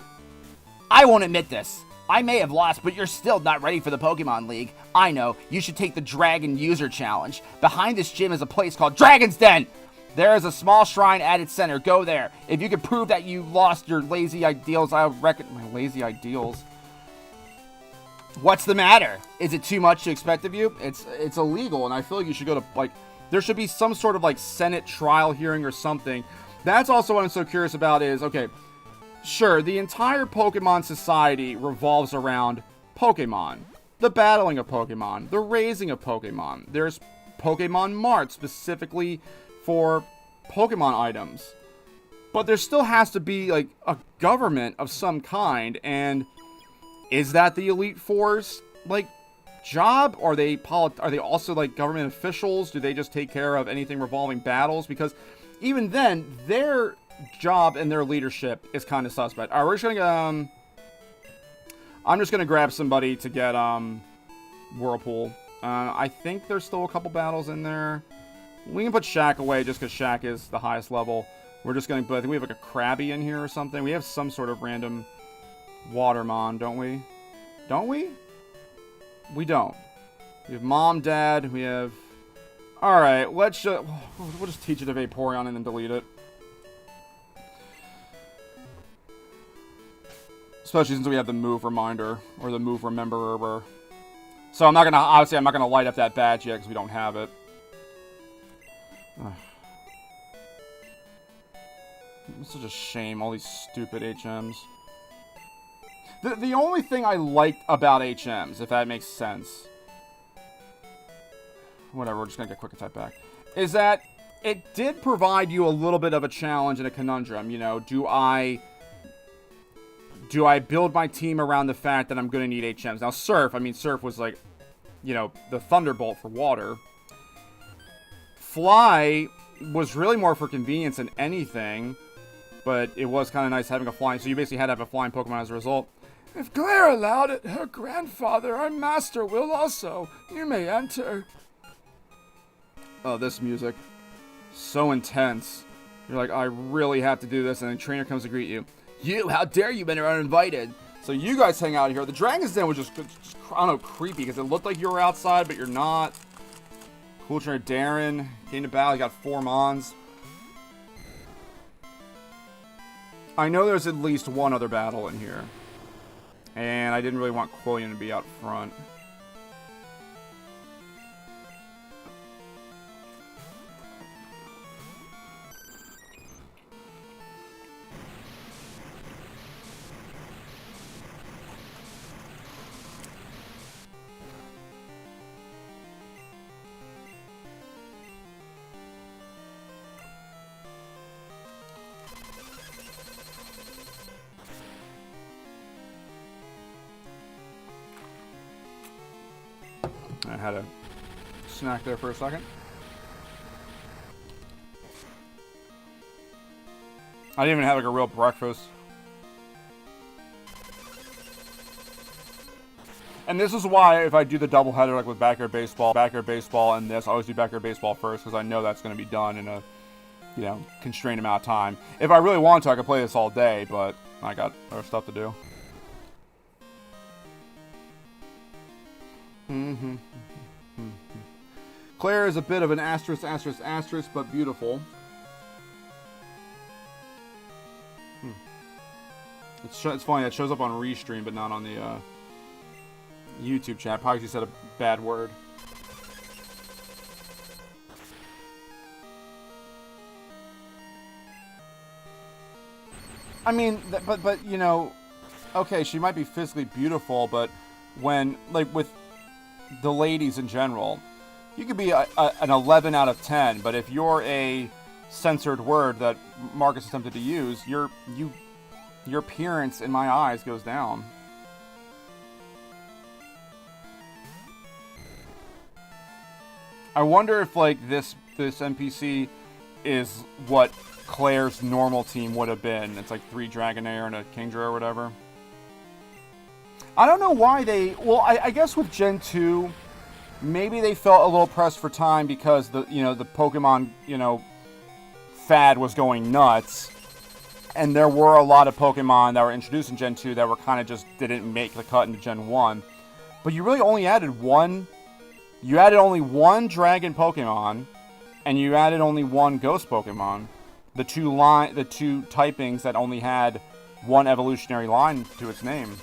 I won't admit this. I may have lost, but you're still not ready for the Pokemon League. I know. You should take the Dragon User Challenge. Behind this gym is a place called Dragon's Den. There is a small shrine at its center. Go there. If you can prove that you lost your lazy ideals, I'll reckon... My lazy ideals? What's the matter? Is it too much to expect of you? It's illegal, and I feel like you should go to, like... There should be some sort of, like, Senate trial hearing or something. That's also what I'm so curious about is, okay... Sure, the entire Pokemon society revolves around Pokemon. The battling of Pokemon. The raising of Pokemon. There's Pokemon Mart specifically for Pokemon items. But there still has to be, like, a government of some kind. And is that the Elite Four's, like, job? Are they also, like, government officials? Do they just take care of anything revolving battles? Because even then, they're... job and their leadership is kind of suspect. Alright, we're just gonna I'm just gonna grab somebody to get Whirlpool. I think there's still a couple battles in there. We can put Shaq away just because Shaq is the highest level. We're just gonna, but I think we have like a Krabby in here or something. We have some sort of random Watermon, don't we? Don't we? We don't. We have Mom, Dad, we have... Alright, we'll just teach it to Vaporeon and then delete it. Especially since we have the move reminder, or the move rememberer. So I'm not gonna, obviously I'm not gonna light up that badge yet because we don't have it. Ugh. It's such a shame, all these stupid HMs. The only thing I liked about HMs, if that makes sense, whatever, we're just gonna get quick attack back, is that it did provide you a little bit of a challenge and a conundrum. You know, do I build my team around the fact that I'm going to need HMs? Now, Surf was like, you know, the Thunderbolt for water. Fly was really more for convenience than anything, but it was kind of nice having a flying, so you basically had to have a flying Pokemon as a result. If Clair allowed it, her grandfather, our master, will also. You may enter. Oh, this music. So intense. You're like, I really have to do this, and then trainer comes to greet you. You, how dare you, enter uninvited. So you guys hang out here. The Dragon's Den was just I don't know, creepy, because it looked like you were outside, but you're not. Cool trainer Darren came to battle. He got 4 Mons. I know there's at least one other battle in here. And I didn't really want Quillian to be out front. I had a snack there for a second. I didn't even have like a real breakfast. And this is why if I do the doubleheader like with backyard baseball and this, I always do backyard baseball first because I know that's going to be done in a, you know, constrained amount of time. If I really want to, I could play this all day, but I got other stuff to do. Clair is a bit of an asterisk, but beautiful. It's funny, that shows up on Restream, but not on the YouTube chat. Probably said a bad word. I mean, but you know, okay, she might be physically beautiful, but when, like, with the ladies in general, you could be an 11 out of 10, but if you're a censored word that Marcus attempted to use, your appearance in my eyes goes down. I wonder if like this NPC is what Claire's normal team would have been. It's like 3 Dragonair and a Kingdra or whatever. I don't know why they... Well, I guess with Gen 2, maybe they felt a little pressed for time because the Pokemon, fad was going nuts. And there were a lot of Pokemon that were introduced in Gen 2 that were kind of just didn't make the cut into Gen 1. But you really only added one... You added only one Dragon Pokemon, and you added only one Ghost Pokemon. The two typings that only had one evolutionary line to its name.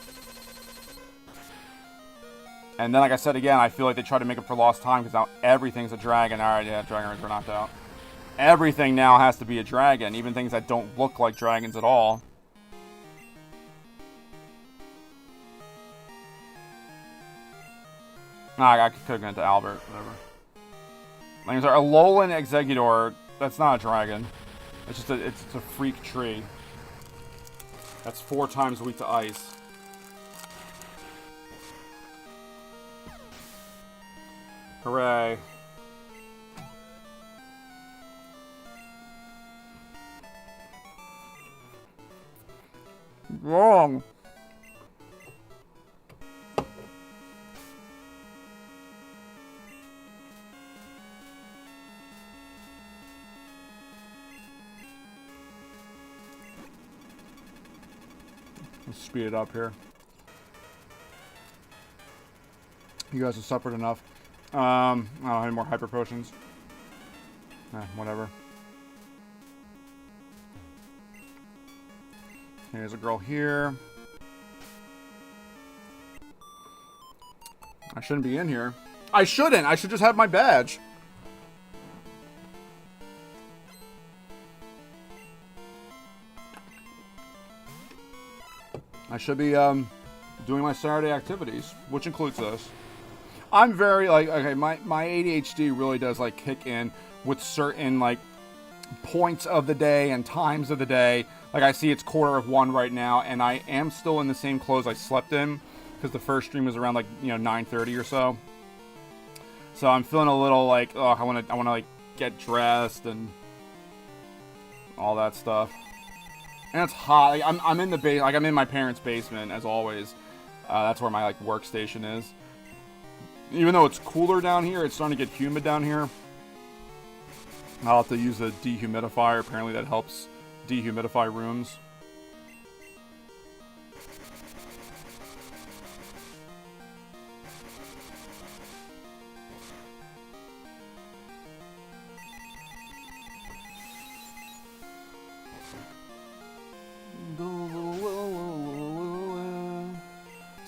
And then, like I said again, I feel like they tried to make up for lost time because now everything's a dragon. Alright, yeah, dragon are knocked out. Everything now has to be a dragon, even things that don't look like dragons at all. Nah, I could have gone to Albert, whatever. Like, sorry, a Alolan Exeggutor, that's not a dragon. It's just it's a freak tree. That's 4 times weak to ice. Hooray. Wrong. Let's speed it up here. You guys have suffered enough. I don't have any more hyper potions. Whatever. There's a girl here. I shouldn't be in here. I shouldn't! I should just have my badge. I should be doing my Saturday activities, which includes this. I'm very okay, my ADHD really does kick in with certain points of the day and times of the day. Like I see it's 1:15 right now, and I am still in the same clothes I slept in because the first stream was around 9:30 or so. So I'm feeling a little I want to get dressed and all that stuff. And it's hot. I'm in the I'm in my parents' basement as always. That's where my workstation is. Even though it's cooler down here, it's starting to get humid down here. I'll have to use a dehumidifier. Apparently that helps dehumidify rooms.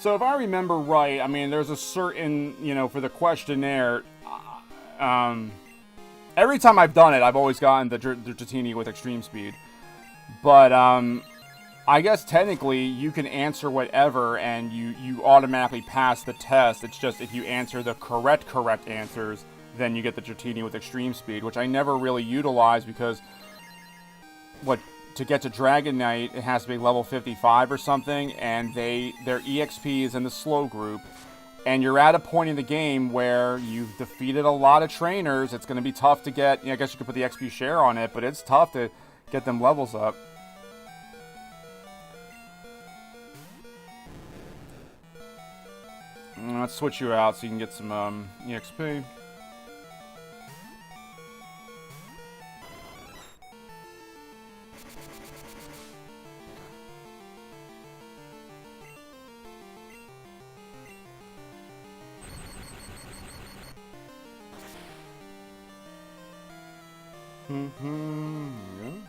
So if I remember right, I mean, there's a certain, for the questionnaire, every time I've done it, I've always gotten the Dratini with extreme speed. But, I guess technically you can answer whatever and you automatically pass the test. It's just if you answer the correct answers, then you get the Dratini with extreme speed, which I never really utilize because, to get to Dragon Knight, it has to be level 55 or something, and their EXP is in the slow group, and you're at a point in the game where you've defeated a lot of trainers. It's going to be tough to get, I guess you could put the XP share on it, but it's tough to get them levels up. Let's switch you out so you can get some EXP. Yeah.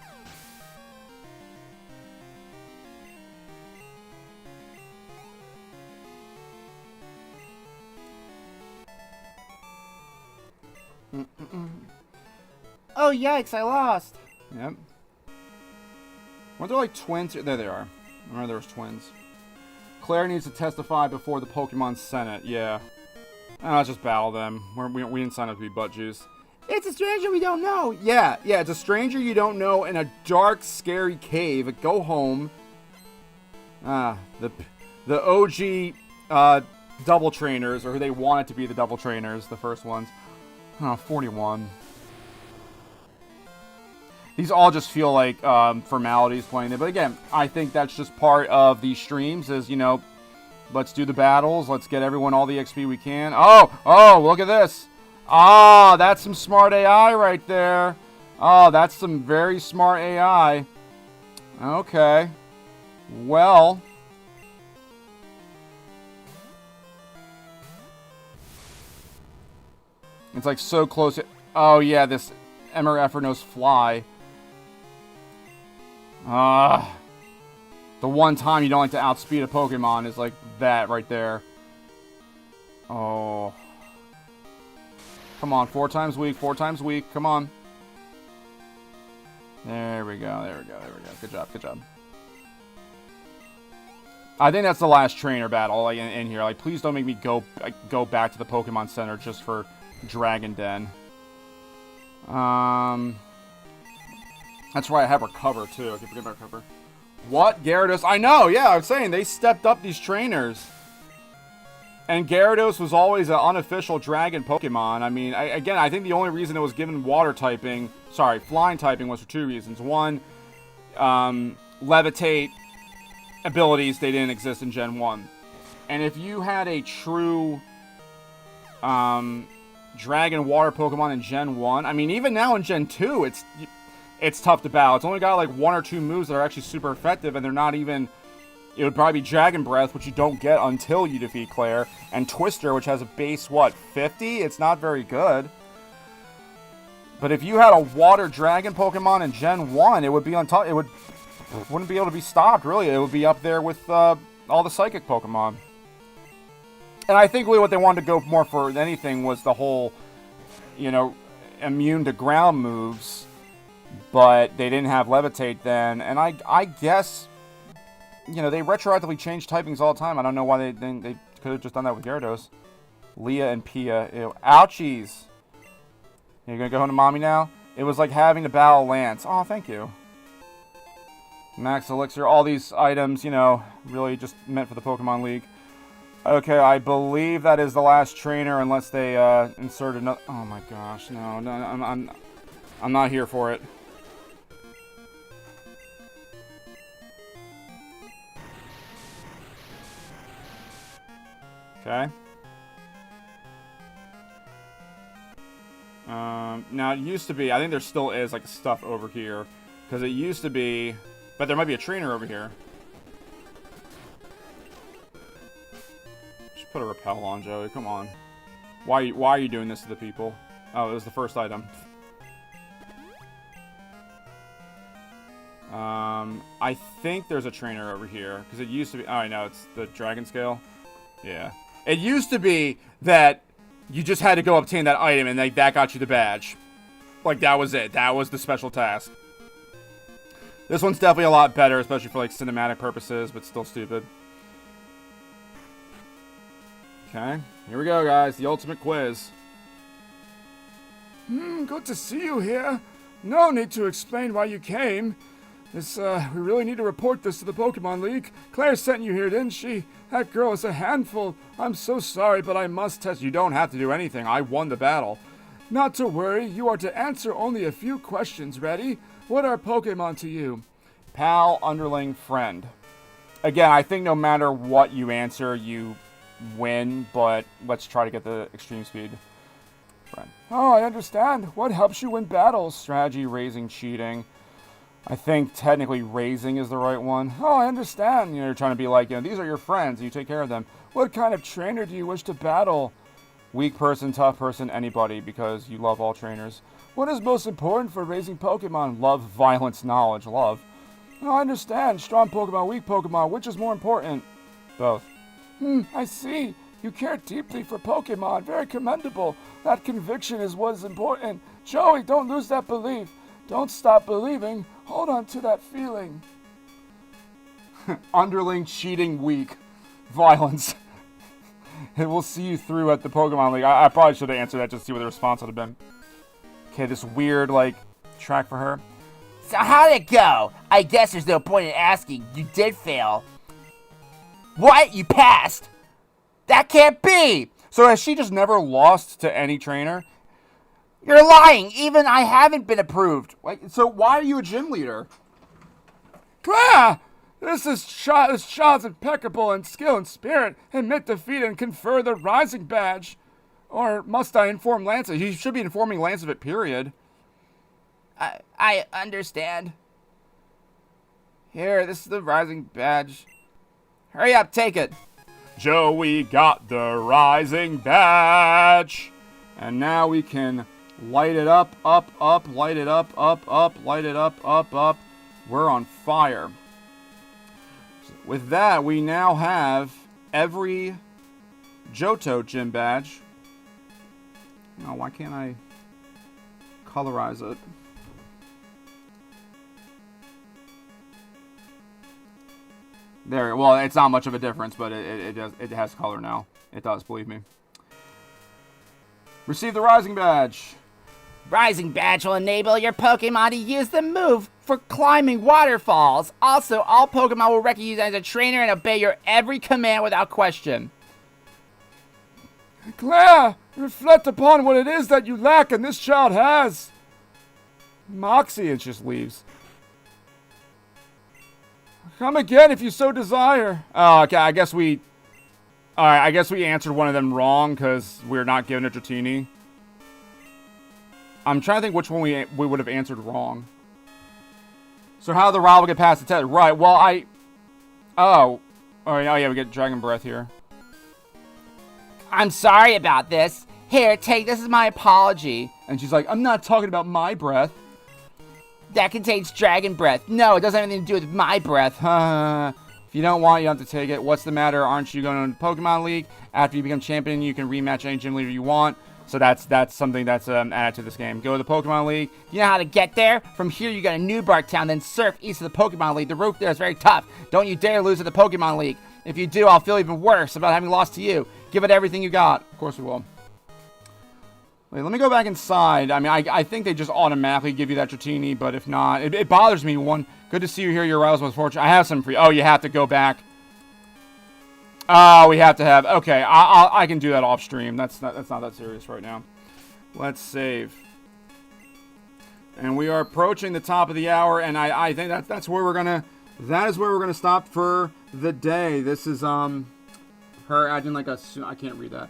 Oh, yikes, I lost. Yep. Weren't there twins? There they are. I remember there was twins. Claire needs to testify before the Pokemon Senate. Yeah. Let's just battle them. We didn't sign up to be butt juice. It's a stranger we don't know. Yeah, it's a stranger you don't know in a dark, scary cave. Go home. The OG double trainers, or who they wanted to be the double trainers, the first ones. 41. These all just feel like formalities playing there. But again, I think that's just part of these streams is, let's do the battles. Let's get everyone all the XP we can. Oh, look at this. That's some smart AI right there. That's some very smart AI. Okay. Well. It's like so close. Oh, yeah, this Emmer Effer knows fly. The one time you don't like to outspeed a Pokemon is like that right there. Oh. Come on, 4 times weak, 4 times weak. Come on. There we go. Good job. I think that's the last trainer battle in here. Like, please don't make me go back to the Pokemon Center just for Dragon Den. That's why I have Recover, too. I keep forgetting about Recover. What? Gyarados? I know, yeah, I was saying, they stepped up these trainers. And Gyarados was always an unofficial Dragon Pokemon. I mean, I think the only reason it was given Flying typing was for 2 reasons. One, Levitate abilities, they didn't exist in Gen 1. And if you had a true Dragon Water Pokemon in Gen 1, I mean, even now in Gen 2, it's tough to battle. It's only got like 1 or 2 moves that are actually super effective, and they're not even... It would probably be Dragon Breath, which you don't get until you defeat Clair, and Twister, which has a base, 50? It's not very good. But if you had a Water Dragon Pokemon in Gen 1, it would be on top. It wouldn't be able to be stopped, really. It would be up there with all the Psychic Pokemon. And I think really what they wanted to go more for than anything was the whole, immune to ground moves. But they didn't have Levitate then. And I guess, they retroactively change typings all the time. I don't know why they could have just done that with Gyarados. Leah and Pia. Ew. Ouchies. You're going to go home to mommy now? It was like having to battle Lance. Oh, thank you. Max Elixir. All these items, really just meant for the Pokemon League. Okay, I believe that is the last trainer unless they insert another... Oh my gosh, no, I'm not here for it. Okay. Now, it used to be... I think there still is, like, stuff over here. Because it used to be... But there might be a trainer over here. Just put a repel on, Joey. Come on. Why are you doing this to the people? Oh, it was the first item. I think there's a trainer over here. Because it used to be... Oh, I know. It's the Dragon Scale. Yeah. It used to be that you just had to go obtain that item and that got you the badge. Like, that was it. That was the special task. This one's definitely a lot better, especially for, like, cinematic purposes, but still stupid. Okay. Here we go, guys. The ultimate quiz. Good to see you here. No need to explain why you came. We really need to report this to the Pokemon League. Claire sent you here, didn't she? That girl is a handful. I'm so sorry, but I must test. You don't have to do anything. I won the battle. Not to worry. You are to answer only a few questions. Ready? What are Pokemon to you? Pal, underling, friend. Again, I think no matter what you answer, you win, but let's try to get the extreme speed. Friend. Oh, I understand. What helps you win battles? Strategy, raising, cheating. I think technically raising is the right one. Oh, I understand. You're trying to be like, these are your friends, and you take care of them. What kind of trainer do you wish to battle? Weak person, tough person, anybody, because you love all trainers. What is most important for raising Pokemon? Love, violence, knowledge, love. Oh, I understand. Strong Pokemon, weak Pokemon. Which is more important? Both. I see. You care deeply for Pokemon. Very commendable. That conviction is what is important. Joey, don't lose that belief. Don't stop believing. Hold on to that feeling. Underling, cheating, weak. Violence. We'll see you through at the Pokemon League. I probably should have answered that just to see what the response would have been. Okay, this weird, like, track for her. So how'd it go? I guess there's no point in asking. You did fail. What? You passed? That can't be! So has she just never lost to any trainer? You're lying! Even I haven't been approved. Like, so why are you a gym leader? Clair! This child's impeccable in skill and spirit. Admit defeat and confer the Rising Badge. Or must I inform Lance? He should be informing Lance of it, period. I understand. Here, this is the Rising Badge. Hurry up, take it. Joey got the Rising Badge. And now we can light it up, light it up, light it up. We're on fire. With that, we now have every Johto gym badge. Oh, why can't I colorize it? There, well, it's not much of a difference, but it has color now. It does, believe me. Receive the Rising Badge. Rising Badge will enable your Pokemon to use the move for climbing waterfalls. Also, all Pokemon will recognize you as a trainer and obey your every command without question. Clair, reflect upon what it is that you lack and this child has. Moxie, it just leaves. Come again if you so desire. Oh, okay, I guess we... Alright, I guess we answered one of them wrong because we're not given a Dratini. I'm trying to think which one we would have answered wrong. So how did the rival get past the test? Right, well, oh, yeah, we get Dragon Breath here. I'm sorry about this. Here, take this as my apology. And she's like, I'm not talking about my breath. That contains Dragon Breath. No, it doesn't have anything to do with my breath. If you don't want it, you don't have to take it. What's the matter? Aren't you going to Pokemon League? After you become champion, you can rematch any gym leader you want. So that's something that's added to this game. Go to the Pokemon League. You know how to get there? From here, you go to New Bark Town, then surf east of the Pokemon League. The route there is very tough. Don't you dare lose at the Pokemon League. If you do, I'll feel even worse about having lost to you. Give it everything you got. Of course we will. Wait, let me go back inside. I mean, I think they just automatically give you that Dratini, but if not, it bothers me. One, good to see you here. Your rival's most fortunate. I have some for you. Oh, you have to go back. Oh, we have to have. Okay, I can do that off stream. That's not that serious right now. Let's save. And we are approaching the top of the hour, and I think that's where we're gonna. That is where we're gonna stop for the day. This is her acting like a. I can't read that.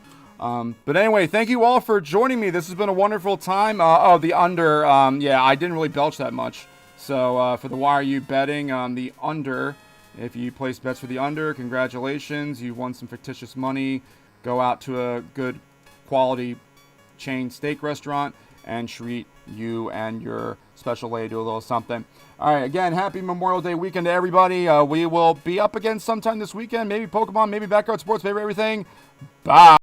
But anyway, thank you all for joining me. This has been a wonderful time. Oh, the under. Yeah, I didn't really belch that much. So for the Why Are You Betting, the under. If you place bets for the under, congratulations. You won some fictitious money. Go out to a good quality chain steak restaurant and treat you and your special lady to a little something. All right, again, happy Memorial Day weekend to everybody. We will be up again sometime this weekend. Maybe Pokemon, maybe Backyard Sports, maybe everything. Bye.